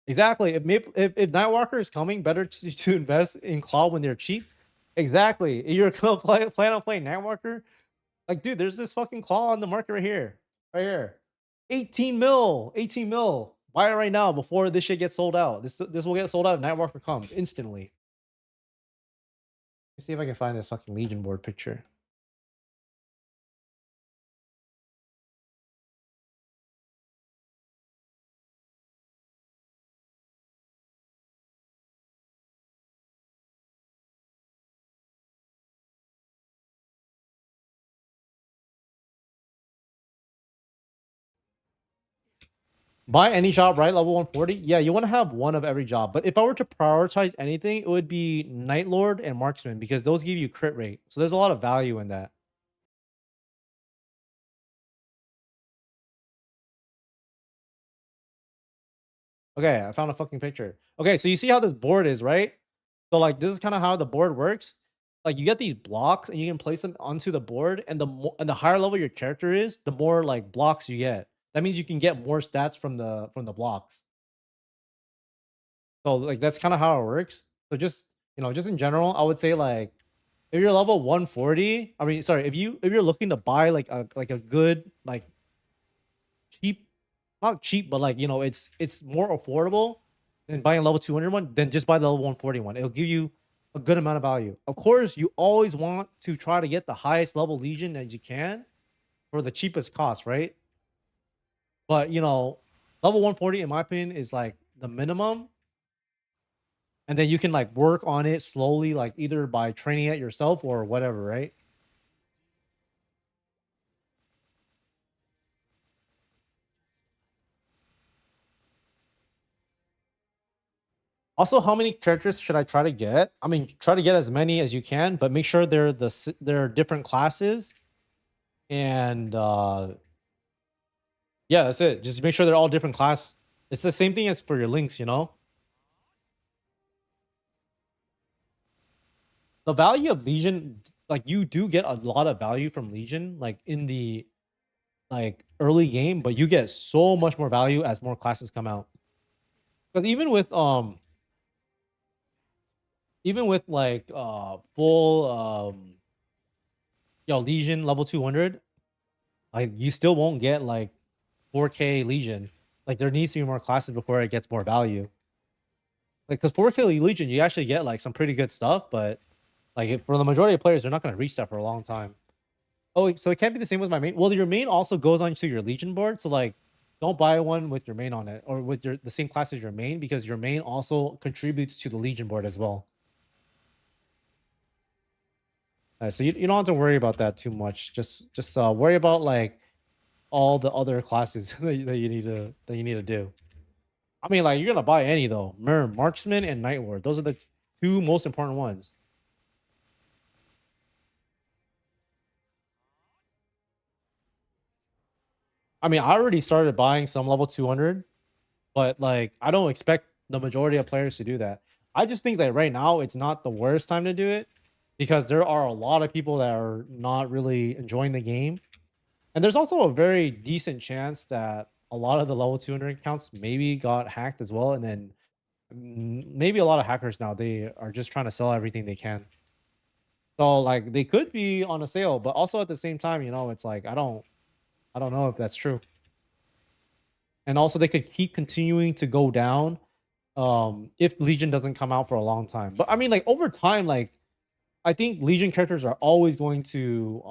Exactly. If Nightwalker is coming, better to invest in Claw when they're cheap. Exactly. If you're gonna plan on playing Nightwalker, like dude, there's this fucking Claw on the market right here. Right here. 18 mil. 18 mil. Buy it right now before this shit gets sold out. This will get sold out if Nightwalker comes instantly. Let's see if I can find this fucking Legion board picture. Buy any job, right? Level 140. Yeah, you want to have one of every job. But if I were to prioritize anything, it would be Night Lord and Marksman because those give you crit rate. So there's a lot of value in that. Okay, I found a fucking picture. Okay, so you see how this board is, right? So like this is kind of how the board works. Like you get these blocks and you can place them onto the board, and the higher level your character is, the more like blocks you get. That means you can get more stats from the blocks. So like that's kind of how it works. So just just in general, I would say like if you're level 140, I mean sorry, if you're looking to buy like a good like cheap, not cheap, but like it's more affordable than buying a level 200 one, then just buy the level 140 one. It'll give you a good amount of value. Of course, you always want to try to get the highest level Legion as you can for the cheapest cost, right? But level 140 in my opinion is like the minimum, and then you can like work on it slowly, like either by training it yourself or whatever, right? Also, how many characters should I try to get? I mean, try to get as many as you can, but make sure they're different classes. And yeah, that's it. Just make sure they're all different class. It's the same thing as for your links, you know? The value of Legion, like you do get a lot of value from Legion, like in the like early game, but you get so much more value as more classes come out. Because even with like full Legion level 200, like you still won't get like 4K Legion. Like there needs to be more classes before it gets more value. Like because 4K Legion, you actually get like some pretty good stuff, but like for the majority of players, they're not going to reach that for a long time. Oh, so it can't be the same with my main. Well, your main also goes onto your Legion board, so like don't buy one with your main on it or with the same class as your main, because your main also contributes to the Legion board as well. So you don't have to worry about that too much. Just worry about like all the other classes that you need to do. I mean, like you're gonna buy any though. Marksman and Night Lord. Those are the two most important ones. I mean, I already started buying some level 200, but like I don't expect the majority of players to do that. I just think that right now it's not the worst time to do it because there are a lot of people that are not really enjoying the game. And there's also a very decent chance that a lot of the level 200 accounts maybe got hacked as well. And then maybe a lot of hackers now, they are just trying to sell everything they can. So like they could be on a sale, but also at the same time, you know, it's like I don't know if that's true. And also they could keep continuing to go down if Legion doesn't come out for a long time. But I mean, like over time, like I think Legion characters are always going to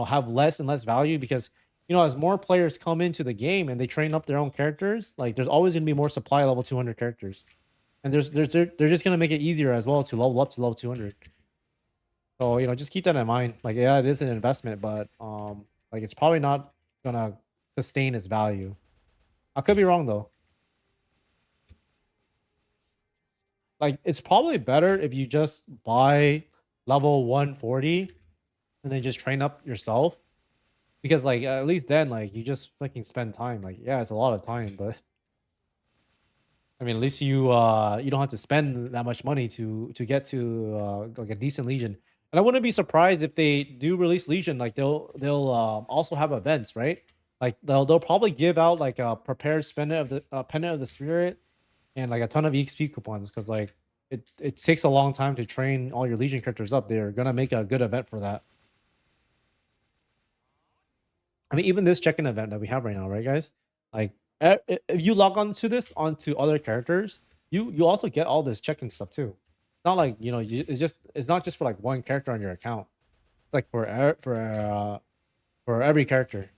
have less and less value because as more players come into the game and they train up their own characters, like there's always going to be more supply level 200 characters, and they're just going to make it easier as well to level up to level 200. So just keep that in mind. Like yeah, it is an investment, but like it's probably not gonna sustain its value. I could be wrong though. Like it's probably better if you just buy level 140 and then just train up yourself, because like at least then like you just fucking spend time. Like yeah, it's a lot of time, but I mean at least you don't have to spend that much money to get to like a decent Legion. And I wouldn't be surprised if they do release Legion, like they'll also have events, right? Like they'll probably give out like a prepared pendant of the spirit and like a ton of EXP coupons, because like it takes a long time to train all your Legion characters up. They're gonna make a good event for that. I mean, even this check-in event that we have right now, right, guys? Like, if you log on to this onto other characters, you also get all this check-in stuff too. It's not like it's not just for like one character on your account. It's like for every character.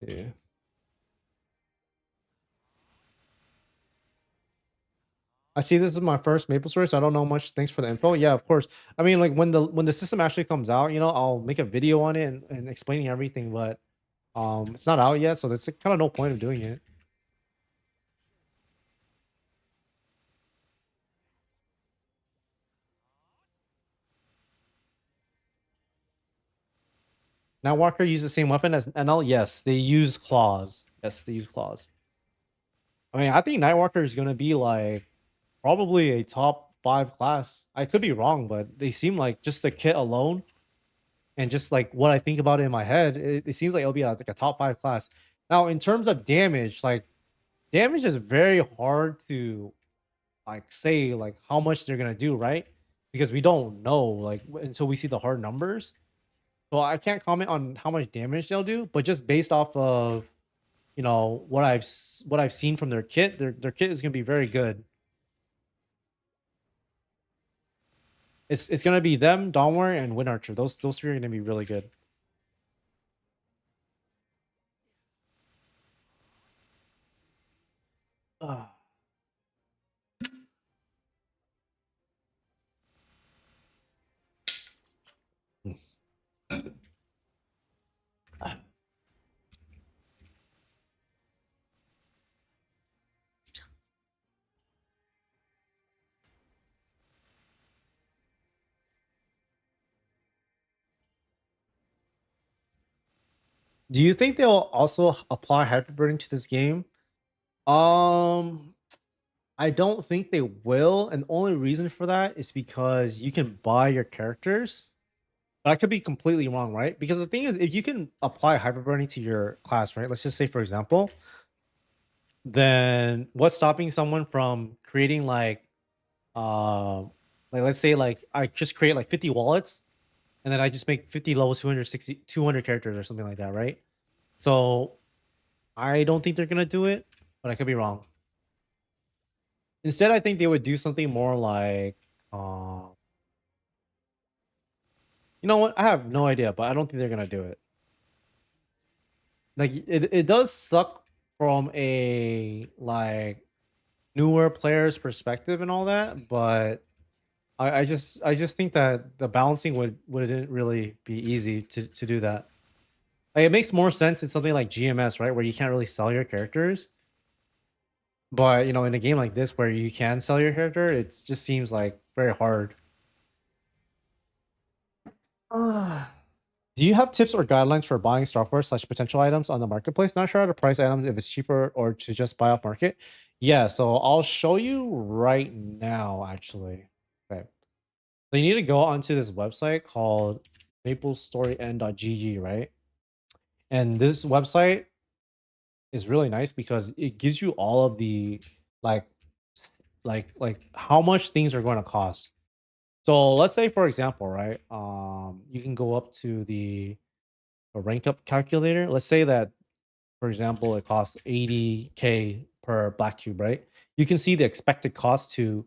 Yeah. I see this is my first MapleStory, so I don't know much. Thanks for the info. Yeah, of course. I mean, like when the system actually comes out, I'll make a video on it and explaining everything, but it's not out yet, so there's kind of no point of doing it. Now Walker use the same weapon as NL? Yes, they use claws. Yes, they use claws. I mean, I think Nightwalker is gonna be like probably a top 5 class. I could be wrong, but they seem like just the kit alone and just like what I think about it in my head, it seems like it'll be like a top 5 class. Now, in terms of damage, like damage is very hard to like say like how much they're gonna do, right? Because we don't know like until we see the hard numbers. So I can't comment on how much damage they'll do, but just based off of what I've seen from their kit, their kit is gonna be very good. It's gonna be them, Dawnware, and Wind Archer. Those three are gonna be really good. Ah. Do you think they'll also apply hyperburning to this game? Um, I don't think they will, and the only reason for that is because you can buy your characters. But I could be completely wrong, right? Because the thing is, if you can apply hyperburning to your class, right? Let's just say, for example, then what's stopping someone from creating uh, like let's say like I just create like 50 wallets, and then I just make 50 level 200 characters or something like that, right? So I don't think they're gonna do it, but I could be wrong. Instead, I think they would do something more like, uh, you know what? I have no idea, but I don't think they're gonna do it. Like it does suck from a like newer player's perspective and all that, but I just think that the balancing wouldn't really be easy to do that. Like, it makes more sense in something like GMS, right, where you can't really sell your characters. But you know, in a game like this where you can sell your character, it just seems like very hard. Ah. Do you have tips or guidelines for buying Starforce/potential items on the marketplace? Not sure how to price items, if it's cheaper or to just buy off market. Yeah, so I'll show you right now, actually. Okay. So you need to go onto this website called MapleStory.gg, right? And this website is really nice because it gives you all of the like like how much things are going to cost. So let's say, for example, right? You can go up to the a rank up calculator. Let's say that, for example, it costs 80K per black cube, right? You can see the expected cost to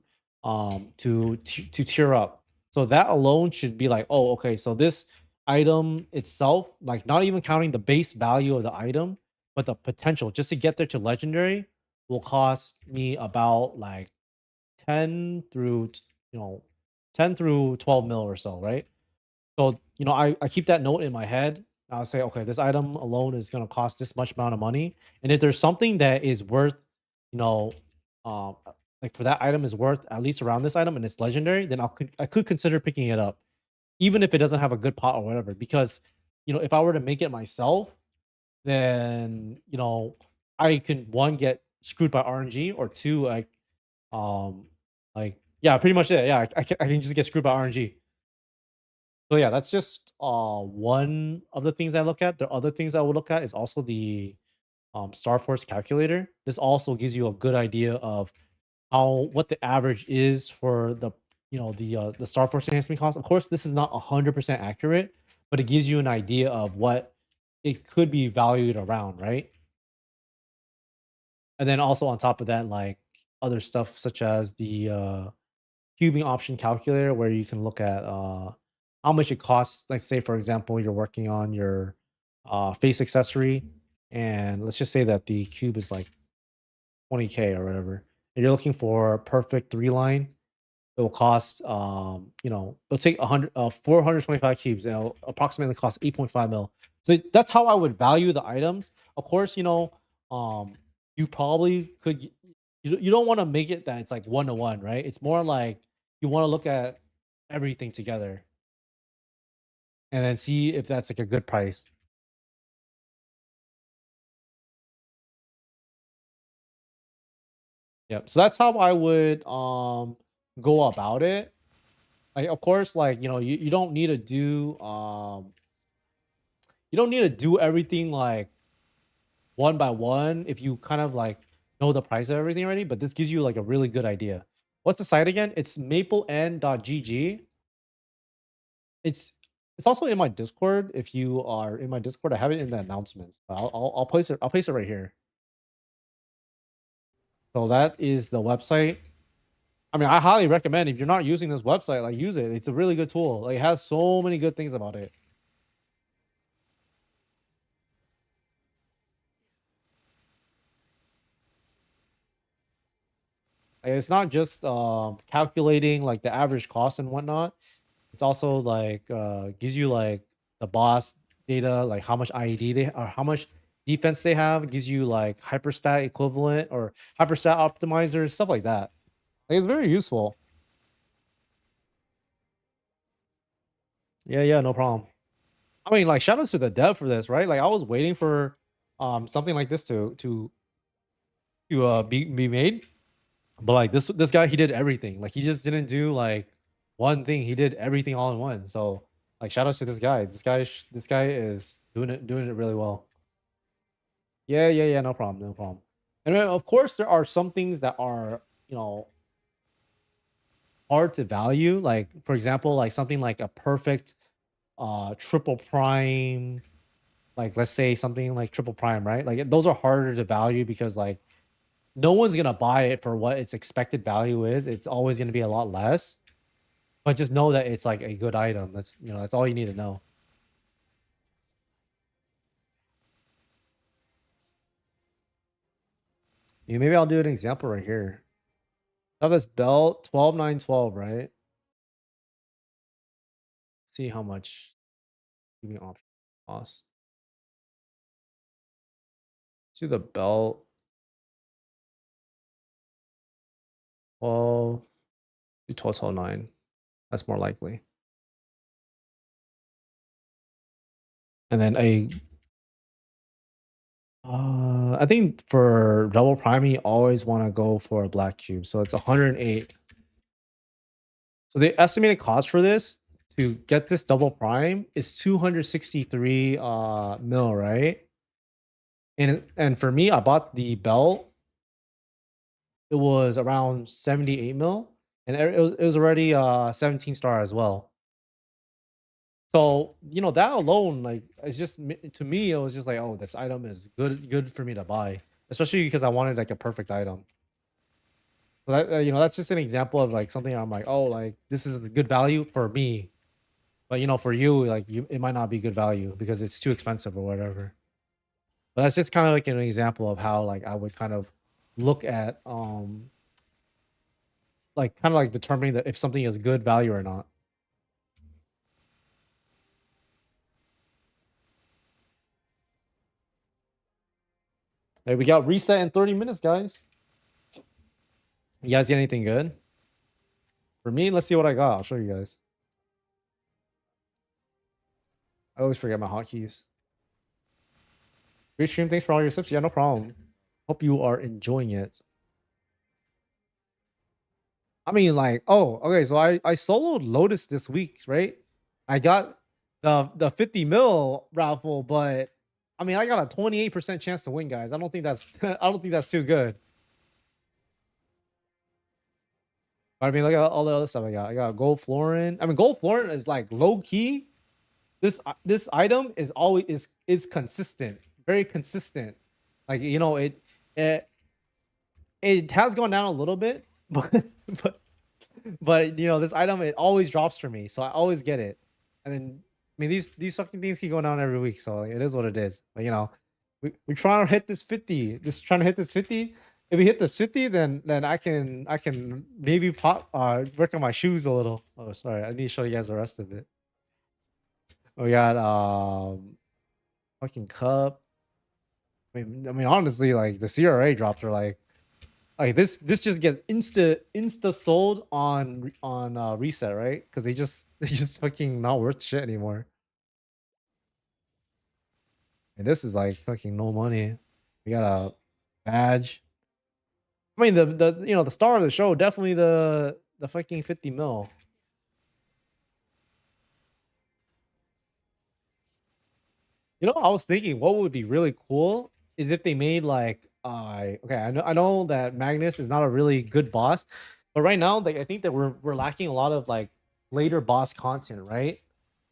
tier up. So that alone should be like, oh, okay, so this item itself, like not even counting the base value of the item, but the potential just to get there to legendary will cost me about like 10 through you know 10 through 12 mil or so, right? So, you know, I keep that note in my head. I'll say, okay, this item alone is going to cost this much amount of money. And if there's something that is worth, you know, like for that item is worth at least around this item and it's legendary, then I could consider picking it up, even if it doesn't have a good pot or whatever. Because, you know, if I were to make it myself, then, you know, I can one get screwed by RNG, or two, um, yeah, pretty much it. Yeah, I can just get screwed by RNG. So yeah, that's just one of the things I look at. The other things I would look at is also the Star Force calculator. This also gives you a good idea of how what the average is for the the Star Force enhancement cost. Of course, this is not 100% accurate, but it gives you an idea of what it could be valued around, right? And then also on top of that, like other stuff such as the cubing option calculator, where you can look at how much it costs. Like, say for example, you're working on your face accessory, and let's just say that the cube is like 20K or whatever, and you're looking for a perfect three line. It will cost it'll take 425 cubes, and it'll approximately cost 8.5 mil. So that's how I would value the items. Of course, um you probably could you don't want to make it that it's like one to one, right? It's more like you want to look at everything together and then see if that's like a good price. Yep. So that's how I would go about it. Like, of course, like, you don't need to do everything like one by one if you kind of like know the price of everything already, but this gives you like a really good idea. What's the site again? It's maplen.gg. It's also in my Discord. If you are in my Discord, I have it in the announcements. I'll place it. I'll place it right here. So that is the website. I mean, I highly recommend, if you're not using this website, like, use it. It's a really good tool. Like, it has so many good things about it. Like, it's not just calculating like the average cost and whatnot. It's also like gives you like the boss data, like how much IED they or how much defense they have. It gives you like hyperstat equivalent or hyperstat optimizer, stuff like that. Like, it's very useful. Yeah, yeah, no problem. I mean, like, shout outs to the dev for this, right? Like, I was waiting for something like this to be made, but like this guy, he did everything. Like, he just didn't do like one thing. He did everything all in one. So like, shout outs to this guy. This guy is doing it really well. Yeah, yeah, yeah. No problem, no problem. And then, of course, there are some things that are, you know, hard to value. Like, for example, like something like a perfect triple prime, like let's say something like triple prime, right? Like those are harder to value because like no one's gonna buy it for what its expected value is. It's always gonna be a lot less. But just know that it's like a good item. That's, you know, that's all you need to know. Yeah, maybe I'll do an example right here. I have this belt 12,912, right? See how much giving option cost. See the belt 12 to 1209. That's more likely. And then I think for double prime, you always want to go for a black cube. So it's 108. So the estimated cost for this to get this double prime is 263 mil, right? And for me, I bought the belt. It was around 78 mil, and it was already 17 star as well. So, you know, that alone, like, it's just to me, it was just like, oh, this item is good for me to buy, especially because I wanted like a perfect item. So that, you know, that's just an example of like something I'm like, oh, like this is a good value for me, but you know, for you, like it might not be good value because it's too expensive or whatever. But that's just kind of like an example of how like I would kind of look at like kind of like determining that if something is good value or not. Hey, we got reset in 30 minutes, guys. You guys get anything good? For me, let's see what I got. I'll show you guys. I always forget my hotkeys. Great stream. Thanks for all your tips. Yeah, no problem. Hope you are enjoying it. I mean, like, oh, okay. So I soloed Lotus this week, right? I got the 50 mil raffle, but I mean, I got a 28% chance to win, guys. I don't think that's I don't think that's too good. But I mean, look at all the other stuff I got. I got gold florin. I mean, gold florin is like low key. This item is always is consistent, very consistent. Like, you know, it has gone down a little bit, but but but you know, this item, it always drops for me, so I always get it. And then I mean, these fucking things keep going down every week, so it is what it is. But you know, we're trying to hit this 50. Just trying to hit this 50. If we hit this 50, then I can maybe pop work on my shoes a little. Oh, sorry, I need to show you guys the rest of it. We got fucking cup. I mean, honestly, like the CRA drops are like this just gets insta sold on reset, right? Because they just fucking not worth shit anymore. And this is like fucking no money. We got a badge. I mean, the you know, the star of the show, definitely the fucking 50 mil. You know, I was thinking what would be really cool is if they made like okay, I know that Magnus is not a really good boss, but right now, like I think that we're lacking a lot of like later boss content, right?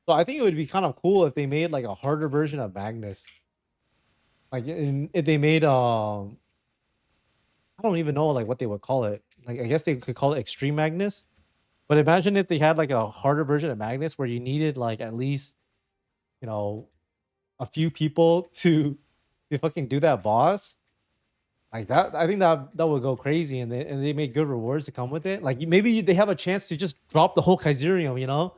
So I think it would be kind of cool if they made like a harder version of Magnus. Like if they made I don't even know like what they would call it. Like I guess they could call it Extreme Magnus. But imagine if they had like a harder version of Magnus where you needed like at least, you know, a few people to fucking do that boss. Like that, I think that would go crazy, and they make good rewards to come with it. Like maybe they have a chance to just drop the whole Kaiserium, you know,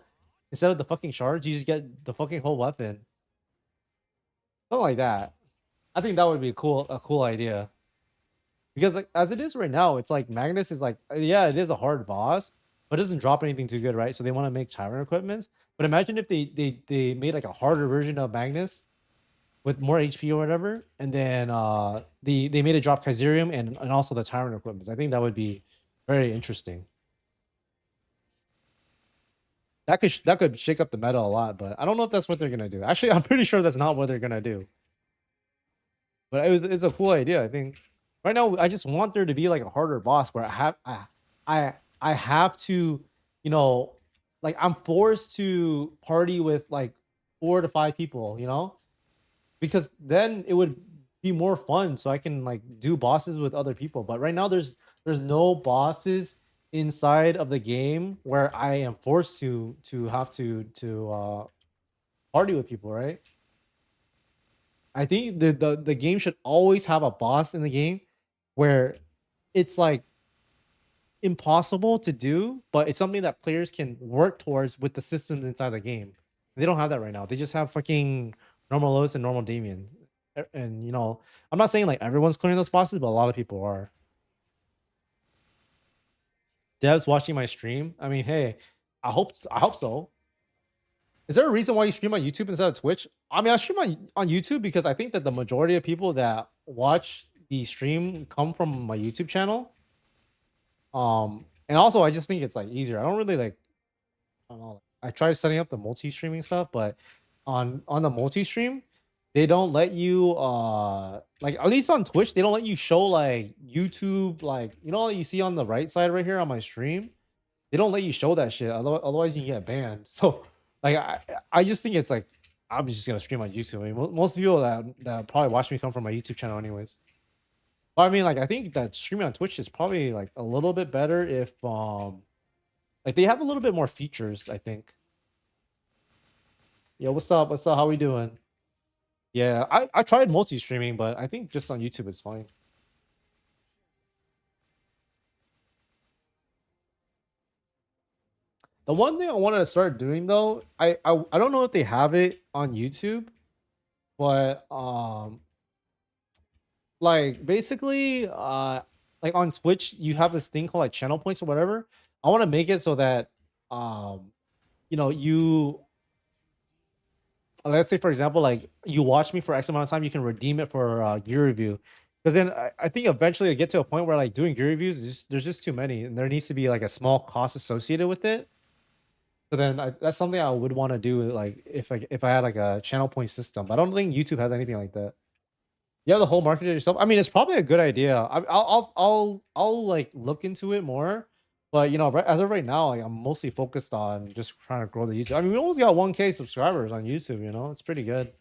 instead of the fucking shards, you just get the fucking whole weapon, something like that. I think that would be a cool idea. Because like as it is right now, it's like Magnus is like, yeah, it is a hard boss, but it doesn't drop anything too good, right? So they want to make Chiron equipments. But imagine if they made like a harder version of Magnus with more HP or whatever, and then they made it drop Kazerium and also the Tyrant equipment. I think that would be very interesting. That could shake up the meta a lot, but I don't know if that's what they're gonna do. Actually, I'm pretty sure that's not what they're gonna do. But it's a cool idea. I think right now I just want there to be like a harder boss where I have to, you know, like I'm forced to party with like 4 to 5 people, you know, because then it would be more fun. So I can like do bosses with other people. But right now there's no bosses inside of the game where I am forced to have to party with people, right? I think the game should always have a boss in the game where it's like impossible to do, but it's something that players can work towards with the systems inside the game. They don't have that right now. They just have fucking normal Lotus and normal Damien. And you know, I'm not saying like everyone's clearing those bosses, but a lot of people are. Devs watching my stream. I mean, hey, I hope so. Is there a reason why you stream on YouTube instead of Twitch? I mean, I stream on YouTube because I think that the majority of people that watch the stream come from my YouTube channel. And also I just think it's like easier. I don't really like, I don't know. I tried setting up the multi-streaming stuff, but on the multi-stream, they don't let you like at least on Twitch, they don't let you show like YouTube, like you know you see on the right side right here on my stream. They don't let you show that shit. Otherwise you can get banned. So like I just think it's like I'm just gonna stream on YouTube. I mean, most people that probably watch me come from my YouTube channel anyways. But I mean, like I think that streaming on Twitch is probably like a little bit better if like they have a little bit more features, I think. Yo, what's up? What's up? How we doing? Yeah, I tried multi-streaming, but I think just on YouTube is fine. The one thing I wanted to start doing though, I don't know if they have it on YouTube, but like basically like on Twitch you have this thing called like channel points or whatever. I want to make it so that you know you let's say for example like you watch me for X amount of time, you can redeem it for gear review. Because then I think eventually I get to a point where like doing gear reviews is there's just too many and there needs to be like a small cost associated with it. So then that's something I would want to do like if I had like a channel point system. But I don't think YouTube has anything like that. You have the whole market to yourself. I mean, it's probably a good idea. I'll like look into it more. But you know, as of right now, like I'm mostly focused on just trying to grow the YouTube. I mean, we almost got 1K subscribers on YouTube. You know, it's pretty good.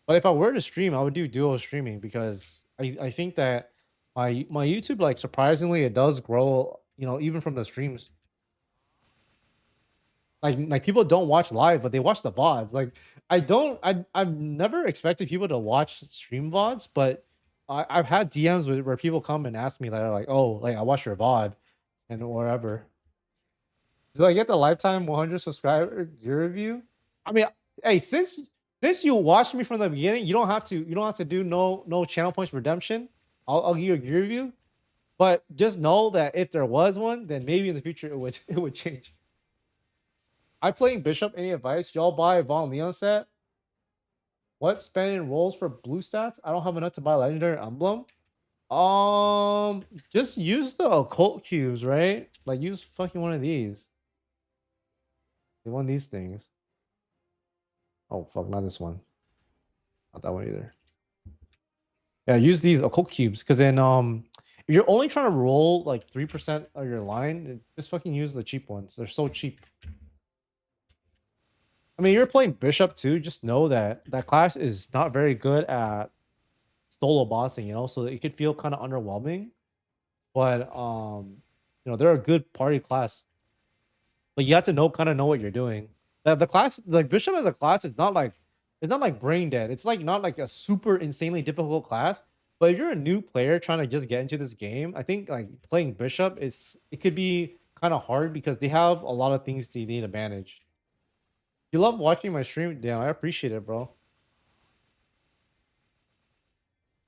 But if I were to stream, I would do duo streaming because I think that my YouTube like surprisingly it does grow. You know, even from the streams. Like people don't watch live, but they watch the VODs. Like I've never expected people to watch stream VODs, but I've had DMs where people come and ask me that are like, oh, like I watch your VOD and whatever. Do I get the lifetime 100 subscriber gear review? I mean, hey, since you watched me from the beginning, you don't have to do no channel points redemption. I'll give you a gear review, but just know that if there was one, then maybe in the future it would it would change. I playing Bishop. Any advice? Y'all buy Von Leon set? What spending rolls for blue stats? I don't have enough to buy legendary emblem. Just use the occult cubes, right? Like use fucking one of these. One of these things. Oh fuck, not this one. Not that one either. Yeah, use these occult cubes because then if you're only trying to roll like 3% of your line, just fucking use the cheap ones. They're so cheap. I mean, you're playing Bishop too. Just know that that class is not very good at solo bossing, you know, so it could feel kind of underwhelming. But you know, they're a good party class. But you have to know what you're doing. The class, like Bishop as a class, is not like it's not like brain dead. It's like not like a super insanely difficult class. But if you're a new player trying to just get into this game, I think like playing Bishop it could be kind of hard because they have a lot of things they need to manage. You love watching my stream? Damn, I appreciate it, bro.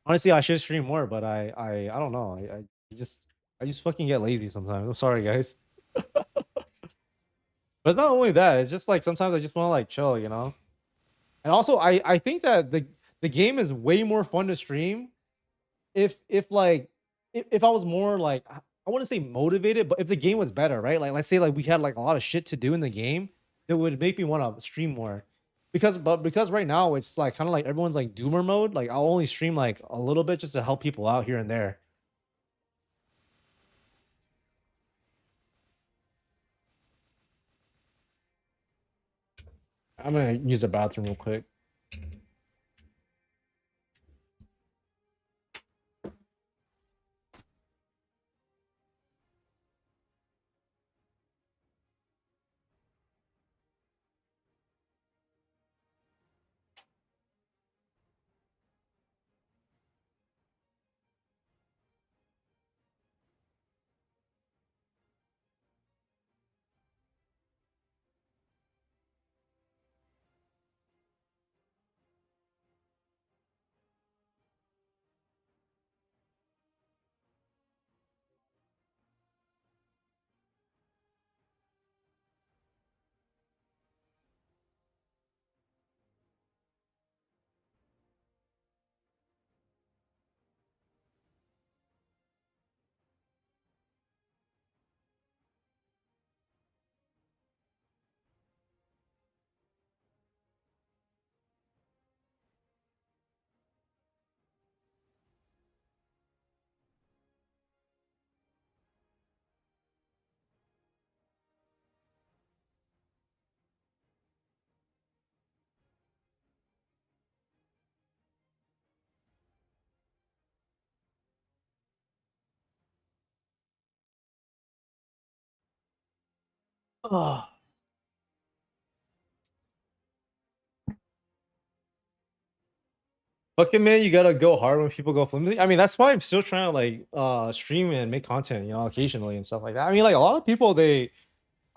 Honestly, I should stream more, but I don't know. I just fucking get lazy sometimes. I'm sorry, guys. But it's not only that, it's just like sometimes I just want to like chill, you know. And also, I think that the game is way more fun to stream if like if I was more like I wouldn't say motivated, but if the game was better, right? Like let's say like we had like a lot of shit to do in the game, it would make me want to stream more. Because right now it's like kind of like everyone's like doomer mode. Like I'll only stream like a little bit just to help people out here and there. I'm gonna use the bathroom real quick. Oh, fucking man, you gotta go hard when people go flimsy. I mean, that's why I'm still trying to like stream and make content, you know, occasionally and stuff like that. I mean, like a lot of people I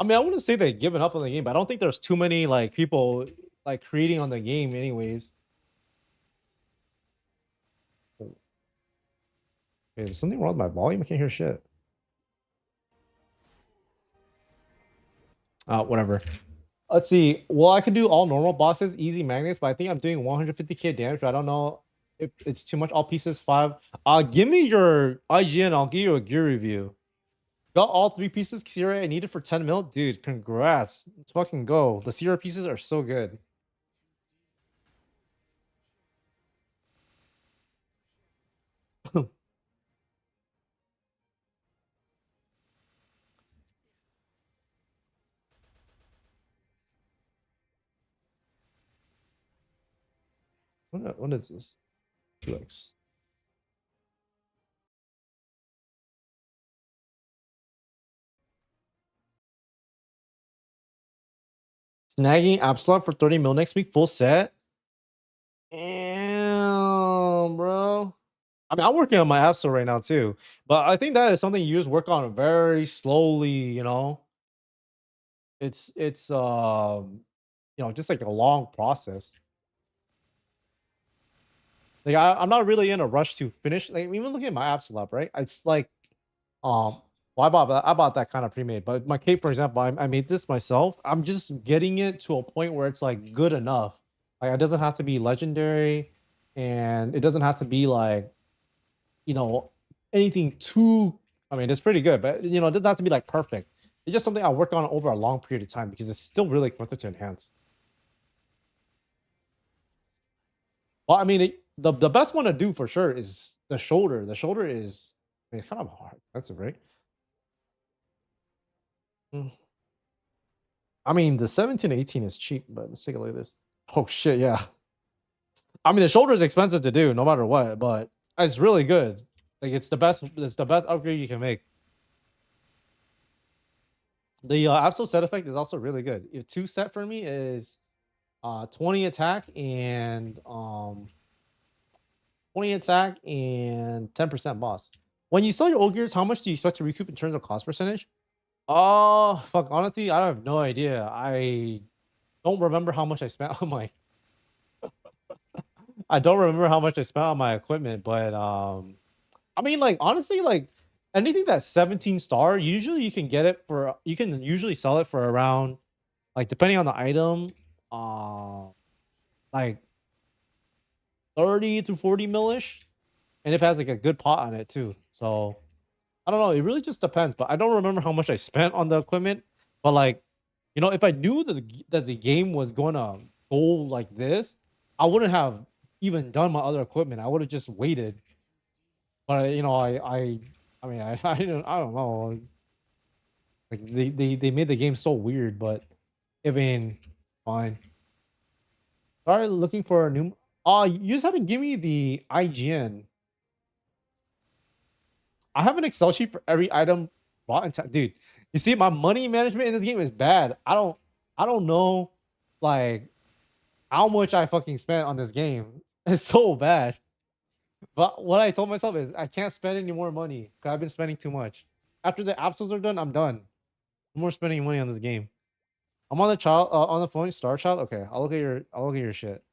mean, I wouldn't say they've given up on the game, but I don't think there's too many like people like creating on the game anyways. Wait, is something wrong with my volume? I can't hear shit. Whatever. Let's see. Well, I can do all normal bosses, easy magnets, but I think I'm doing 150k damage. But I don't know if it's too much. All pieces 5. Give me your IGN. I'll give you a gear review. Got all 3 pieces, Sierra. I need it for 10 mil. Dude, congrats. Let's fucking go. The Sierra pieces are so good. What is this? 2x. Snagging Absalom for 30 mil next week, full set. Damn, bro. I mean, I'm working on my app store right now too, but I think that is something you just work on very slowly. You know, it's you know, just like a long process. Like I'm not really in a rush to finish. Like even looking at my app store, right? It's like um, well, I bought that kind of pre-made, but my cape, for example, I made this myself. I'm just getting it to a point where it's like good enough. Like it doesn't have to be legendary, and it doesn't have to be like, you know, anything too. I mean, it's pretty good, but you know, it doesn't have to be like perfect. It's just something I work on over a long period of time because it's still really expensive to enhance. Well, I mean, the best one to do for sure is the shoulder. The shoulder is, I mean, it's kind of hard, expensive, right? Mm. I mean, the 1718 is cheap, but let's take a look at this. Oh shit, yeah. I mean, the shoulder is expensive to do no matter what, but it's really good. Like it's the best. It's the best upgrade you can make. The absolute set effect is also really good. If 2 set for me is 20 attack and 20 attack and 10% boss. When you sell your old gears, how much do you expect to recoup in terms of cost percentage? Oh fuck! Honestly, I have no idea. I don't remember how much I spent on my. I don't remember how much I spent on my equipment, but I mean, like honestly, like anything that's 17 star, usually you can get it for. You can usually sell it for around like depending on the item, like 30 to 40 millish, and it has like a good pot on it too. So I don't know. It really just depends. But I don't remember how much I spent on the equipment. But like, if I knew that the game was gonna go like this, I wouldn't have even done my other equipment. I would have just waited. But I mean, I don't know. Like they made the game so weird. But I mean, fine. Started looking for a new. Oh, you just haven't given me the IGN. I have an Excel sheet for every item bought in time. Dude, you see, my money management in this game is bad. I don't know like how much I fucking spent on this game. It's so bad. But what I told myself is I can't spend any more money because I've been spending too much. After the apples are done, I'm done. No more spending money on this game. I'm on the on the phone, Star Child. Okay, I'll look at your shit.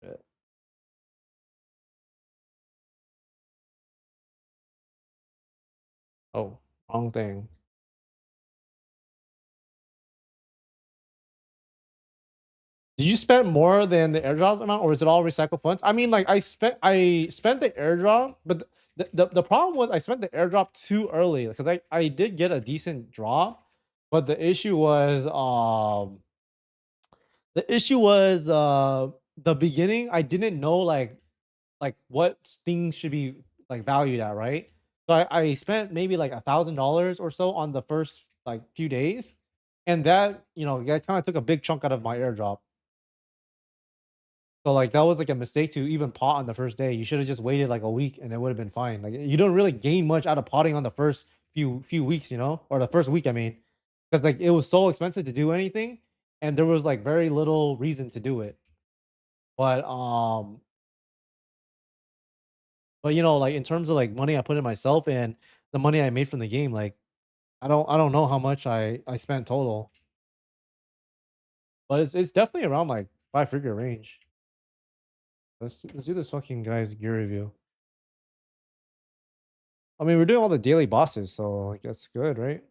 Shit. Oh, wrong thing. Did you spend more than the airdrop amount, or is it all recycled funds? I mean, like I spent the airdrop, but the problem was I spent the airdrop too early because I did get a decent drop, but the issue was the beginning. I didn't know like what things should be like valued at, right? So I spent maybe like $1,000 or so on the first like few days, and that kind of took a big chunk out of my airdrop. So like that was like a mistake to even pot on the first day. You should have just waited like a week and it would have been fine. Like you don't really gain much out of potting on the first few weeks, or the first week. I mean, because like it was so expensive to do anything, and there was like very little reason to do it. But like in terms of like money I put in myself and the money I made from the game, like I don't know how much I spent total, but it's definitely around like 5 figure range. Let's do this fucking guy's gear review. I mean, we're doing all the daily bosses, so like that's good, right?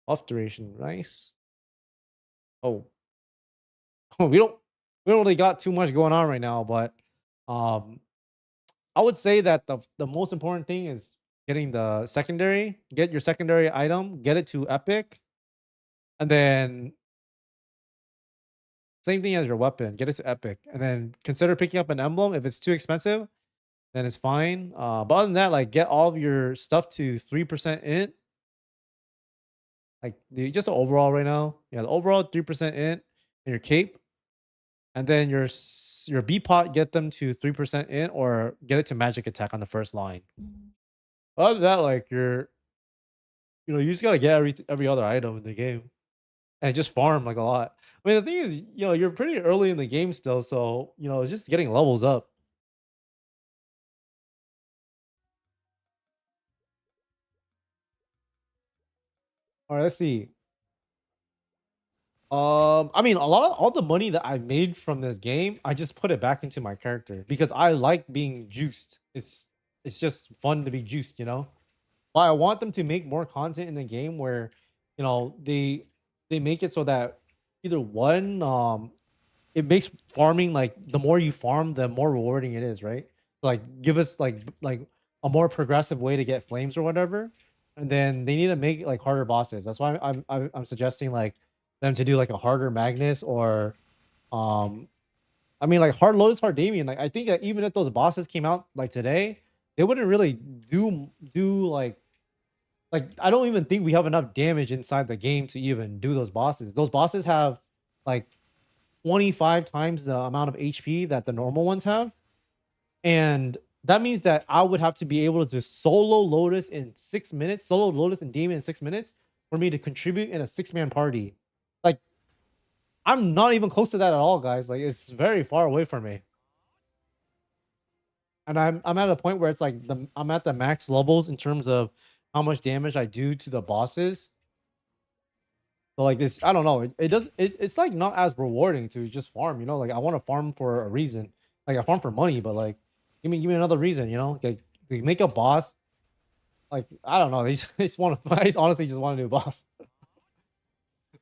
Off duration, nice. Oh, we don't really got too much going on right now, but um, I would say that the most important thing is getting the secondary. Get your secondary item, get it to epic, and then same thing as your weapon. Get it to epic, and then consider picking up an emblem. If it's too expensive, then it's fine. But other than that, like get all of your stuff to 3% int. Like just the overall right now. Yeah, the overall 3% int and your cape. And then your B pot, get them to 3% in or get it to magic attack on the first line. Other than that, like you just gotta get every other item in the game and just farm like a lot. I mean, the thing is, you're pretty early in the game still, so it's just getting levels up. All right, let's see. I mean, all the money that I made from this game, I just put it back into my character because I like being juiced. It's just fun to be juiced. But I want them to make more content in the game where, they make it so that either one, it makes farming like the more you farm, the more rewarding it is, right? Like give us like a more progressive way to get flames or whatever, and then they need to make like harder bosses. That's why I'm suggesting like them to do like a harder Magnus or, um, I mean like hard Lotus, hard Damien. Like I think that even if those bosses came out like today, they wouldn't really do like I don't even think we have enough damage inside the game to even do those bosses. Those bosses have like 25 times the amount of HP that the normal ones have. And that means that I would have to be able to solo Lotus in 6 minutes, solo Lotus and Demon in 6 minutes for me to contribute in a 6-man party. Like, I'm not even close to that at all, guys. Like, it's very far away from me. And I'm at a point where it's like I'm at the max levels in terms of how much damage I do to the bosses. So like this, I don't know. It's like not as rewarding to just farm. Like I want to farm for a reason. Like I farm for money, but like give me another reason. Like they make a boss. Like I don't know, they just want to. I honestly just want to do a boss.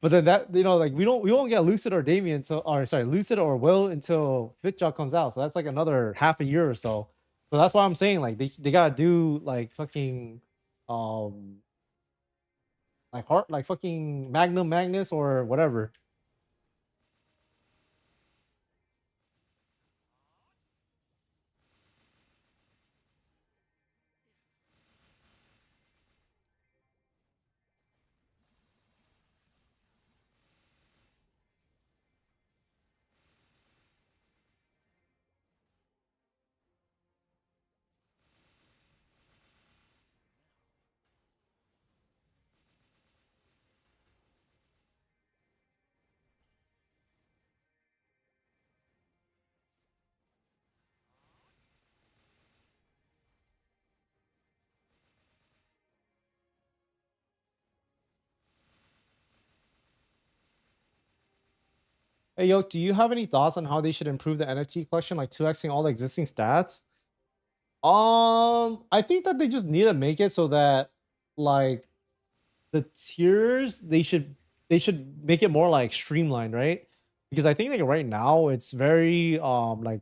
But then that like we won't get Lucid or Damien until or sorry Lucid or Will until Fitjaw comes out. So that's like another half a year or so. So that's why I'm saying like they gotta do like fucking um like heart like fucking Magnum Magnus or whatever. Hey yo, do you have any thoughts on how they should improve the NFT collection, like 2xing all the existing stats? I think that they just need to make it so that like the tiers they should make it more like streamlined, right? Because I think like right now it's very like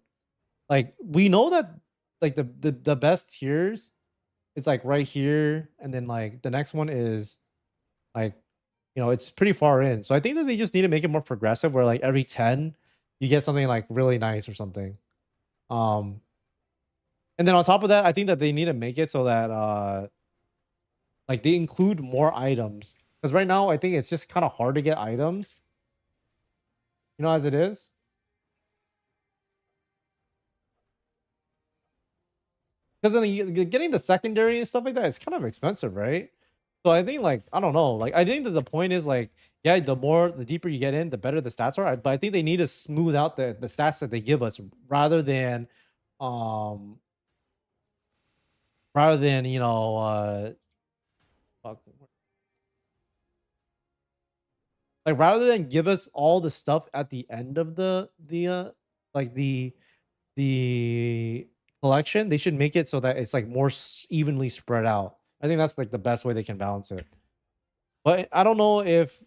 we know that like the best tiers is like right here, and then like the next one is like it's pretty far in. So I think that they just need to make it more progressive where like every 10 you get something like really nice or something. Um and then on top of that, I think that they need to make it so that like they include more items. Because right now I think it's just kind of hard to get items, as it is. Because then getting the secondary and stuff like that is kind of expensive, right? So I think like I don't know, like I think that the point is like yeah, the deeper you get in, the better the stats are. But I think they need to smooth out the stats that they give us rather than um fuck, like rather than give us all the stuff at the end of like the collection, they should make it so that it's like more evenly spread out. I think that's like the best way they can balance it. But I don't know if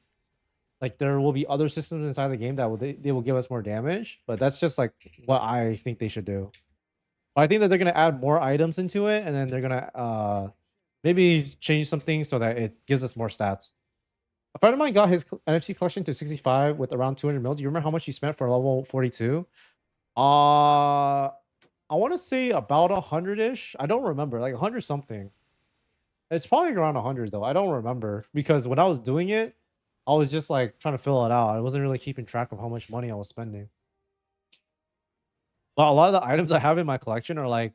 like there will be other systems inside the game that they will give us more damage, but that's just like what I think they should do. But I think that they're gonna add more items into it, and then they're gonna maybe change something so that it gives us more stats. A friend of mine got his NFC collection to 65 with around 200 mil. Do you remember how much he spent for level 42? I want to say about 100-ish. I don't remember, like 100 something. It's probably around 100 though. I don't remember because when I was doing it, I was just like trying to fill it out. I wasn't really keeping track of how much money I was spending. But a lot of the items I have in my collection are like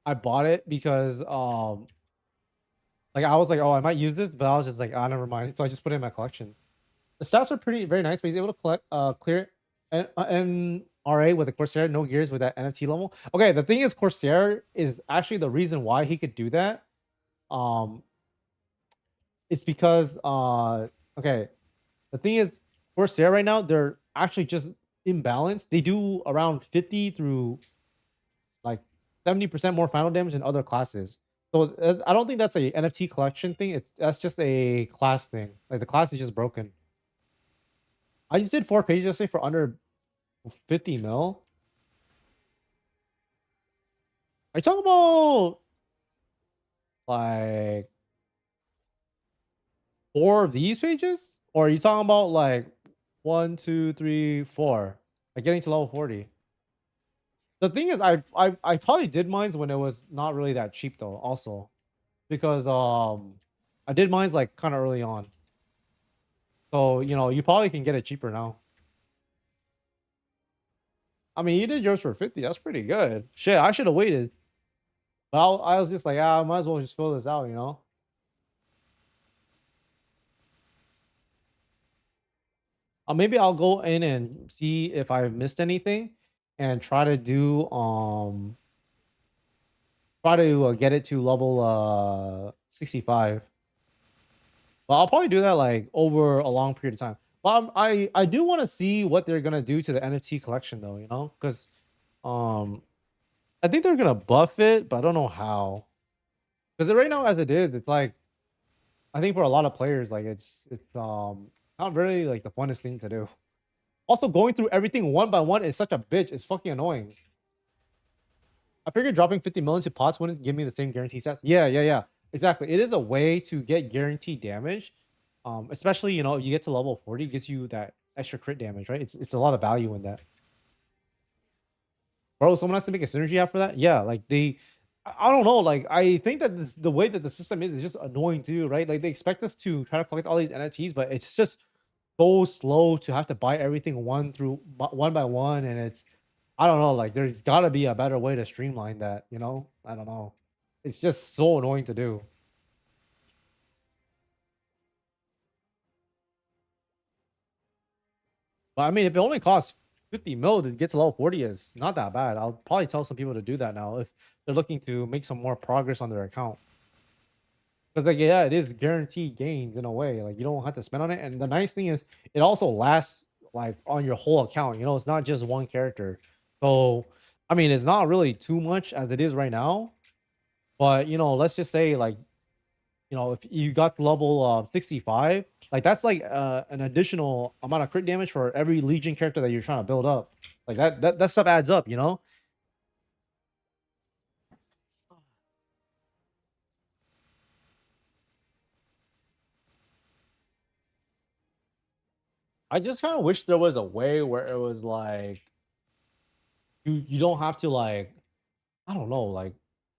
I bought it because like I was like, oh, I might use this, but I was just like, ah, never mind. So I just put it in my collection. The stats are very nice, but he's able to collect clear and RA with the Corsair, no gears with that NFT level. Okay, the thing is Corsair is actually the reason why he could do that. Um it's because okay, the thing is Corsair right now, they're actually just imbalanced. They do around 50 through like 70% more final damage than other classes. So I don't think that's a NFT collection thing. That's just a class thing. Like the class is just broken. I just did 4 pages yesterday for under 50 mil. Are you talking about like 4 of these pages? Or are you talking about like 1, 2, 3, 4? Like getting to level 40. The thing is, I probably did mines when it was not really that cheap though, also. Because I did mines like kind of early on. So you probably can get it cheaper now. I mean, you did yours for 50. That's pretty good. Shit, I should have waited. But I was just like, I might as well just fill this out. Maybe I'll go in and see if I've missed anything and try to do get it to level 65. But I'll probably do that like over a long period of time. But I do want to see what they're gonna do to the NFT collection though, because I think they're gonna buff it, but I don't know how. Because right now, as it is, it's like I think for a lot of players, like it's not really like the funnest thing to do. Also, going through everything one by one is such a bitch. It's fucking annoying. I figured dropping 50 million to pots wouldn't give me the same guarantee stats. Yeah. Exactly. It is a way to get guaranteed damage. Especially, you know, you get to level 40, it gives you that extra crit damage, right? It's a lot of value in that. Bro, someone has to make a synergy app for that? Yeah, like I don't know. Like, I think that the way that the system is just annoying too, right? Like, they expect us to try to collect all these NFTs, but it's just so slow to have to buy everything one by one, and it's I don't know. Like, there's got to be a better way to streamline that. You know, I don't know. It's just so annoying to do. But I mean, if it only costs 50 mil to get to level 40, is not that bad. I'll probably tell some people to do that now if they're looking to make some more progress on their account. Because like yeah, it is guaranteed gains in a way. Like you don't have to spend on it. And the nice thing is it also lasts like on your whole account. You know, it's not just one character. So I mean it's not really too much as it is right now. But you know, let's just say like, you know, if you got to level 65, like that's like an additional amount of crit damage for every Legion character that you're trying to build up. Like that stuff adds up, you know? I just kind of wish there was a way where it was like you don't have to like I don't know, like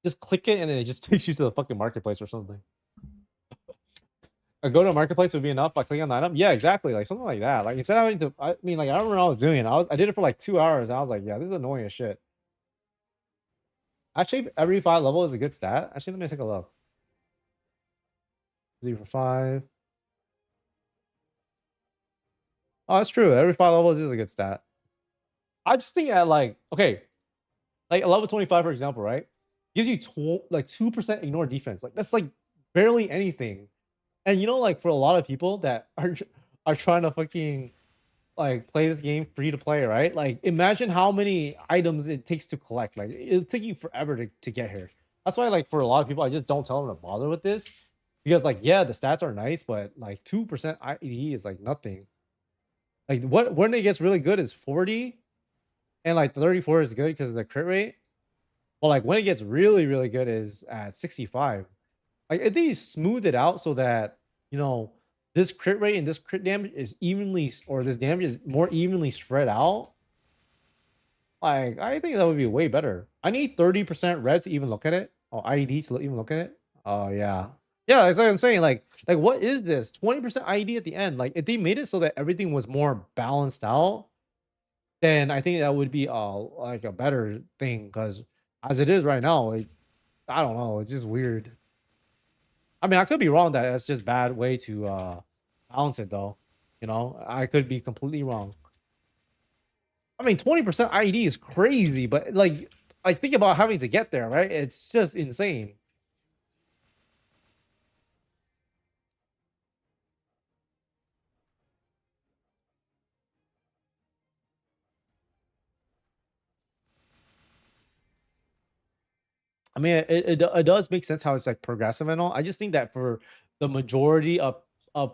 just click it and then it just takes you to the fucking marketplace or something. Go to a marketplace would be enough by clicking on the item. Yeah, exactly. Like something like that. Like instead of having to, I mean, like I remember I was doing it. I did it for like 2 hours. And I was like, yeah, this is annoying as shit. Actually, every 5 level is a good stat. Actually, let me take a look. 3 for 5. Oh, that's true. Every 5 levels is a good stat. I just think at like okay, like a level 25 for example, right? Gives you like 2% ignore defense. Like that's like barely anything. And you know, like for a lot of people that are trying to fucking like play this game free to play, right? Like imagine how many items it takes to collect. Like it'll take you forever to get here. That's why like for a lot of people, I just don't tell them to bother with this because like yeah, the stats are nice, but like 2% IED is like nothing. Like what when it gets really good is 40 and like 34 is good because of the crit rate. But like when it gets really good is at 65. Like if they smooth it out so that you know this crit rate and this crit damage is evenly or this damage is more evenly spread out, like I think that would be way better. I need 30% red to even look at it. Oh, IED to even look at it. Oh yeah. Yeah, that's what I'm saying. Like what is this? 20% IED at the end. Like if they made it so that everything was more balanced out, then I think that would be like a better thing because as it is right now, it's I don't know, it's just weird. I mean, I could be wrong that that's just bad way to balance it though. You know, I could be completely wrong. I mean, 20% IED is crazy, but like I think about having to get there, right? It's just insane. I mean, it does make sense how it's like progressive and all. I just think that for the majority of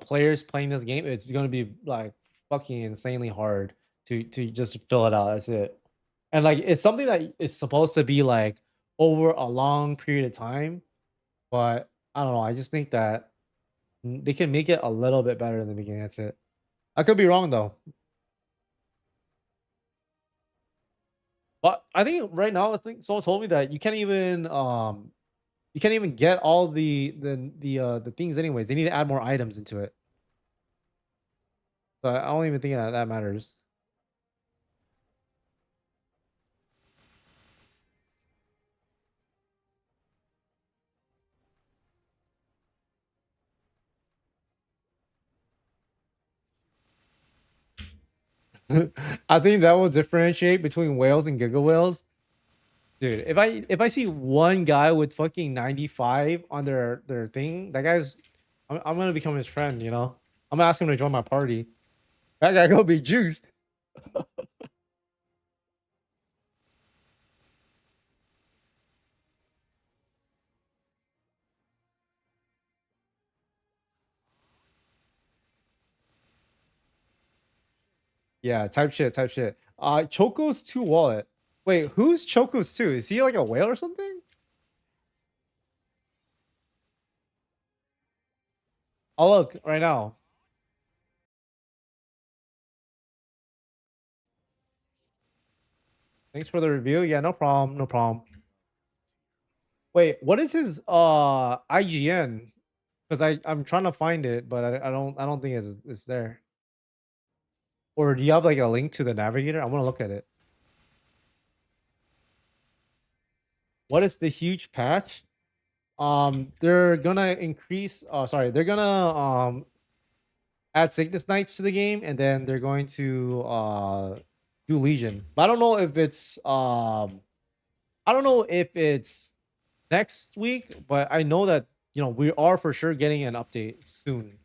players playing this game, it's going to be like fucking insanely hard to just fill it out. That's it. And like it's something that is supposed to be like over a long period of time, but I don't know. I just think that they can make it a little bit better in the beginning. That's it. I could be wrong though. But I think right now, I think someone told me that you can't even get all the things anyways. They need to add more items into it. So I don't even think that matters. I think that will differentiate between whales and giga whales. Dude, if I see one guy with fucking 95 on their thing, that guy's I'm gonna become his friend, you know? I'm gonna ask him to join my party. That guy gonna be juiced. Yeah, type shit, type shit. Choco's 2 wallet. Wait, who's Choco's 2? Is he like a whale or something? I'll look right now. Thanks for the review. Yeah, no problem, no problem. Wait, what is his IGN? Because I'm trying to find it, but I don't think it's there. Or do you have like a link to the navigator? I want to look at it. What is the huge patch? They're gonna increase. Sorry, they're gonna add sickness knights to the game, and then they're going to do legion. But I don't know if it's I don't know if it's next week, but I know that we are for sure getting an update soon.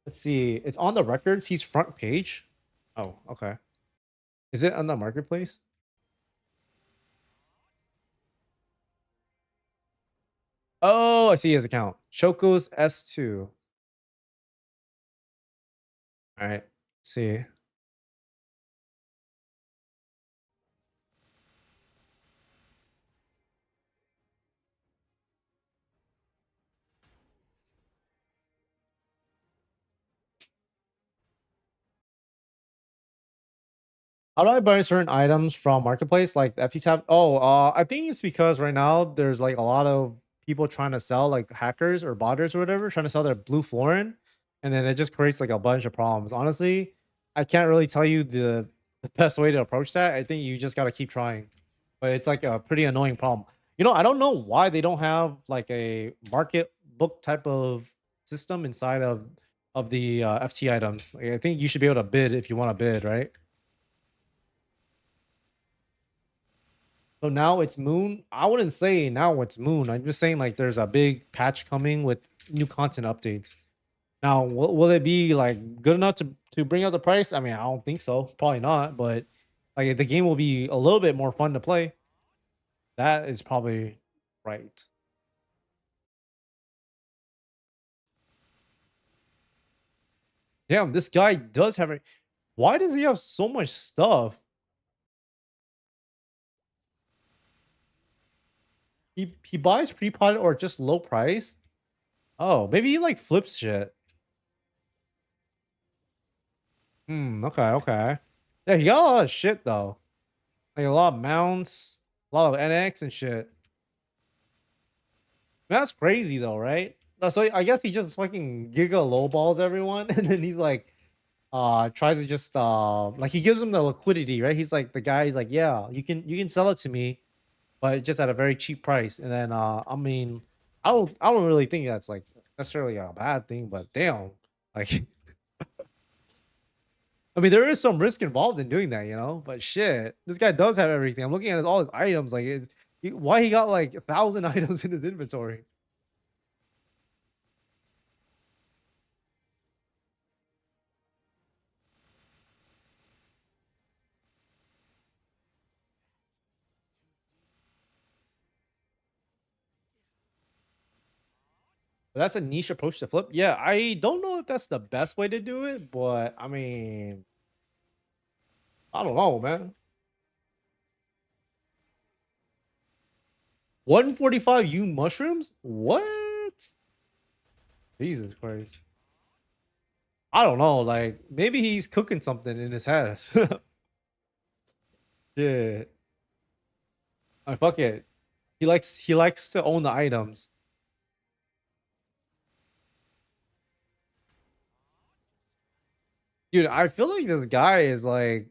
Let's see. It's on the records. He's front page. Oh, okay. Is it on the marketplace? Oh, I see his account. Choco's S2. All right. See. How do I buy certain items from marketplace like the FT tab? Oh, I think it's because right now there's like a lot of people trying to sell, like hackers or botters or whatever, trying to sell their blue florin, and then it just creates like a bunch of problems. Honestly, I can't really tell you the best way to approach that. I think you just got to keep trying, but it's like a pretty annoying problem. I don't know why they don't have like a market book type of system inside of the FT items. Like, I think you should be able to bid if you want to bid, right? So now it's Moon. I wouldn't say now it's Moon. I'm just saying like there's a big patch coming with new content updates. Now, will it be like good enough to bring up the price? I mean, I don't think so. Probably not. But like the game will be a little bit more fun to play. That is probably right. Damn, this guy does have a. Why does he have so much stuff? He buys pre-potted or just low price. Oh, maybe he like flips shit. Okay, okay. Yeah, he got a lot of shit though. Like a lot of mounts, a lot of NX and shit. That's crazy though, right? So I guess he just fucking giga lowballs everyone, and then he's like, tries to just like he gives them the liquidity, right? He's like the guy. He's like, yeah, you can sell it to me, but just at a very cheap price. And then I mean, I don't really think that's like necessarily a bad thing, but damn, like I mean, there is some risk involved in doing that. But shit, this guy does have everything. I'm looking at all his items. Like, why he got like 1,000 items in his inventory? But that's a niche approach to flip. Yeah, I don't know if that's the best way to do it, but I mean, I don't know, man. 145 U mushrooms? What? Jesus Christ. I don't know. Like, maybe he's cooking something in his head. Yeah. I fuck it. He likes to own the items. Dude, I feel like this guy is like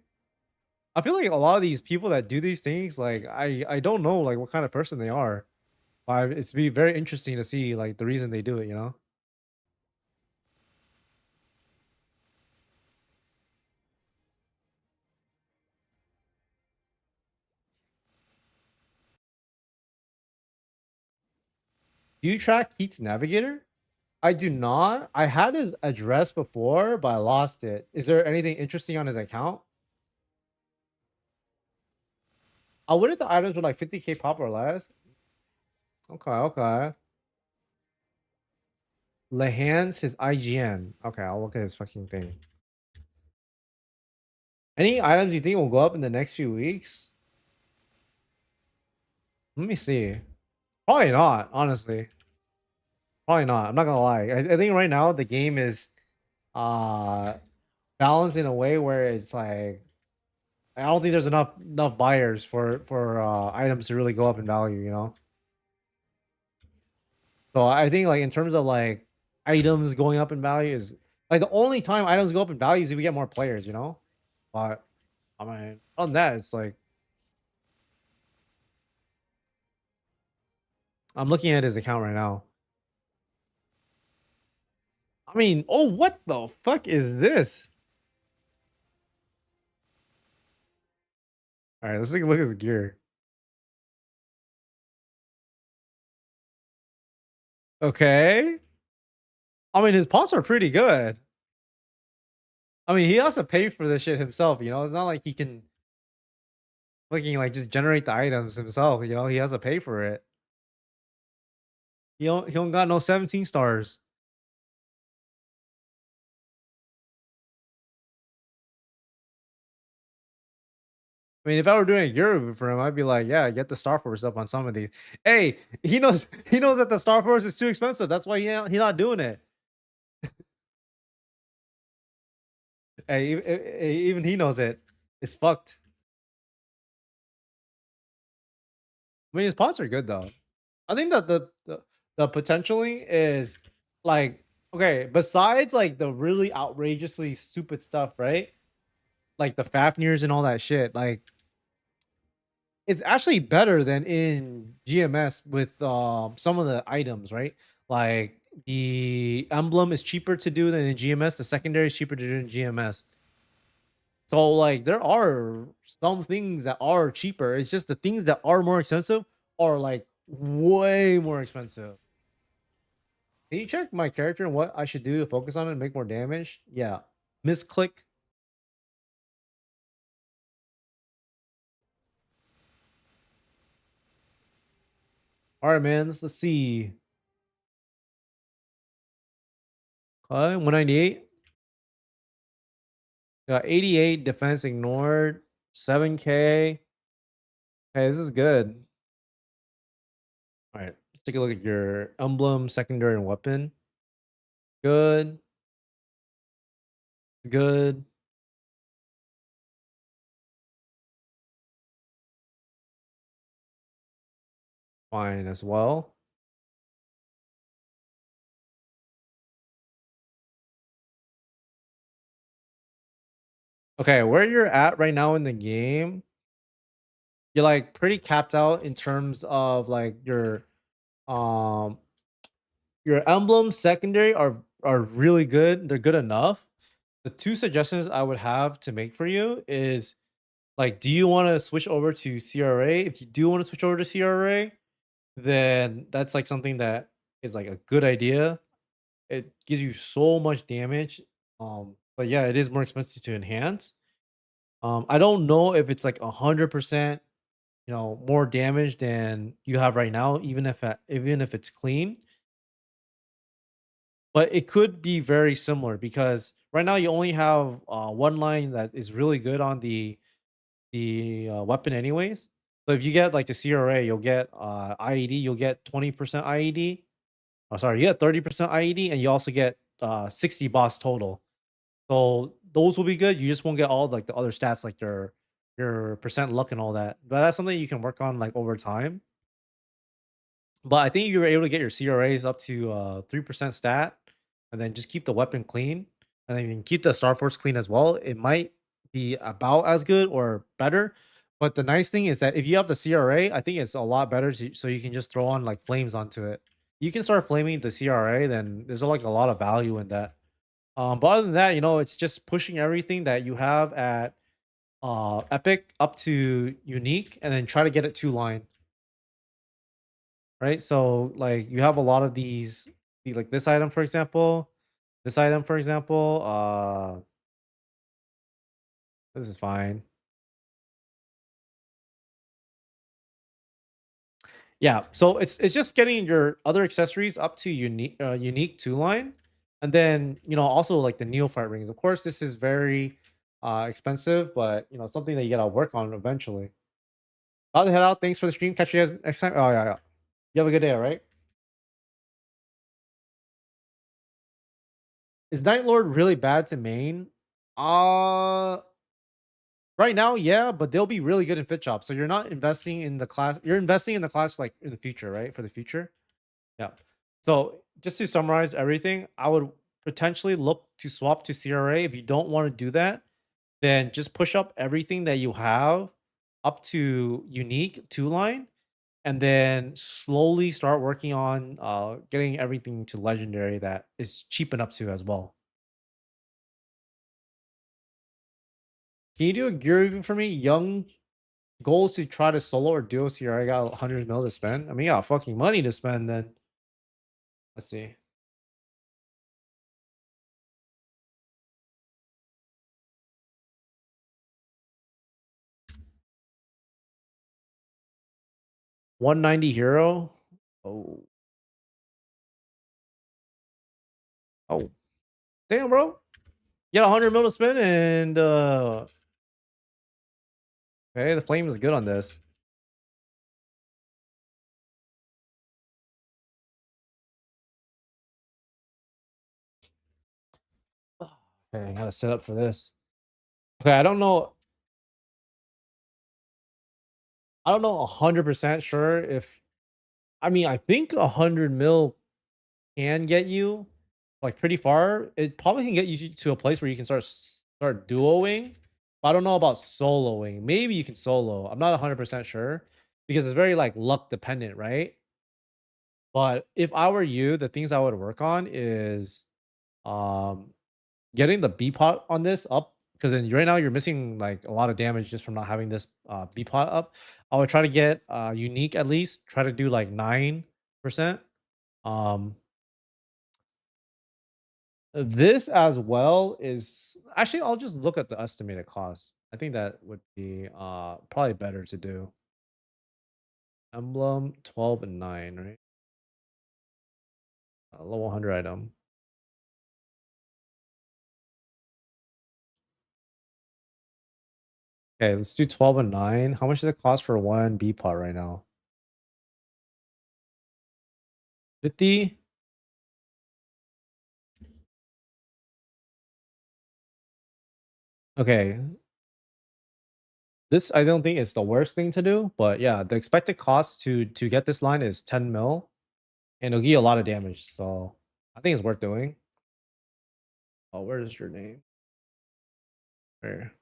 I feel like a lot of these people that do these things, like I don't know like what kind of person they are. It's be very interesting to see like the reason they do it. Do you track Heat's Navigator? I do not. I had his address before, but I lost it. Is there anything interesting on his account? I wonder if the items were like 50K pop or less. Okay, okay. Lehans his IGN. Okay, I'll look at his fucking thing. Any items you think will go up in the next few weeks? Let me see. Probably not, honestly. Probably not. I'm not gonna lie. I think right now the game is uh balanced in a way where it's like I don't think there's enough buyers for items to really go up in value, you know? So I think like in terms of like items going up in value is like the only time items go up in value is if we get more players, you know? But I mean, other than that, it's like I'm looking at his account right now. I mean, oh, what the fuck is this? All right, let's take a look at the gear. Okay. I mean, his pots are pretty good. I mean, he has to pay for this shit himself, you know? It's not like he can fucking like just generate the items himself, you know? He has to pay for it. He don't got no 17 stars. I mean, if I were doing a gear review for him, I'd be like, yeah, get the Star Force up on some of these. Hey, he knows that the Star Force is too expensive. That's why he not doing it. Hey, even he knows it. It's fucked. I mean, his pots are good though. I think that the potentially is like okay. Besides like the really outrageously stupid stuff, right? Like the Fafnirs and all that shit. Like it's actually better than in GMS with some of the items, right? Like the emblem is cheaper to do than in GMS. The secondary is cheaper to do in GMS. So like there are some things that are cheaper. It's just the things that are more expensive are like way more expensive. Can you check my character and what I should do to focus on it and make more damage? Yeah. Misclick. All right, man. Let's see. 198. Got 88 defense ignored. 7K. Hey, this is good. All right. Let's take a look at your emblem, secondary, and weapon. Good. Good. Fine as well. Okay, where you're at right now in the game, you're like pretty capped out in terms of like um your emblem secondary are really good. They're good enough. The two suggestions I would have to make for you is like, do you want to switch over to CRA? If you do want to switch over to CRA, then that's like something that is like a good idea. It gives you so much damage. But yeah, it is more expensive to enhance. I don't know if it's like 100%, more damage than you have right now, even if it's clean. But it could be very similar because right now you only have one line that is really good on the weapon anyways. So if you get like the CRA, you'll get IED, you'll get 20% IED. Oh, sorry, you get 30% IED, and you also get 60 boss total. So those will be good. You just won't get all like the other stats like your percent luck and all that. But that's something you can work on like over time. But I think you were able to get your CRAs up to 3% stat, and then just keep the weapon clean, and then you can keep the Star Force clean as well. It might be about as good or better. But the nice thing is that if you have the CRA, I think it's a lot better so you can just throw on like flames onto it. You can start flaming the CRA, then there's like a lot of value in that. But other than that, it's just pushing everything that you have at epic up to unique, and then try to get it two line. Right? So like you have a lot of like this item for example, this is fine. Yeah, so it's just getting your other accessories up to unique two line, and then also like the neophyte rings. Of course, this is very expensive, but something that you gotta work on eventually. I'll head out. Thanks for the stream. Catch you guys next time. Oh yeah. You have a good day. All right. Is Night Lord really bad to main? Uh right now, yeah, but they'll be really good in fit shop. So you're not investing in the class. You're investing in the class like in the future, right? For the future. Yeah. So just to summarize everything, I would potentially look to swap to CRA. If you don't want to do that, then just push up everything that you have up to unique two line, and then slowly start working on getting everything to legendary that is cheap enough to as well. Can you do a gear even for me? Young goals to try to solo or duo CRA. I got 100 mil to spend. I mean, yeah, fucking money to spend. Then let's see. 190 hero. Oh, oh, damn, bro. You got 100 mil to spend, and okay, the flame is good on this. Okay, I gotta set up for this. Okay, I don't know 100% sure if I mean I think 100 mil can get you like pretty far. It probably can get you to a place where you can start duoing. But I don't know about soloing. Maybe you can solo. I'm not 100% sure because it's very like luck dependent, right? But if I were you, the things I would work on is um getting the B pot on this up, because then right now you're missing like a lot of damage just from not having this B pot up. I would try to get unique at least. Try to do like 9%. Um, this as well is actually I'll just look at the estimated cost. I think that would be probably better to do. Emblem 12 and 9, right? Level 100 item. Okay, let's do 12 and 9. How much does it cost for one B pot right now? 50. Okay, this I don't think is the worst thing to do, but yeah, the expected cost to get this line is 10 mil, and it'll give you a lot of damage. So I think it's worth doing. Oh, where is your name? Where?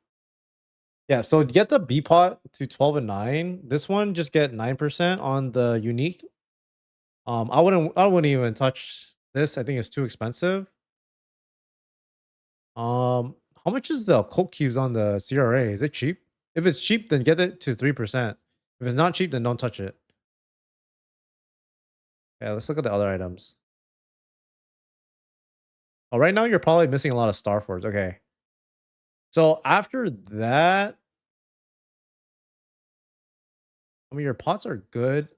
Yeah, so get the B pot to 12 and 9. This one just get 9% on the unique. I wouldn't even touch this. I think it's too expensive. How much is the Colt cubes on the CRA? Is it cheap? If it's cheap, then get it to 3%. If it's not cheap, then don't touch it. Yeah, let's look at the other items. Oh, right now you're probably missing a lot of Star Force. Okay. So after that, I mean your pots are good.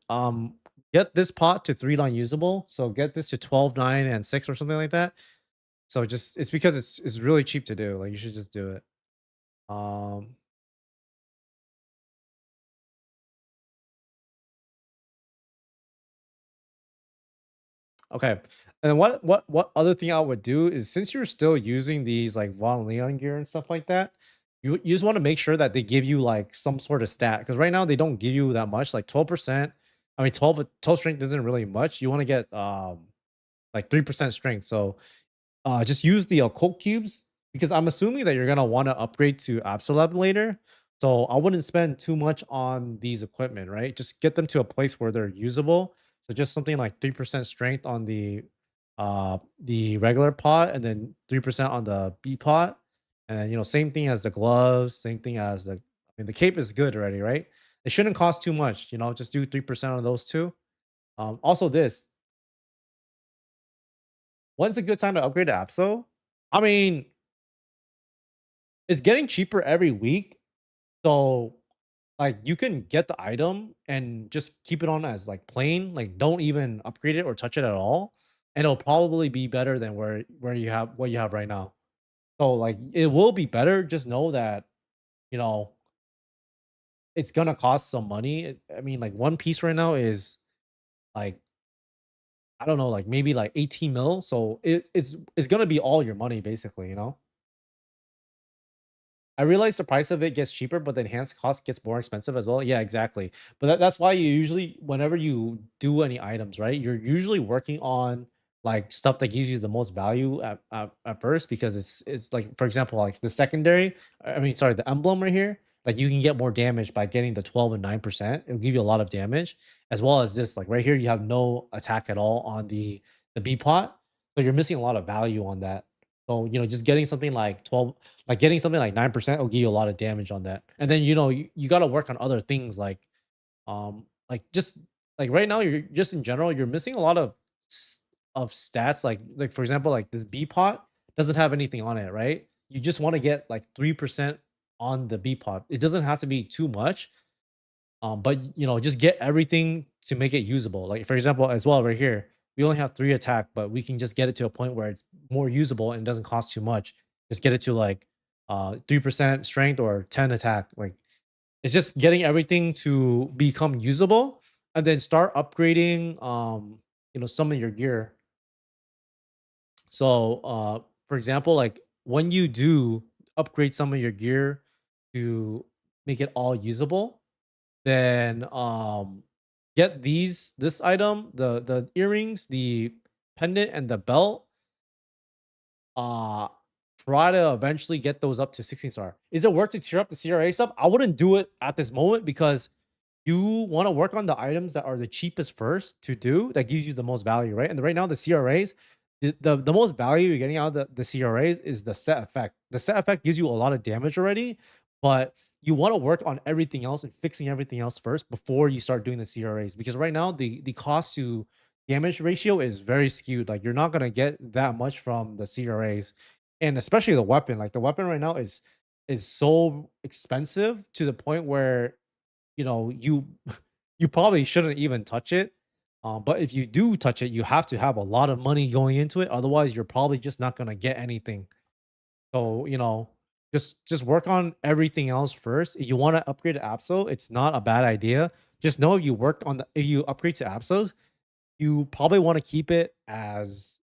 Get this pot to 3 line usable. So get this to 12, 9, and 6 or something like that. So just it's because it's really cheap to do. Like you should just do it. Um okay. And what other thing I would do is, since you're still using these like Von Leon gear and stuff like that, you just want to make sure that they give you like some sort of stat, because right now they don't give you that much, like 12%. I mean 12 strength isn't really much. You want to get like 3% strength. So just use the occult cubes, because I'm assuming that you're gonna want to upgrade to Absolab later. So I wouldn't spend too much on these equipment, right? Just get them to a place where they're usable. So just something like 3% strength on the regular pot, and then 3% on the B pot. And then, same thing as the gloves, same thing as I mean the cape is good already, right? It shouldn't cost too much, just do 3% on those two. Also this, when's a good time to upgrade to Apso? I mean, it's getting cheaper every week. So like you can get the item and just keep it on as like plain, like don't even upgrade it or touch it at all, and it'll probably be better than where you have what you have right now. So like it will be better. Just know that you know it's gonna cost some money. I mean, like one piece right now is like I don't know, like maybe like 18 mil. So it's gonna be all your money basically, you know? I realize the price of it gets cheaper, but the enhanced cost gets more expensive as well. Yeah, exactly. But that's why you usually, whenever you do any items, right, you're usually working on like stuff that gives you the most value at first because it's like, for example, like the secondary, I mean, sorry, the emblem right here, like you can get more damage by getting the 12 and 9%. It'll give you a lot of damage, as well as this, like right here, you have no attack at all on the B pot. So you're missing a lot of value on that. So, just getting something like 12, like getting something like 9% will give you a lot of damage on that. And then, you got to work on other things like just like right now, you're just in general, you're missing a lot of stats. Like for example, like this B pot doesn't have anything on it, right? You just want to get like 3% on the B pot. It doesn't have to be too much. But just get everything to make it usable. Like for example, as well, right here, we only have 3 attack, but we can just get it to a point where it's more usable and doesn't cost too much. Just get it to like 3% strength or 10 attack. Like it's just getting everything to become usable and then start upgrading some of your gear. So for example, like when you do upgrade some of your gear to make it all usable, then get this item, the earrings, the pendant, and the belt. Uh Try to eventually get those up to 16 star. Is it worth to tier up the CRA sub? I wouldn't do it at this moment because you want to work on the items that are the cheapest first to do that gives you the most value, right? And right now the CRAs, the most value you're getting out of the CRAs is the set effect. The set effect gives you a lot of damage already, but you want to work on everything else and fixing everything else first before you start doing the CRAs, because right now the cost to damage ratio is very skewed. Like you're not gonna get that much from the CRAs, and especially the weapon. Like the weapon right now is so expensive to the point where you you probably shouldn't even touch it. But if you do touch it, you have to have a lot of money going into it. Otherwise, you're probably just not gonna get anything. So, just work on everything else first. If you want to upgrade to Apso, it's not a bad idea. Just know if you upgrade to Apsos, you probably want to keep it as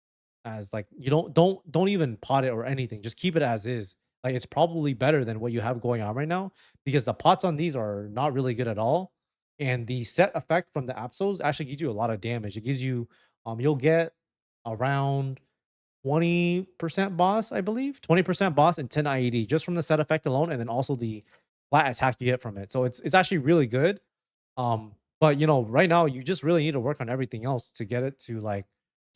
like you don't even pot it or anything. Just keep it as is. Like it's probably better than what you have going on right now because the pots on these are not really good at all. And the set effect from the Apsos actually gives you a lot of damage. It gives you you'll get around 20% boss, I believe. 20% boss and 10 IED just from the set effect alone, and then also the flat attack you get from it. So it's actually really good. But right now you just really need to work on everything else to get it to like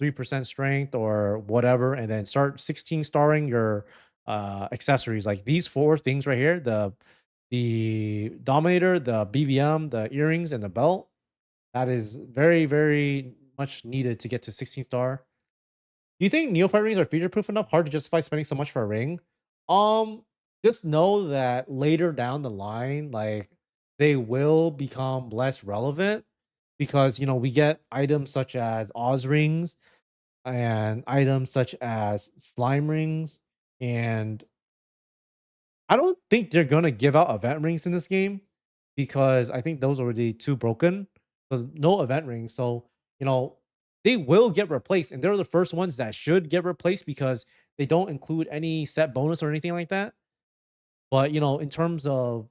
3% strength or whatever, and then start 16 starring your accessories. Like these four things right here, the Dominator, the BBM, the earrings, and the belt. That is very, very much needed to get to 16 star. Do you think neophyte rings are future proof enough? Hard to justify spending so much for a ring. Um, just know that later down the line, like they will become less relevant because we get items such as Oz rings and items such as slime rings, and I don't think they're gonna give out event rings in this game because I think those are already too broken. So no event rings. So you know they will get replaced, and they're the first ones that should get replaced because they don't include any set bonus or anything like that. But in terms of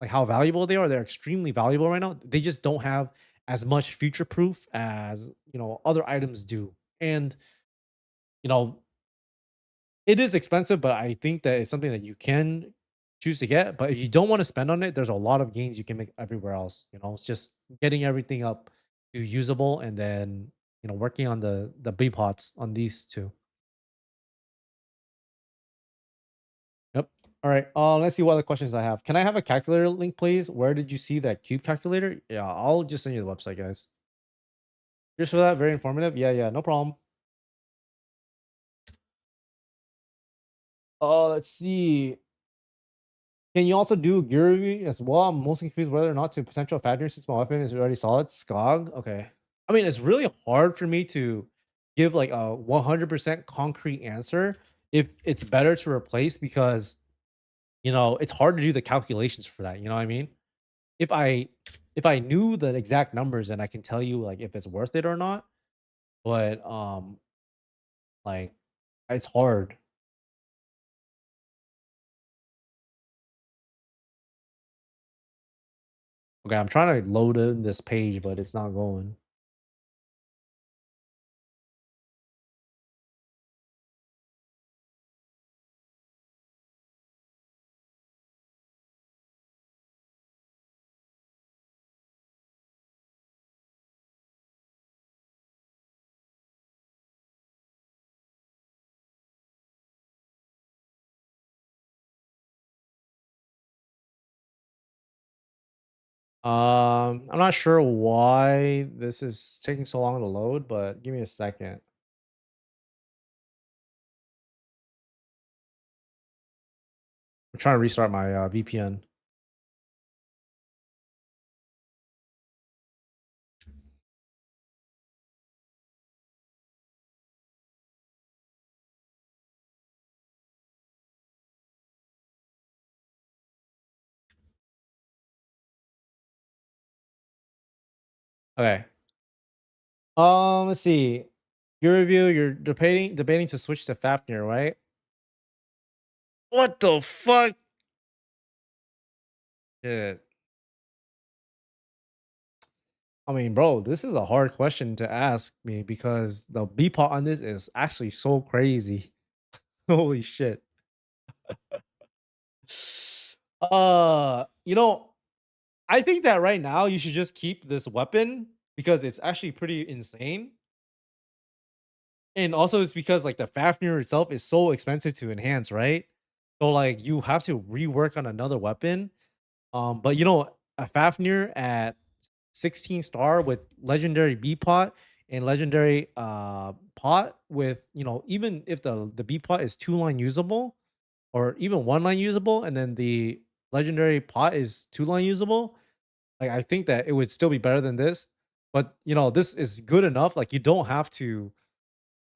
like how valuable they are, they're extremely valuable right now. They just don't have as much future proof as other items do, and you know it is expensive, but I think that it's something that you can choose to get. But if you don't want to spend on it, there's a lot of gains you can make everywhere else. It's just getting everything up to usable and then working on the B pots on these two. Yep. All right. Let's see what other questions I have. Can I have a calculator link, please? Where did you see that cube calculator? Yeah, I'll just send you the website, guys. Just for that, very informative. Yeah, yeah, no problem. Let's see. Can you also do gear review as well? I'm mostly confused whether or not to potential factors since my weapon is already solid. Skog. Okay. I mean, it's really hard for me to give like a 100% concrete answer if it's better to replace because it's hard to do the calculations for that. You know what I mean? If I if I knew the exact numbers, then I can tell you like if it's worth it or not. But like it's hard. Okay, I'm trying to load in this page, but it's not going. I'm not sure why this is taking so long to load, but give me a second. I'm trying to restart my VPN. Okay. Let's see. Your review. You're debating to switch to Fafnir, right? What the fuck? Shit. I mean, bro, this is a hard question to ask me because the Bpot on this is actually so crazy. Holy shit. You know, I think that right now you should just keep this weapon because it's actually pretty insane. And also it's because like the Fafnir itself is so expensive to enhance, right? So like you have to rework on another weapon. But a Fafnir at 16 star with legendary B pot and legendary pot with even if the B pot is 2 line usable or even 1 line usable, and then the legendary pot is 2 line usable, like I think that it would still be better than this. But this is good enough. Like you don't have to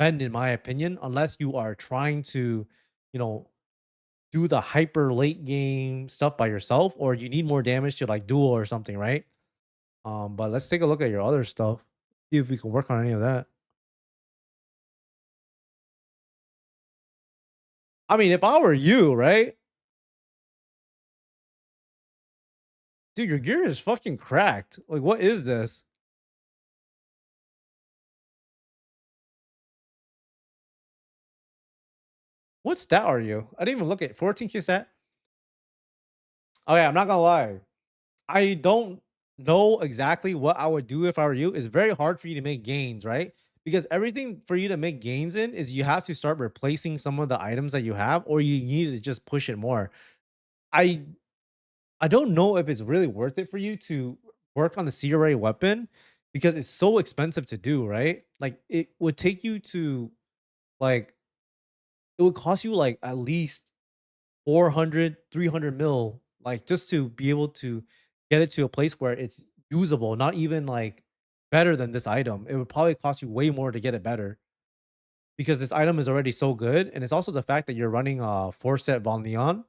bend, in my opinion, unless you are trying to, you know, do the hyper late game stuff by yourself, or you need more damage to like duel or something, right? But let's take a look at your other stuff. See if we can work on any of that. I mean, if I were you, right? Dude, your gear is fucking cracked. Like, what is this? What stat are you? I didn't even look at 14K stat. Oh yeah, I'm not gonna lie. I don't know exactly what I would do if I were you. It's very hard for you to make gains, right? Because everything for you to make gains in is you have to start replacing some of the items that you have, or you need to just push it more. I I don't know if it's really worth it for you to work on the CRA weapon because it's so expensive to do, right? Like it would take you to like it would cost you like at least 400, 300 mil, like just to be able to get it to a place where it's usable, not even like better than this item. It would probably cost you way more to get it better because this item is already so good. And it's also the fact that you're running a 4 set Von Leon.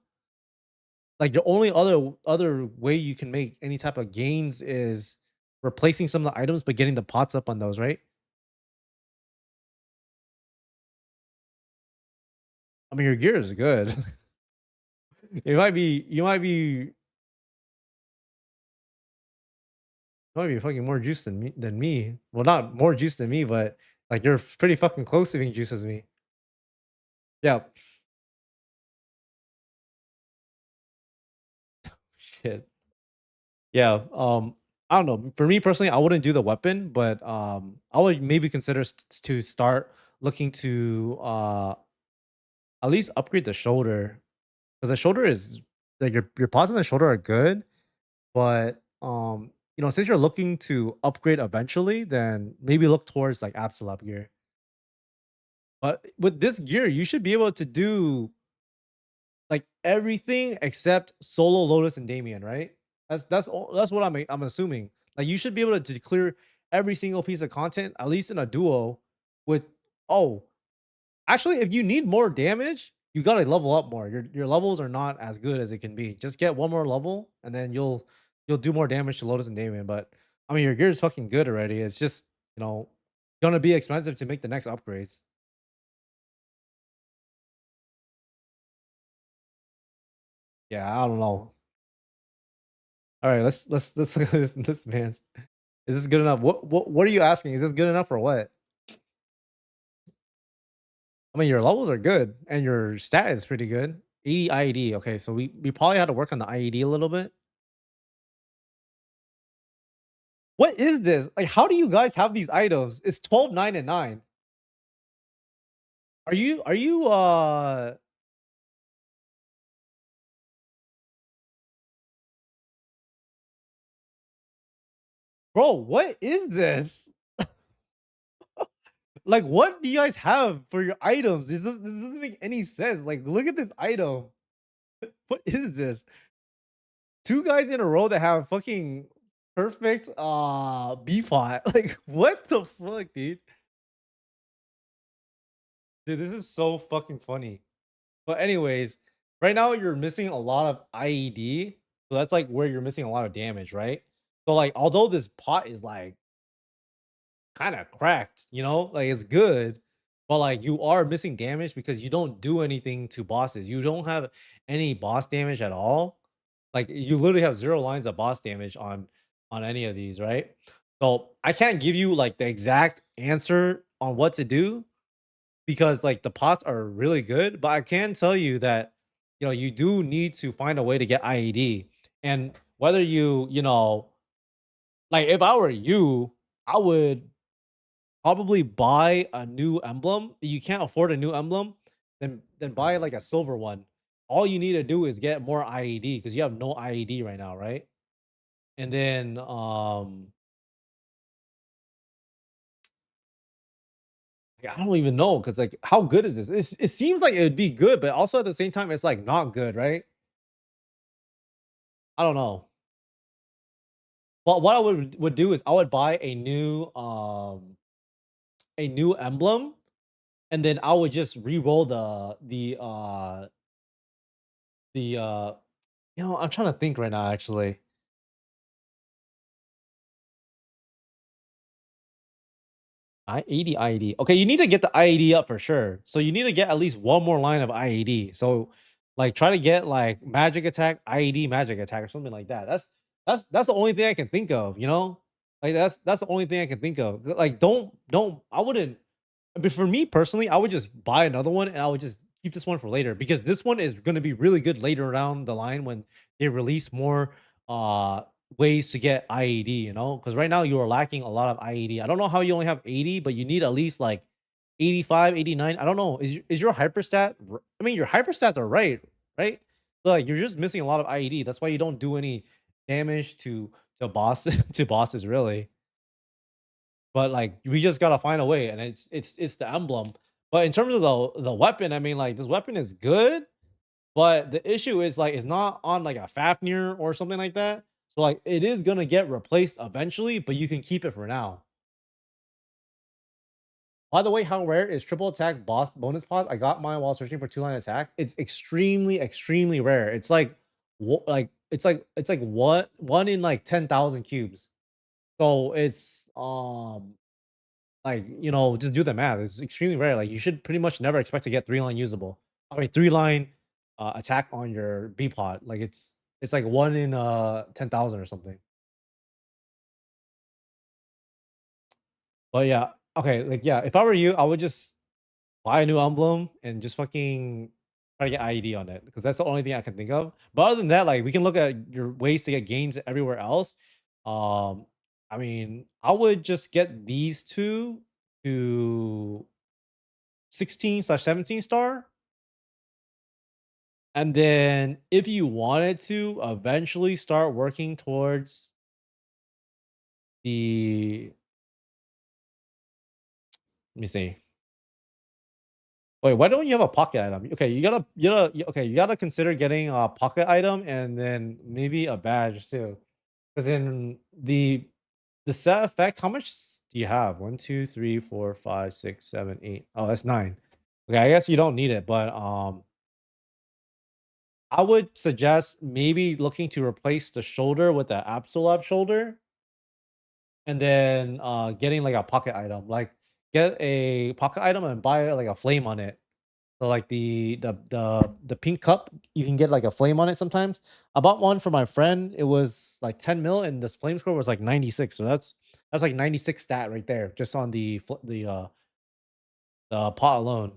Like the only other way you can make any type of gains is replacing some of the items, but getting the pots up on those, right? I mean, your gear is good. You might be fucking more juiced than me. Well, not more juiced than me, but like you're pretty fucking close to being juiced as me. Yeah. Shit. Yeah. I don't know. For me personally, I wouldn't do the weapon, but I would maybe consider to start looking to at least upgrade the shoulder because the shoulder is like your pods on the shoulder are good, but since you're looking to upgrade eventually, then maybe look towards like Absolute gear. But with this gear, you should be able to do like everything except Solo, Lotus, and Damien, right? That's what I'm assuming. Like you should be able to clear every single piece of content, at least in a duo. With oh, actually, if you need more damage, you gotta level up more. Your levels are not as good as it can be. Just get one more level, and then you'll do more damage to Lotus and Damien. But I mean, your gear is fucking good already. It's just you know gonna be expensive to make the next upgrades. Yeah, I don't know. All right, let's look at this man's. Is this good enough? What are you asking? Is this good enough or what? I mean, your levels are good and your stat is pretty good. 80 IED. Okay, so we probably had to work on the IED a little bit. What is this? Like, how do you guys have these items? It's 12, 9, and 9. Are you bro, what is this? Like, what do you guys have for your items? This doesn't make any sense. Like, look at this item. What is this? Two guys in a row that have fucking perfect B pot. Like, what the fuck, dude? Dude, this is so fucking funny. But anyways, right now you're missing a lot of IED. So that's like where you're missing a lot of damage, right? So like although this pot is like kind of cracked, like it's good, but like you are missing damage because you don't do anything to bosses. You don't have any boss damage at all. Like you literally have zero lines of boss damage on any of these, right? So I can't give you like the exact answer on what to do because like the pots are really good, but I can tell you that you do need to find a way to get IED. And whether like if I were you, I would probably buy a new emblem. If you can't afford a new emblem, then buy like a silver one. All you need to do is get more IED because you have no IED right now, right? And then like, I don't even know because like how good is this? It seems like it would be good, but also at the same time, it's like not good, right? I don't know. But what I would do is I would buy a new emblem, and then I would just re-roll the I'm trying to think right now actually. IED IED. Okay, you need to get the IED up for sure. So you need to get at least one more line of IED. So like try to get like magic attack, IED, magic attack, or something like that. That's the only thing I can think of, Like that's the only thing I can think of. Like don't I wouldn't but for me personally, I would just buy another one and I would just keep this one for later because this one is going to be really good later down the line when they release more uh ways to get IED, because right now you are lacking a lot of IED. I don't know how you only have 80, but you need at least like 85, 89. I don't know. Is your hyperstat I mean your hyperstats are right? So, like you're just missing a lot of IED. That's why you don't do any damage to boss to bosses really. But, like, we just gotta find a way, and it's the emblem. But in terms of the weapon, I mean, like, this weapon is good, but the issue is, like, it's not on, like, a Fafnir or something like that. So, like, it is gonna get replaced eventually, but you can keep it for now. By the way, how rare is triple attack boss bonus pod? I got mine while searching for two-line attack. It's extremely, extremely rare. It's like, it's like one in, like, 10,000 cubes. So, it's, like, just do the math. It's extremely rare. Like, you should pretty much never expect to get three line usable. I mean, three line attack on your B pot. Like, it's like one in 10,000 or something. But yeah, okay, like yeah, if I were you, I would just buy a new emblem and just fucking try to get IED on it because that's the only thing I can think of. But other than that, like we can look at your ways to get gains everywhere else. Um, I mean, I would just get these two to 16/17 star. And then if you wanted to eventually start working towards the let me see. Wait, why don't you have a pocket item? Okay, you gotta consider getting a pocket item and then maybe a badge too. Because in the set effect, how much do you have? One, two, three, four, five, six, seven, eight. Oh, that's nine. Okay, I guess you don't need it, but I would suggest maybe looking to replace the shoulder with the Absolab shoulder, and then getting like a pocket item. Like get a pocket item and buy like a flame on it. So like the pink cup, you can get like a flame on it sometimes. I bought one for my friend. It was like 10 mil, and this flame score was like 96. So that's like 96 stat right there, just on the pot alone.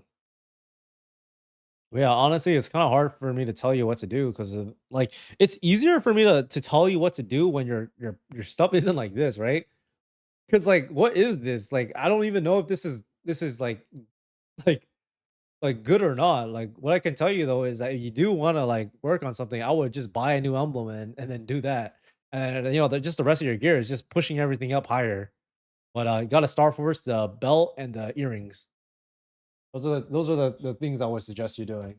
Yeah, honestly, it's kind of hard for me to tell you what to do because like it's easier for me to tell you what to do when your stuff isn't like this, right? Because like, what is this? Like, I don't even know if this is like like good or not. Like, what I can tell you though is that if you do want to like work on something, I would just buy a new emblem and then do that. And just the rest of your gear is just pushing everything up higher. But you got to start first the belt and the earrings. Those are the things I would suggest you doing.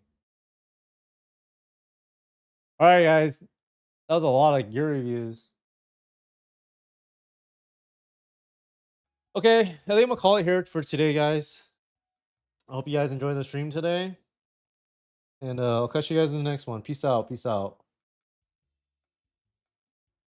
All right, guys. That was a lot of gear reviews. Okay, I think I'm gonna call it here for today, guys. I hope you guys enjoyed the stream today, and I'll catch you guys in the next one. Peace out. Peace out.